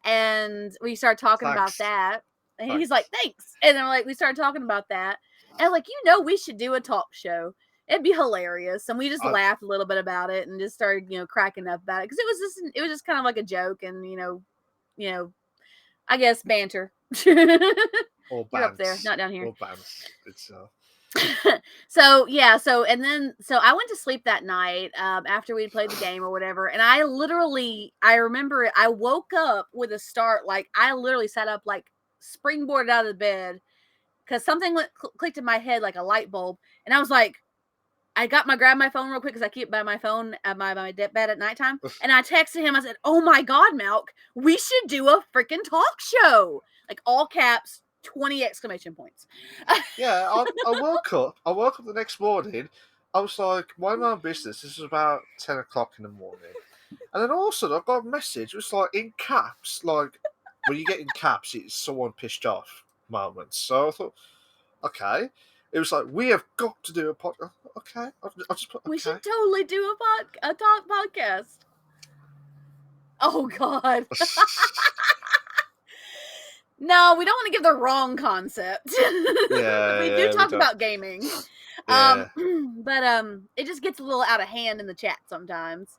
And we started talking about that. And he's like, thanks. And then we started talking about that. And I was like, we should do a talk show. It'd be hilarious. And we just laughed a little bit about it and just started, cracking up about it. Because it was just kind of like a joke and, I guess banter. Or You're up there, not down here. Or bands itself. So I went to sleep that night after we'd played the game or whatever, and I remember it. I woke up with a start, like I literally sat up, like springboarded out of the bed because something clicked in my head like a light bulb, and I was like, I grabbed my phone real quick because I keep by my phone at my bed at nighttime, and I texted him. I said, "Oh my God, Malk, we should do a freaking talk show!" Like all caps. 20 exclamation points. Yeah, I woke up. I woke up the next morning. I was like, "Why my own business?" This was about 10 o'clock in the morning, and then all of a sudden I got a message. It was like in caps, like when you get in caps, it's someone pissed off moments. So I thought, okay. It was like, we have got to do a podcast. Okay, I'll just put. Okay. We should totally do a talk podcast. Oh God. No, we don't want to give the wrong concept. We do talk about gaming. Yeah. But it just gets a little out of hand in the chat sometimes.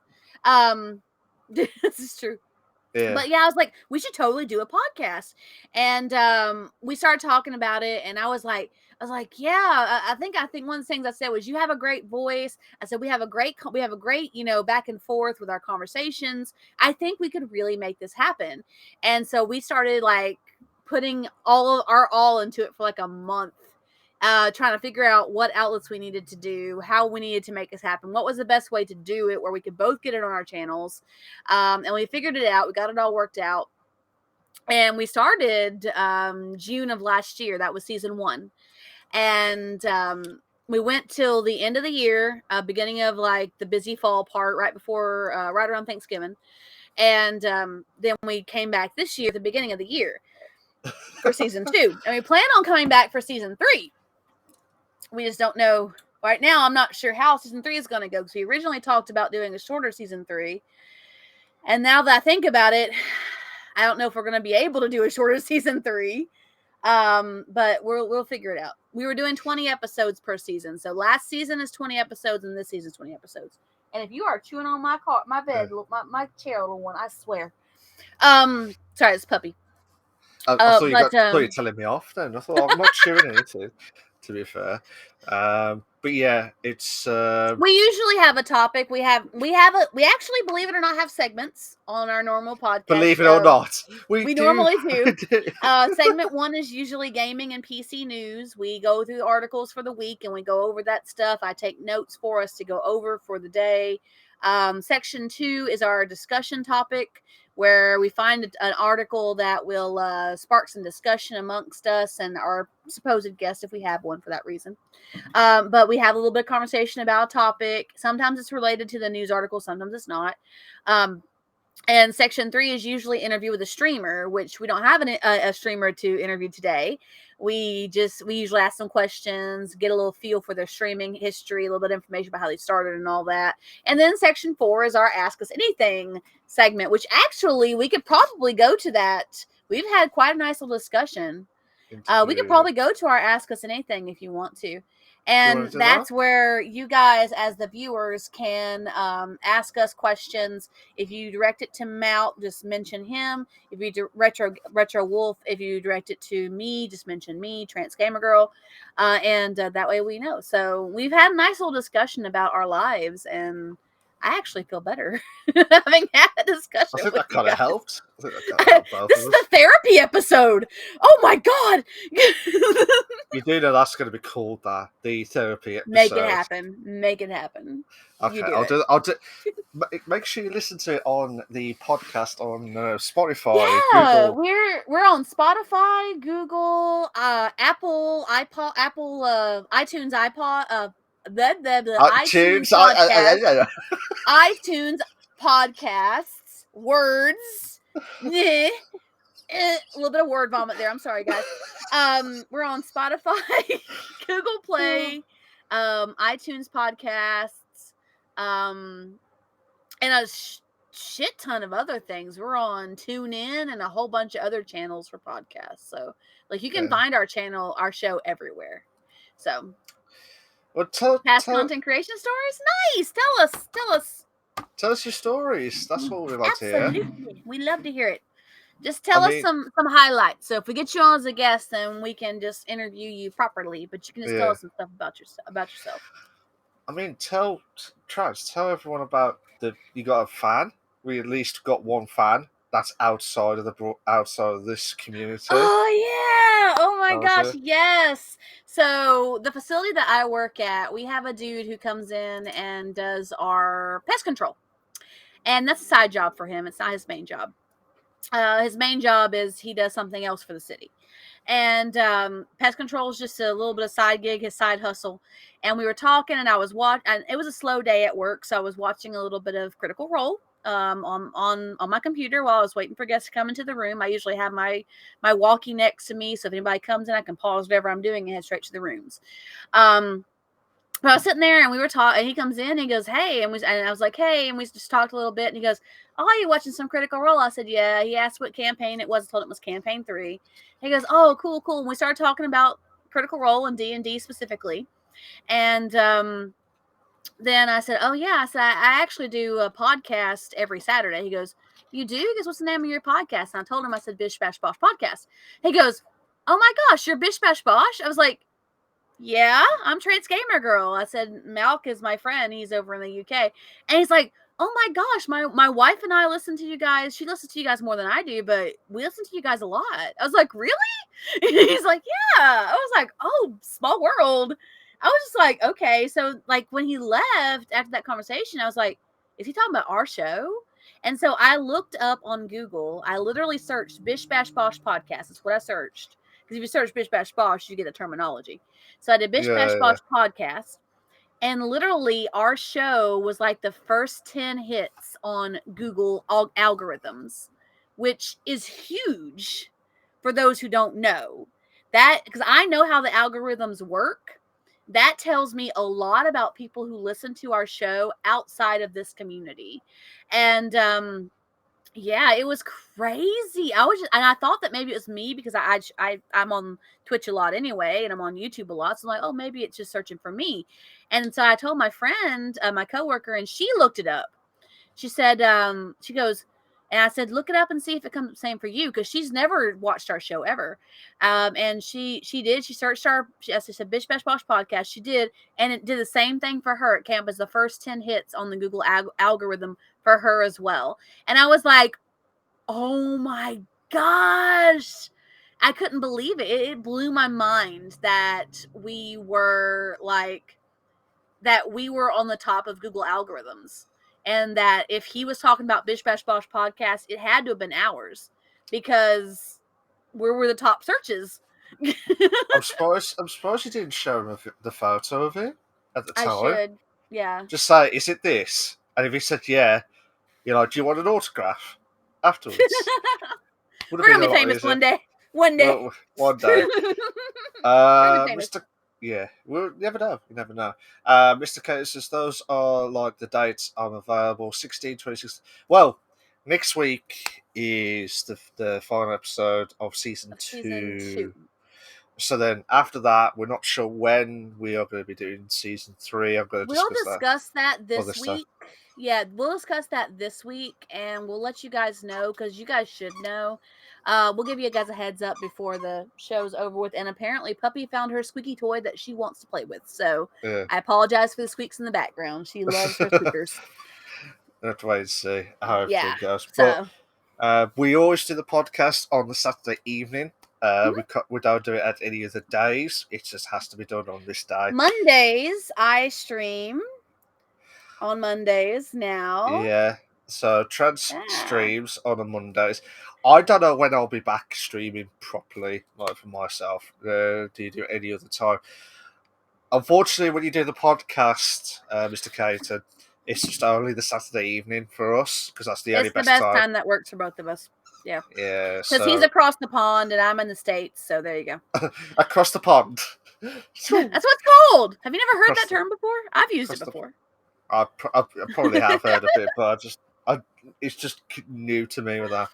This is true. Yeah. But yeah, I was like, we should totally do a podcast. And we started talking about it, and I was like, yeah, I think one of the things I said was, you have a great voice. I said, we have a great, back and forth with our conversations. I think we could really make this happen. And so we started like putting all into it for like a month, trying to figure out what outlets we needed to do, how we needed to make this happen, what was the best way to do it where we could both get it on our channels. And we figured it out. We got it all worked out. And we started June of last year. That was season 1. And we went till the end of the year, beginning of like the busy fall part, right around Thanksgiving. And then we came back this year at the beginning of the year for season 2. And we plan on coming back for season 3. We just don't know right now. I'm not sure how season 3 is going to go, because we originally talked about doing a shorter season 3. And now that I think about it, I don't know if we're going to be able to do a shorter season 3. But we'll figure it out. We were doing 20 episodes per season. So last season is 20 episodes and this season is 20 episodes. And if you are chewing on my bed, my chair, little one, I swear. Sorry, it's puppy. I thought you were telling me off then. I thought, I'm not chewing anything, to be fair. But yeah, it's we usually have a topic. We actually, believe it or not, have segments on our normal podcast. Believe it or not, we normally do. Segment 1 is usually gaming and PC news. We go through articles for the week and we go over that stuff. I take notes for us to go over for the day. Section 2 is our discussion topic, where we find an article that will spark some discussion amongst us and our supposed guest, if we have one for that reason. But we have a little bit of conversation about a topic. Sometimes it's related to the news article, sometimes it's not. And section 3 is usually interview with a streamer, which we don't have a streamer to interview today. We usually ask them questions, get a little feel for their streaming history, a little bit of information about how they started and all that. And then section 4 is our Ask Us Anything segment, which actually we could probably go to that. We've had quite a nice little discussion. We could probably go to our Ask Us Anything if you want to. And that's where you guys, as the viewers, can ask us questions. If you direct it to Mount, just mention him. If you do Retro Wolf, if you direct it to me, just mention me, Trans Gamer Girl, and that way we know. So we've had a nice little discussion about our lives, and I actually feel better having had a discussion. I think that kind of helped. This is the therapy episode. Oh my god! You do know that's going to be called that, the therapy episode. Make it happen. Make it happen. Okay, I'll do. Make sure you listen to it on the podcast on Spotify. Yeah, Google. we're on Spotify, Google, Apple, iTunes, iPod, iTunes podcast, iTunes podcasts, words. A little bit of word vomit there. I'm sorry, guys. We're on Spotify, Google Play, iTunes podcasts, and a shit ton of other things. We're on TuneIn and a whole bunch of other channels for podcasts. So, like, you can find our show everywhere. So, well, past content creation stories. Nice. Tell us your stories. That's what we like to hear. Absolutely, we love to hear it. Just tell us some highlights. So if we get you on as a guest, then we can just interview you properly. But you can just tell us some stuff about yourself. I mean, tell everyone about you got a fan. We at least got one fan that's outside of this community. Oh yeah! Oh my gosh, yes. So the facility that I work at, we have a dude who comes in and does our pest control, and that's a side job for him. It's not his main job. His main job is he does something else for the city. And pest control is just a little bit of side gig, his side hustle. And we were talking, and I was and it was a slow day at work, so I was watching a little bit of Critical Role on my computer while I was waiting for guests to come into the room. I usually have my walkie next to me, so if anybody comes in, I can pause whatever I'm doing and head straight to the rooms. But I was sitting there, and we were talking, and he comes in, and he goes, hey, and I was like, hey, and we just talked a little bit, and he goes, oh, are you watching some Critical Role? I said, yeah. He asked what campaign it was. I told him it was campaign 3. He goes, oh, cool. And we started talking about Critical Role and D&D specifically. And then I said, oh, yeah. I said, I actually do a podcast every Saturday. He goes, you do? He goes, what's the name of your podcast? And I told him, I said, Bish Bash Bosh Podcast. He goes, oh, my gosh, you're Bish Bash Bosh? I was like, yeah, I'm Trans Gamer Girl. I said, Malk is my friend. He's over in the UK. And he's like, oh my gosh, my wife and I listen to you guys. She listens to you guys more than I do, but we listen to you guys a lot. I was like, really? He's like, yeah. I was like, oh, small world. I was just like, okay. So like when he left after that conversation, I was like, is he talking about our show? And so I looked up on Google. I literally searched Bish Bash Bosh Podcast. That's what I searched. Because if you search Bish Bash Bosh, you get the terminology. So I did Bish Bash Bosh Podcast. And literally, our show was like the first 10 hits on Google algorithms, which is huge for those who don't know. That, because I know how the algorithms work, that tells me a lot about people who listen to our show outside of this community. And yeah, it was crazy. And I thought that maybe it was me because I'm on Twitch a lot anyway, and I'm on YouTube a lot. So I'm like, oh, maybe it's just searching for me. And so I told my friend, my coworker, and she looked it up. She said, she goes, and I said, look it up and see if it comes the same for you, because she's never watched our show ever. And she did. She searched she said Bish Bash Bosh Podcast. She did, and it did the same thing for her. It came up as the first 10 hits on the Google algorithm for her as well. And I was like, oh my gosh. I couldn't believe it. It blew my mind that we were on the top of Google algorithms. And that if he was talking about Bish Bash Bosh Podcast, it had to have been ours, because we were the top searches. I'm surprised you didn't show him the photo of it at the time. I should, yeah. Just say, is it this? And if he said yeah, You're like, do you want an autograph afterwards? Would have We're been gonna a be lot famous easier. one day. One day. Well, one day. We're gonna be famous. Mr. Yeah, we'll never know. You never know. Mr. Cater says those are like the dates I'm available 16, 26. Well, next week is the final episode of season Season 2. So then after that, we're not sure when we are going to be doing season 3. I'm going to We'll discuss that discuss that other this stuff. week. Yeah, we'll discuss that this week, and we'll let you guys know because you guys should know. We'll give you guys a heads up before the show's over with. And apparently, Puppy found her squeaky toy that she wants to play with. So Yeah. I apologize for the squeaks in the background. She loves her squeakers. We'll have to wait and see how everything Yeah. goes. So But we always do the podcast on the Saturday evening. We don't do it at any of the days. It just has to be done on this day. Mondays, I stream on Mondays now. Yeah. So Trans Yeah. streams on a Mondays. I don't know when I'll be back streaming properly, like for myself. Do you do it any other time? Unfortunately, when you do the podcast, Mr. Caton, it's just only the Saturday evening for us because that's the only It's the best best time. time that works for both of us. Yeah. Yeah. Because he's across the pond and I'm in the States. So there you go. Across the pond. That's what it's called. Have you never heard Across that term before? I've used it before. I probably have heard of it, but it's just new to me with that.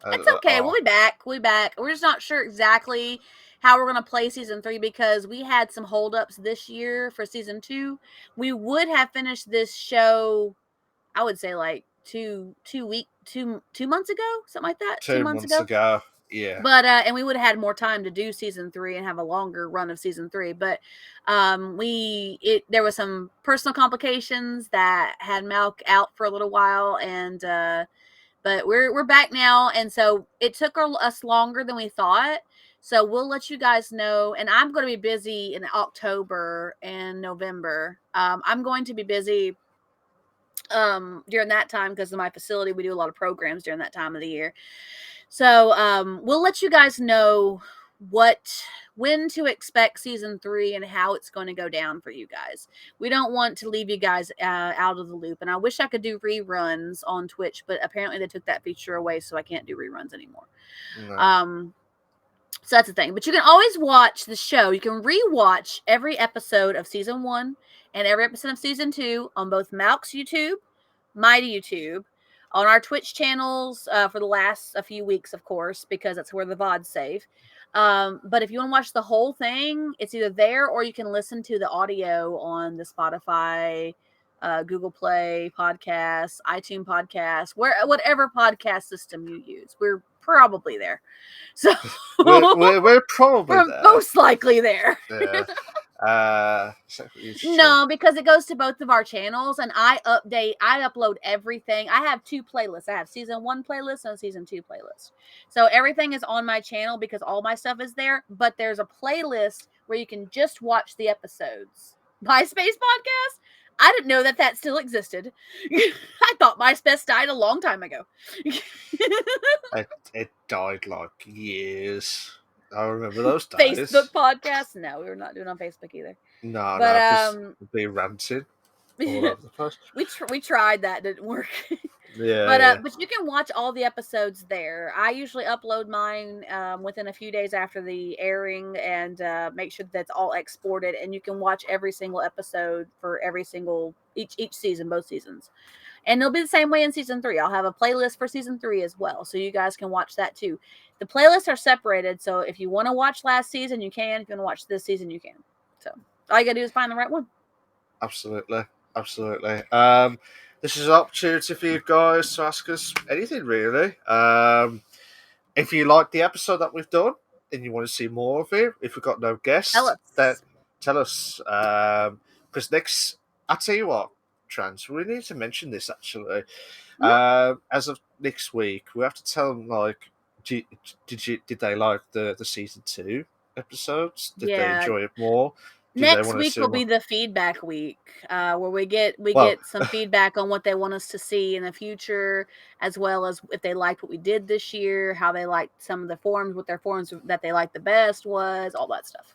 It's okay. We'll be back. We'll be back. We're just not sure exactly how we're going to play season 3 because we had some holdups this year for season 2. We would have finished this show, I would say like two months ago, something like that. 2 months ago. Yeah. But and we would have had more time to do season 3 and have a longer run of season 3. But there was some personal complications that had Malk out for a little while, and but we're back now, and so it took us longer than we thought. So we'll let you guys know, and I'm going to be busy in October and November. I'm going to be busy during that time because of my facility. We do a lot of programs during that time of the year. So we'll let you guys know when to expect season 3 and how it's going to go down for you guys. We don't want to leave you guys out of the loop. And I wish I could do reruns on Twitch, but apparently they took that feature away, so I can't do reruns anymore. No. So that's the thing. But you can always watch the show. You can rewatch every episode of season 1 and every episode of season 2 on both Malk's YouTube, my YouTube, on our Twitch channels for the last a few weeks, of course, because that's where the VODs save. But if you want to watch the whole thing, it's either there or you can listen to the audio on the Spotify, Google Play podcast, iTunes podcast, whatever podcast system you use. We're probably there. So we're probably there. Most likely there. Yeah. No, because it goes to both of our channels, and I upload everything. I have 2 playlists. I have season 1 playlist and season 2 playlist. So everything is on my channel because all my stuff is there, but there's a playlist where you can just watch the episodes. MySpace podcast? I didn't know that still existed. I thought MySpace died a long time ago. It died like years. I remember those days. Facebook podcasts? No, we were not doing on Facebook either. No, because we'd be ranting all over the place. We tried that, didn't work. Yeah, but you can watch all the episodes there. I usually upload mine within a few days after the airing and make sure that's all exported, and you can watch every single episode for each season, both seasons. And it'll be the same way in season 3. I'll have a playlist for season 3 as well, so you guys can watch that too. The playlists are separated, so if you want to watch last season, you can. If you want to watch this season, you can. So all you gotta do is find the right one. Absolutely. This is an opportunity for you guys to ask us anything, really. If you like the episode that we've done and you want to see more of it, if we've got no guests, then tell us. Because I'll tell you what, Trans, we need to mention this actually. As of next week, we have to tell them, like, did they like the season 2 episodes? Did they enjoy it more? Next week will be the feedback week, where we get some feedback on what they want us to see in the future, as well as if they liked what we did this year, how they liked some of the forums, what their forums that they liked the best was, all that stuff.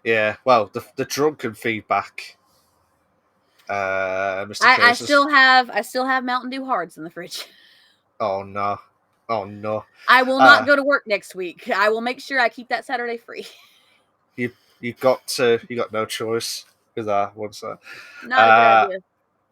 Yeah, well, the drunken feedback Mr. I Cases. still have Mountain Dew Hards in the fridge. Oh no. Oh no. I will not go to work next week. I will make sure I keep that Saturday free. You got no choice with that one, so Not a good idea.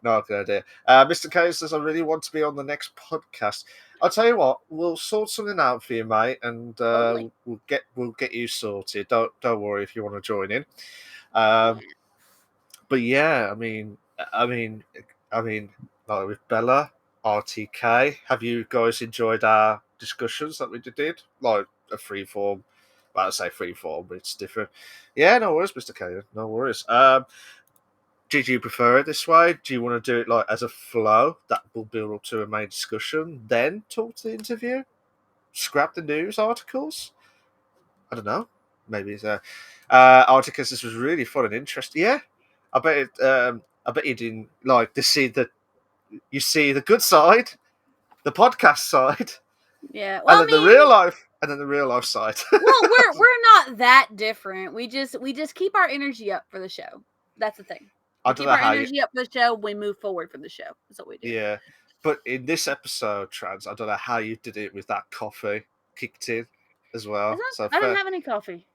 no good idea. Mr. K says I really want to be on the next podcast. I'll tell you what, we'll sort something out for you, mate, and Totally. we'll get you sorted. Don't worry if you want to join in. But yeah, I mean, like with Bella, RTK, have you guys enjoyed our discussions that we did? Like a free form. Well, I say free form, but it's different. Yeah, no worries, Mr. K. No worries. Did you prefer it this way? Do you want to do it like as a flow that will build up to a main discussion, then talk to the interview? Scrap the news articles? I don't know. Maybe it's articles. This was really fun and interesting. Yeah, I bet it. I bet you didn't like to see that. You see the good side, the podcast side, Yeah. Well, and then the real life, and then the real life side. well, we're not that different. We just keep our energy up for the show. That's the thing. I We don't keep know our how you. energy up for the show. We move forward from the show. That's what we do. Yeah, but in this episode, Trans, I don't know how you did it with that coffee kicked in as well. So I didn't have any coffee.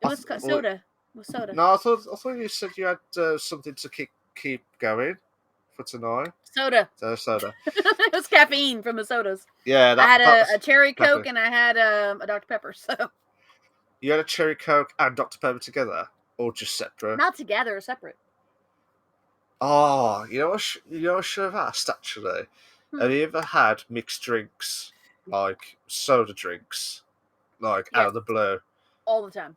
It was soda. It was soda. No, I thought you said you had something to keep going for tonight. Soda. Soda. It was caffeine from the sodas. Yeah, I had a cherry Coke and I had a Dr. Pepper. So you had a cherry Coke and Dr. Pepper together, or just separate? not together, separate. Oh, you know what? I should have asked actually. Have you ever had mixed drinks, like soda drinks, like out of the blue? All the time.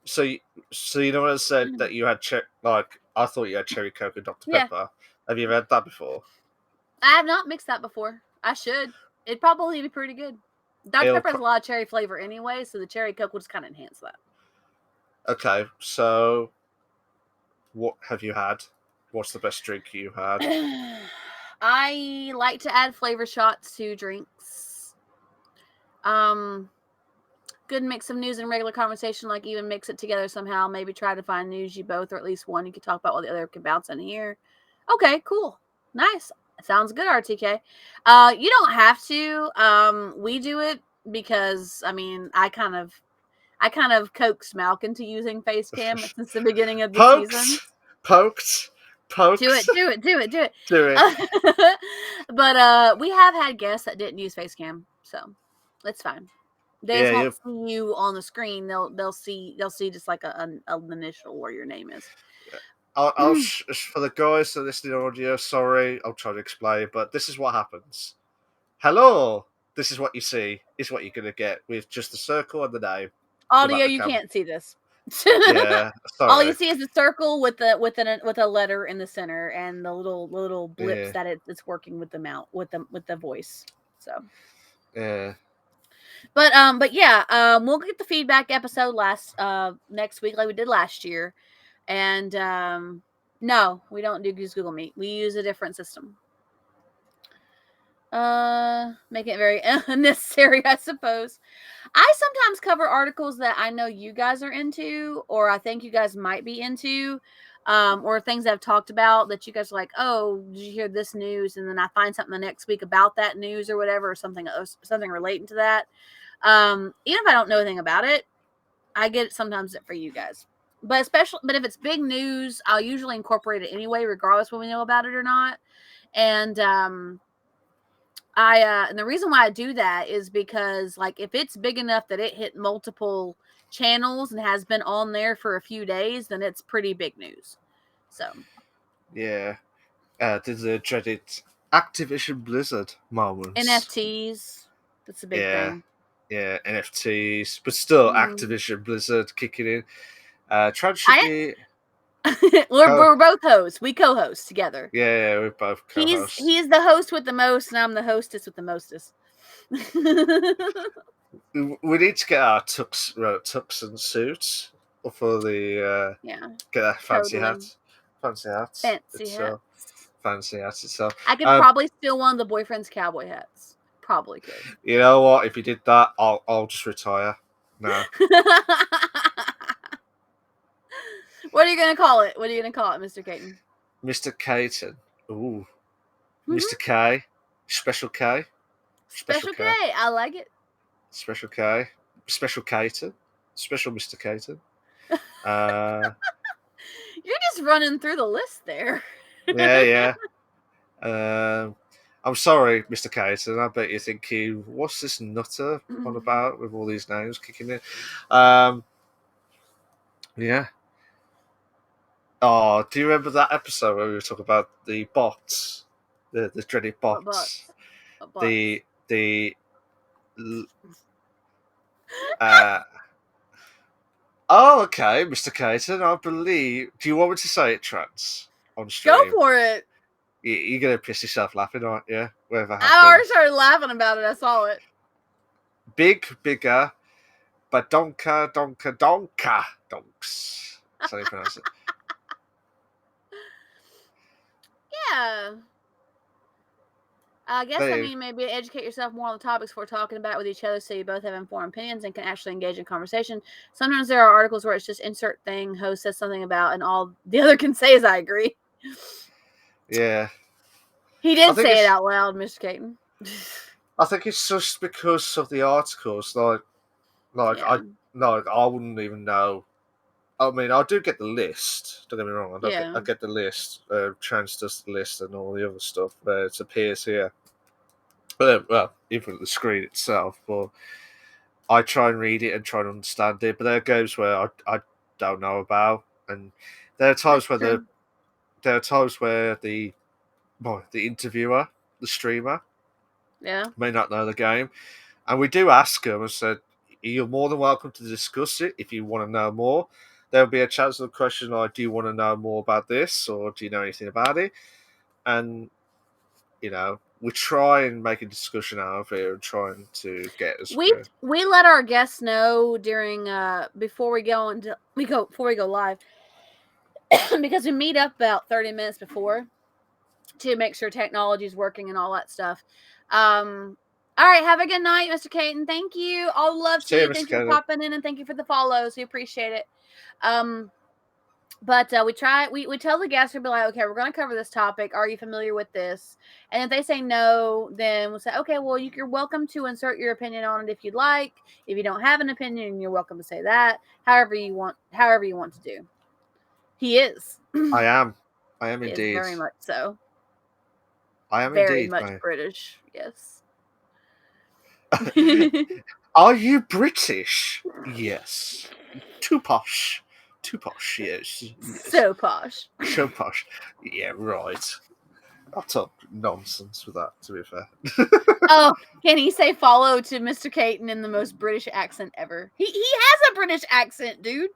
So you know what I said that you had like I thought you had cherry Coke and Dr. Pepper. Have you ever had that before? I have not mixed that before. I should. It'd probably be pretty good. Dr. Pepper has a lot of cherry flavor anyway, so the cherry Coke will just kind of enhance that. Okay, so what have you had? What's the best drink you had? I like to add flavor shots to drinks. Good mix of news and regular conversation, like even mix it together somehow. Maybe try to find news you both, or at least one you could talk about while the other can bounce in here. Okay, cool. Nice. Sounds good, RTK. You don't have to. We do it because I kind of coaxed Malk into using Facecam since the beginning of the season. Poked. Do it. But we have had guests that didn't use Facecam, so it's fine. They just won't see you on the screen. They'll see just like an initial where your name is. I'll for the guys that listen to audio, sorry, I'll try to explain, but this is what happens. Hello, this is what you see. Is what you're gonna get with just the circle and the name. Audio, you can't see this. Yeah, sorry. All you see is a circle with a letter in the center and the little blips that it's working with the mount with the voice. So yeah. But yeah, we'll get the feedback episode next week like we did last year. And no, we don't use Google Meet. We use a different system. Make it very unnecessary, I suppose. I sometimes cover articles that I know you guys are into, or I think you guys might be into, or things I've talked about that you guys are like, oh, did you hear this news? And then I find something the next week about that news or whatever, or something relating to that. Even if I don't know anything about it, I get it sometimes for you guys. But if it's big news, I'll usually incorporate it anyway, regardless whether we know about it or not. And and the reason why I do that is because, like, if it's big enough that it hit multiple channels and has been on there for a few days, then it's pretty big news. So yeah, there's a dreaded Activision Blizzard moments. NFTs, that's a big thing. Yeah, NFTs, but still Activision Blizzard kicking in. Trans should be. we're both hosts. We co-host together. Yeah, we're both co-hosts. He's the host with the most, and I'm the hostess with the mostest. We need to get our tux and suits for the get our fancy hats. Fancy hats. Fancy hats itself. I could probably steal one of the boyfriend's cowboy hats. Probably could. You know what? If you did that, I'll just retire. No. What are you gonna call it? Mr. Caton? Mr. Caton. Ooh. Mhm. Mr. K. Special K. Special K. I like it. Special K. Special Caton. Special Mr. Caton. You're just running through the list there. Yeah. I'm sorry, Mr. Caton. I bet you're thinking, what's this nutter on about with all these names kicking in? Yeah. Oh, do you remember that episode where we were talking about the bots, the dreaded What bots, What bots? the Oh, okay, Mr. Caton. I believe. Do you want me to say it, Trans, on stream? Go for it. You're gonna piss yourself laughing, aren't you? Whatever happens. I already started laughing about it. I saw it. Bigger, but donka, donks. That's how you pronounce it. Yeah. I guess, maybe educate yourself more on the topics we're talking about with each other so you both have informed opinions and can actually engage in conversation. Sometimes there are articles where it's just insert thing, host says something about, and all the other can say is I agree. Yeah. He did say it out loud, Mr. Caton. I think it's just because of the articles. I wouldn't even know. I mean, I do get the list. Don't get me wrong. I get the list. Trans does the list and all the other stuff. It appears here. Well, even the screen itself. But I try and read it and try and understand it. But there are games where I don't know about, and there are times where the interviewer, the streamer, may not know the game, and we do ask them and said, "You're more than welcome to discuss it if you want to know more." There'll be a chance of the question like, "Do you want to know more about this, or do you know anything about it?" And we try and make a discussion out of it and trying to get us. We let our guests know during before we go live because we meet up about 30 minutes before to make sure technology is working and all that stuff. All right, have a good night, Mr. Caton. Thank you. All love to you. Thank you for popping in and thank you for the follows. We appreciate it. But we tell the guests, we'll be like, okay, we're going to cover this topic. Are you familiar with this? And if they say no, then we'll say, okay, well, you're welcome to insert your opinion on it if you'd like. If you don't have an opinion, you're welcome to say that. However you want to do. He is. I am indeed. Very much so. I am very indeed. Very much British, yes. Are you British? Yes. Too posh, yes. So posh. So posh. Yeah, right. I'll talk nonsense with that, to be fair. Oh, can he say follow to Mr. Caton in the most British accent ever? He has a British accent, dude.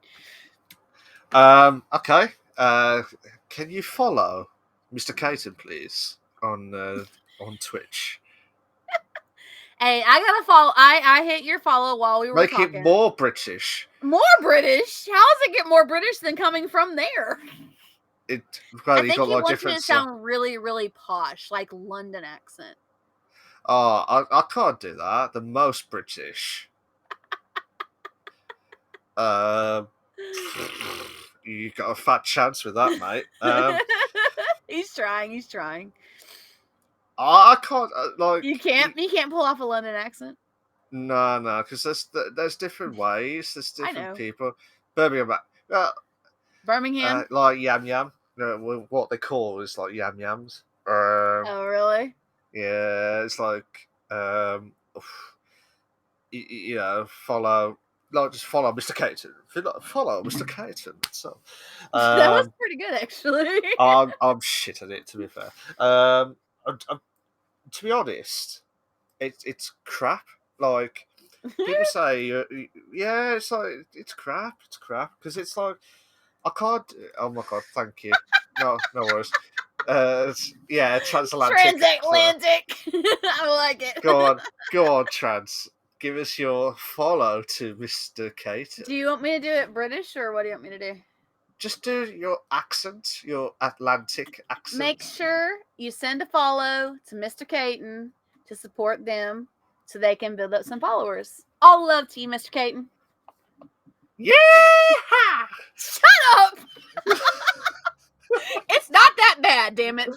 Okay. Can you follow Mr. Caton, please, on Twitch? Hey, I gotta follow. I hit your follow while we were talking. Make it more British. More British? How does it get more British than coming from there? I think he wants you to sound really, really posh, like London accent. Oh, I can't do that. The most British. You got a fat chance with that, mate. He's trying. I can't You can't pull off a London accent. No, because there's different ways. There's different people. Birmingham. Like yam yam. What they call is like yam yams. Oh really? Yeah, it's like follow. Like just follow Mr. Caton. Follow Mr. Caton. So that was pretty good, actually. I'm shit at it, to be fair. To be honest, it's crap. Like people say, yeah, it's like it's crap. It's crap because it's like I can't. Oh my god, thank you. No worries. Yeah, transatlantic. I like it. Go on, Trans. Give us your follow to Mr. Caton. Do you want me to do it British or what do you want me to do? Just do your accent, your Atlantic accent. Make sure you send a follow to Mr. Caton to support them so they can build up some followers. All love to you, Mr. Caton. Yeah! Shut up! It's not that God damn it.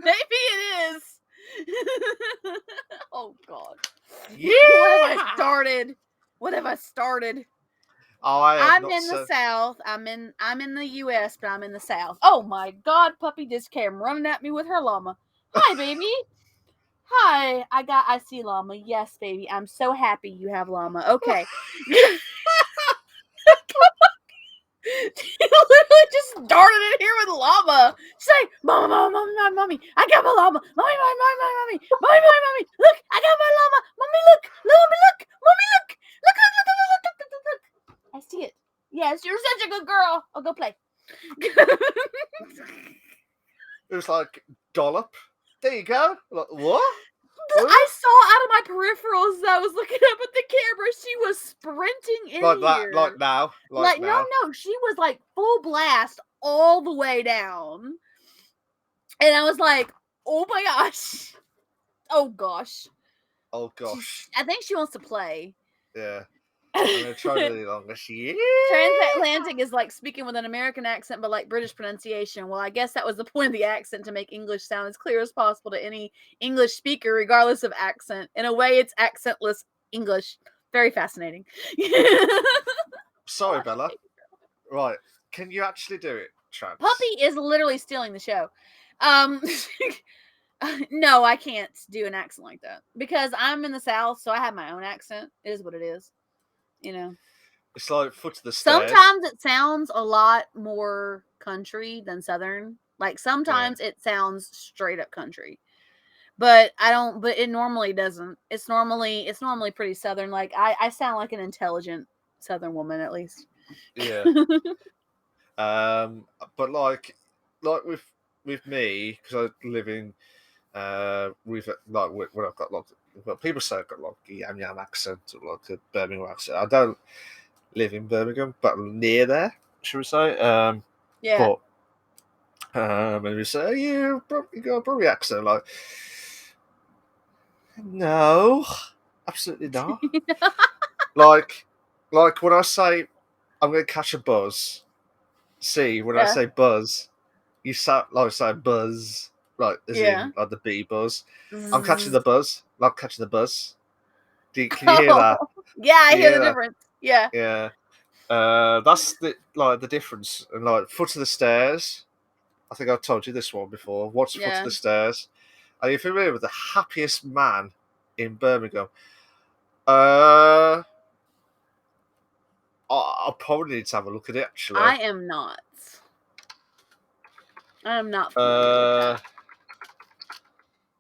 Maybe it is. Oh God. Yeah. What have I started? What have I started? I'm in the South. I'm in the US, but I'm in the South. Oh my God, puppy just came running at me with her llama. Hi, baby. Hi. I see llama. Yes, baby. I'm so happy you have llama. Okay. She literally just darted in here with llama. She's like, Mama, Mama, Mommy, Mommy, I got my llama. Mommy, Mommy, Mommy, Mommy, Mommy, Mommy, Mommy, look, I got my llama. Mommy, look, Mommy, look, Mommy, look, look, look, look, look, look, look, look, look. I see it. Yes, you're such a good girl. I'll go play. It was like, dollop. There you go. Like, what? I saw out of my peripherals as I was looking up at the camera. She was sprinting in Like here. that, like now. Like now. No, she was like full blast all the way down. And I was like, oh my gosh. Oh gosh. Oh gosh. I think she wants to play. Yeah. I'm gonna try really long. Transatlantic is like speaking with an American accent, but like British pronunciation. Well, I guess that was the point of the accent, to make English sound as clear as possible to any English speaker, regardless of accent. In a way, it's accentless English. Very fascinating. Sorry, Bella. Right. Can you actually do it, Travis? Puppy is literally stealing the show. No, I can't do an accent like that because I'm in the South, so I have my own accent. It is what it is. You know, it's like foot to the stairs. Sometimes it sounds a lot more country than Southern. Like sometimes it sounds straight up country, but but it normally doesn't. It's normally pretty Southern. Like I sound like an intelligent Southern woman, at least. Yeah. But like with me, because I live in with like when I've got like, well, people say I've got like a yam accent or like a Birmingham accent. I don't live in Birmingham, but near there, should we say? Yeah. But and we say, you got a Brummie accent, like, no, absolutely not. like when I say I'm going to catch a buzz. See, when I say buzz, you sound like say buzz, like as in like the bee buzz. I'm catching the buzz, like catching the buzz. Can you hear that? Yeah, I hear the difference. Yeah. Yeah. That's the difference. And like foot to the stairs. I think I've told you this one before. What's foot to the stairs? Are you familiar with the happiest man in Birmingham? I'll probably need to have a look at it, actually. I am not. I'm not familiar with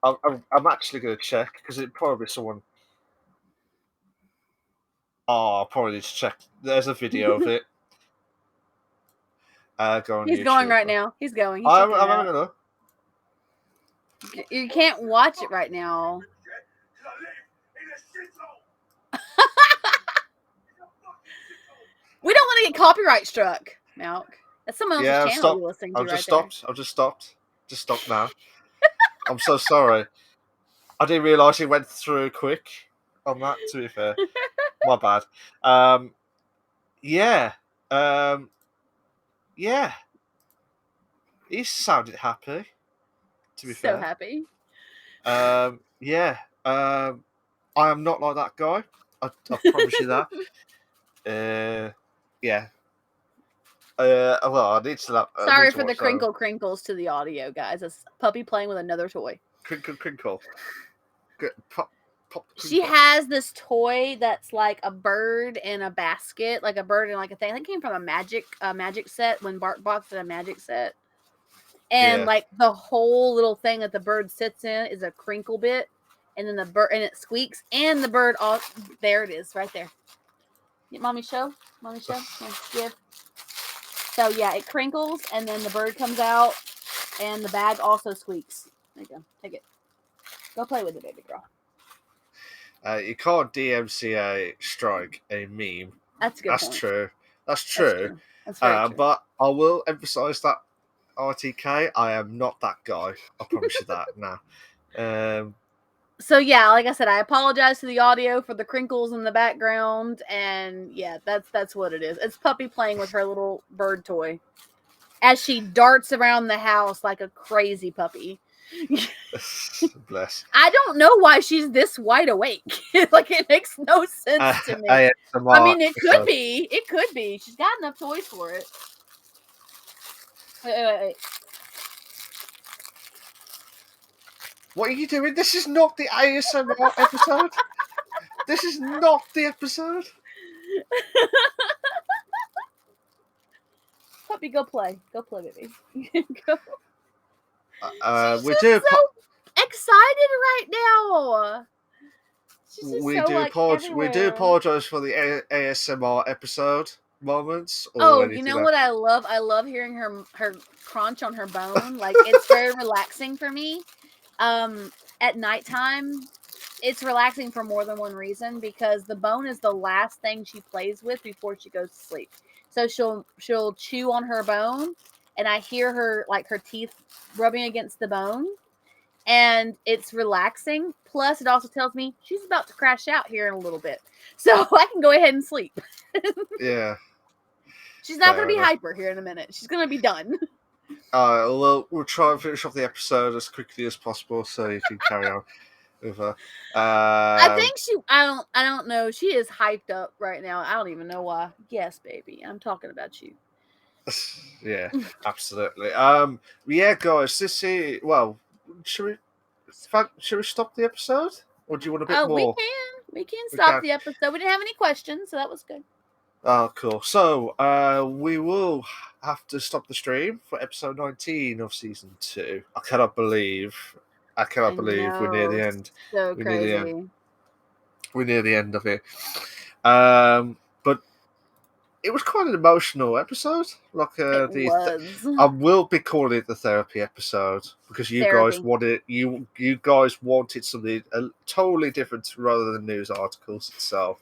that. I'm actually going to check, because it'd probably be someone. Oh, I'll probably need to check. There's a video of it. Go on He's YouTube. going right now. He's going. He's I'm having a look. You can't watch it right now. We don't want to get copyright struck, Malk. That's someone else's channel you're listening to. I've just stopped. Just stopped now. I'm so sorry. I didn't realise he went through quick on that, to be fair. My bad. Yeah. Yeah. He sounded happy, to be fair. So happy. Yeah. I am not like that guy. I promise you that. Yeah. Well, I need to. Sorry for the crinkles to the audio, guys. It's Puppy playing with another toy. Crinkle. Pop. She has this toy that's like a bird in a basket, like a bird in like a thing. I think it came from a magic set when BarkBox did a magic set. And like the whole little thing that the bird sits in is a crinkle bit, and then the bird and it squeaks, and the bird there it is right there. Mommy show. Yeah, give. So yeah, it crinkles, and then the bird comes out, and the bag also squeaks. There you go. Take it. Go play with it, baby girl. You can't DMCA strike a meme. That's good. That's true. That's true. That's very true. But I will emphasize that RTK, I am not that guy. I promise you that now. So yeah, like I said, I apologize to the audio for the crinkles in the background, and yeah, that's what it is. It's Puppy playing with her little bird toy as she darts around the house like a crazy puppy. Bless. I don't know why she's this wide awake. Like, it makes no sense to me. I ASMR mean, it could episode. be. It could be. She's got enough toys for it. Wait. What are you doing? This is not the ASMR episode. This is not the episode. Puppy, go play. Go play, baby. Go. She's We just do. so excited right now. She's just We so do like apologize. We do everywhere. apologize for the ASMR episode moments or Oh, anything. you know what I love? I love hearing her crunch on her bone. Like, it's very relaxing for me. At nighttime, it's relaxing for more than one reason, because the bone is the last thing she plays with before she goes to sleep. So she'll chew on her bone, and I hear her, like, her teeth rubbing against the bone, and it's relaxing. Plus, it also tells me she's about to crash out here in a little bit, so I can go ahead and sleep. Yeah. She's not going Fair to be enough. hyper here in a minute. She's going to be done. Well, we'll try and finish off the episode as quickly as possible so you can carry on with her. I think I don't know. She is hyped up right now. I don't even know why. Yes, baby. I'm talking about you. Yeah, absolutely. Yeah, guys, this is well. Should we stop the episode, or do you want a bit Oh, more? we can We stop can. the episode. We didn't have any questions, so that was good. Oh, cool. So, we will have to stop the stream for episode 19 of season 2. I cannot believe I we're near the know. end. So We're near the end. crazy. We're near the end of it. But it was quite an emotional episode. Like It was. I will be calling it the therapy episode because you guys Therapy. wanted you guys wanted something totally different rather than news articles itself.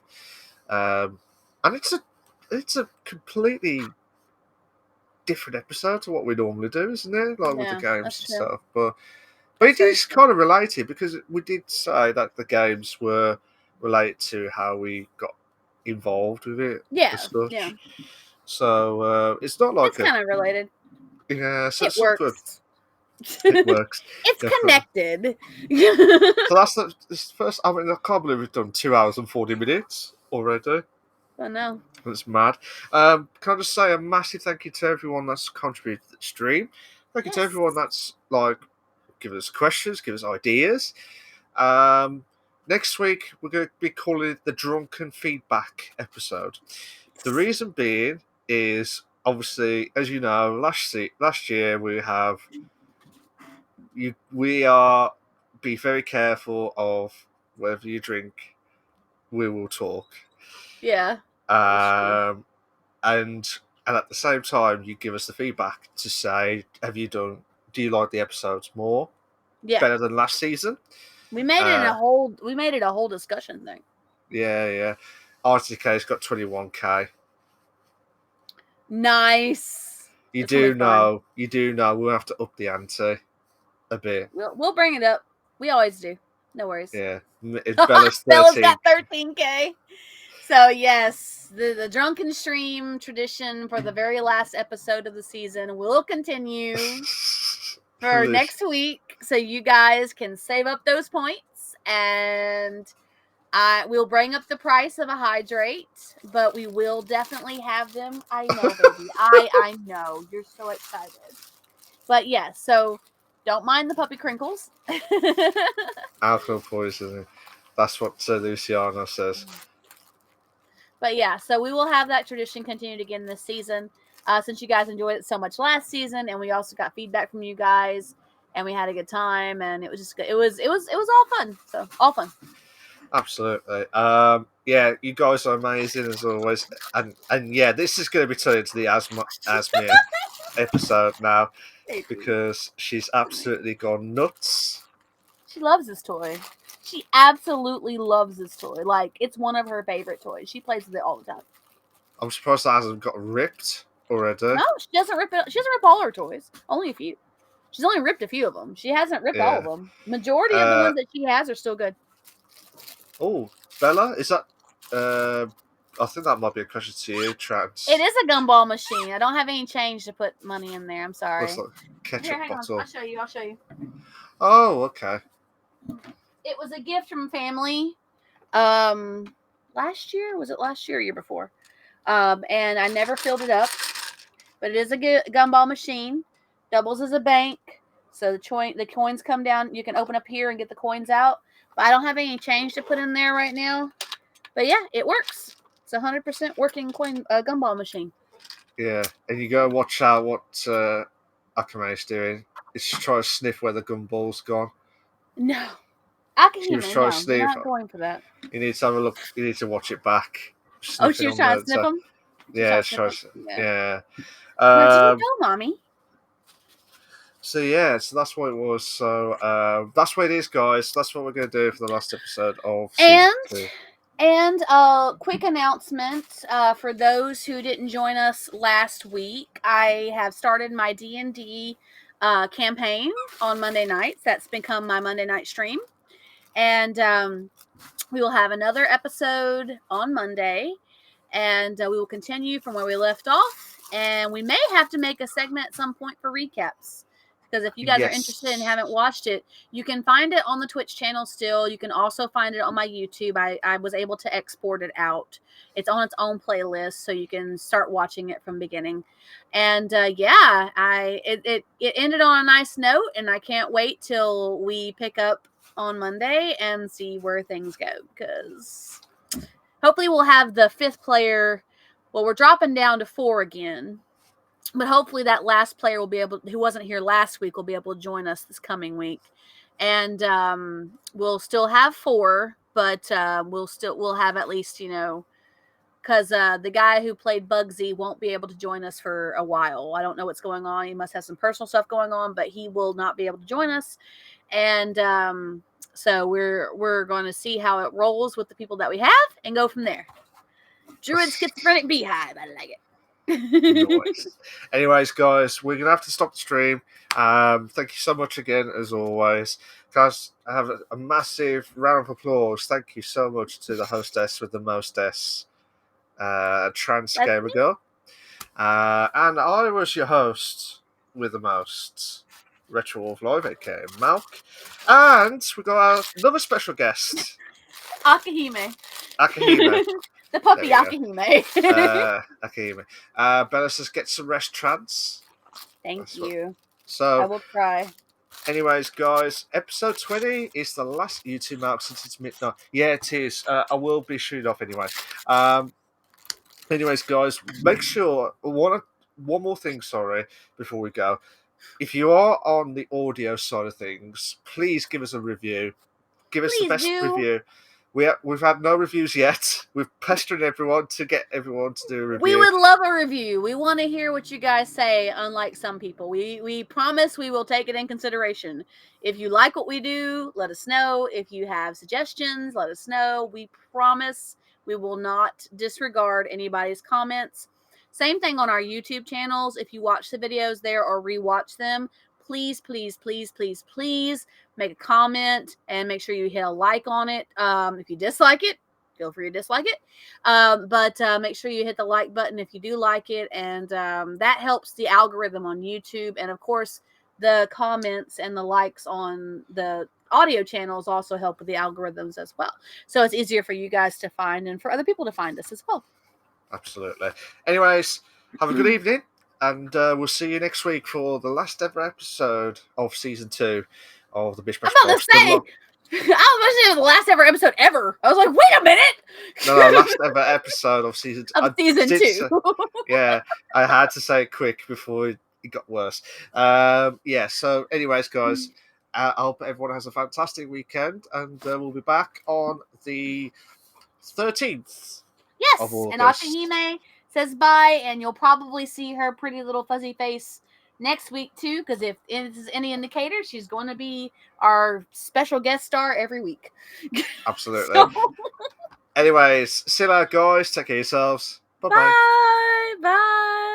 And it's a completely different episode to what we normally do, isn't it? Like with the Yeah, games that's and true. stuff. But it Very is true. kind of related because we did say that the games were related to how we got involved with it Yeah, as such. yeah. So it's not like It's kind of related. so It it's some good. works. It works. It's Definitely. connected. So that's this first. I mean, I can't believe we've done 2 hours and 40 minutes already. I know. That's mad. Can I just say a massive thank you to everyone that's contributed to the stream. Thank you to Yes. everyone that's like given us questions, give us ideas. Next week we're going to be calling it the drunken feedback episode. The reason being is obviously, as you know, last year we are be very careful of whether you drink. We will talk. Yeah. That's true. And at the same time, you give us the feedback to say, do you like the episodes more, Yeah. better than last season? We made it a whole discussion thing. Yeah. RTK's got 21k. Nice. You It's gonna do be fun. know we'll have to up the ante a bit. We'll bring it up. We always do. No worries. Yeah. Bella's Bella's 13. got 13K. So yes, the drunken stream tradition for the very last episode of the season will continue for next week. So you guys can save up those points, and we'll bring up the price of a hydrate, but we will definitely have them. I know, baby. I know. You're so excited. But yeah, so don't mind the puppy crinkles. Alcohol poisoning. That's what Luciano says. But yeah, so we will have that tradition continued again this season. Since you guys enjoyed it so much last season, and we also got feedback from you guys, and we had a good time, and it was just good. It was all fun. So all fun. Absolutely. Yeah, you guys are amazing as always, and yeah, this is going to be turned into the Asmir episode now because she's absolutely gone nuts. She loves this toy. She absolutely loves this toy. Like, it's one of her favorite toys. She plays with it all the time. I'm surprised that hasn't got ripped already. No, she doesn't rip it. She doesn't rip all her toys. Only a few. She's only ripped a few of them. She hasn't ripped all of Yeah. them. Majority of the ones that she has are still good. Oh, Bella, is that? I think that might be a question to you, Trans. It is a gumball machine. I don't have any change to put money in there. I'm sorry. Looks like a ketchup Here, hang bottle. on. I'll show you. Oh, okay. It was a gift from family. Last year, was it last year or year before? And I never filled it up. But it is a gumball machine. Doubles as a bank. So the coins come down. You can open up here and get the coins out. But I don't have any change to put in there right now. But yeah, it works. It's 100% working gumball machine. Yeah, and you go watch out what Akame's doing. It's trying to sniff where the gumball's gone. No. She was Akahime, trying no. to sniff. You're not going for that. You need to have a look. You need to watch it back. Oh, she was trying to sniff them? Yeah, yeah. Where did you go, Mommy? So yeah, so that's what it was. So that's what it is, guys. That's what we're going to do for the last episode of season 2. And quick announcement for those who didn't join us last week. I have started my D&D campaign on Monday nights. That's become my Monday night stream. And we will have another episode on Monday. And we will continue from where we left off. And we may have to make a segment at some point for recaps. Because if you guys are interested and haven't watched it, you can find it on the Twitch channel still. You can also find it on my YouTube. I was able to export it out. It's on its own playlist, so you can start watching it from beginning. And yeah, it ended on a nice note, and I can't wait till we pick up on Monday and see where things go. Because hopefully we'll have the 5th player. Well, we're dropping down to 4 again. But hopefully that last player will be able, who wasn't here last week, will be able to join us this coming week. And we'll still have 4, but we'll have at least, because the guy who played Bugsy won't be able to join us for a while. I don't know what's going on. He must have some personal stuff going on, but he will not be able to join us. And so we're going to see how it rolls with the people that we have and go from there. Druid Schizophrenic Beehive. I like it. Nice. Anyways, guys, we're gonna have to stop the stream. Thank you so much again, as always, guys. I have a massive round of applause. Thank you so much to the hostess with the mostess, Trans Gamer Girl, and I was your host with the most, Retro Wolf Live, aka Malk, and we got another special guest, Akahime. The puppy Akahime. Akahime. Bella says, get some rest, Trans. Thank you. So I will try. Anyways, guys, episode 20 is the last YouTube mark since it's midnight. Yeah, it is. I will be shooting off anyway. Anyways, guys, make sure one more thing, before we go. If you are on the audio side of things, please give us a review. Give us the best review. We've had no reviews yet. We've pestered everyone to get everyone to do a review. We would love a review. We want to hear what you guys say, unlike some people. We promise we will take it in consideration. If you like what we do, let us know. If you have suggestions, let us know. We promise we will not disregard anybody's comments. Same thing on our YouTube channels. If you watch the videos there or rewatch them, please, please, please, please, please make a comment and make sure you hit a like on it. If you dislike it, feel free to dislike it. But make sure you hit the like button if you do like it. And that helps the algorithm on YouTube. And of course, the comments and the likes on the audio channels also help with the algorithms as well. So it's easier for you guys to find and for other people to find us as well. Absolutely. Anyways, have a good evening. And we'll see you next week for the last ever episode of season 2 of the Bish Bash I'm about to say, I was about to say the last ever episode ever. I was like, wait a minute. No, last ever episode of season 2. Of season 2. Yeah, I had to say it quick before it got worse. Yeah, so anyways, guys, I hope everyone has a fantastic weekend. And we'll be back on the 13th. Yes, and Akahime says bye, and you'll probably see her pretty little fuzzy face next week too, because if it is any indicator, she's going to be our special guest star every week. Absolutely. Anyways, see you later, guys. Take care of yourselves. Bye-bye. Bye. Bye.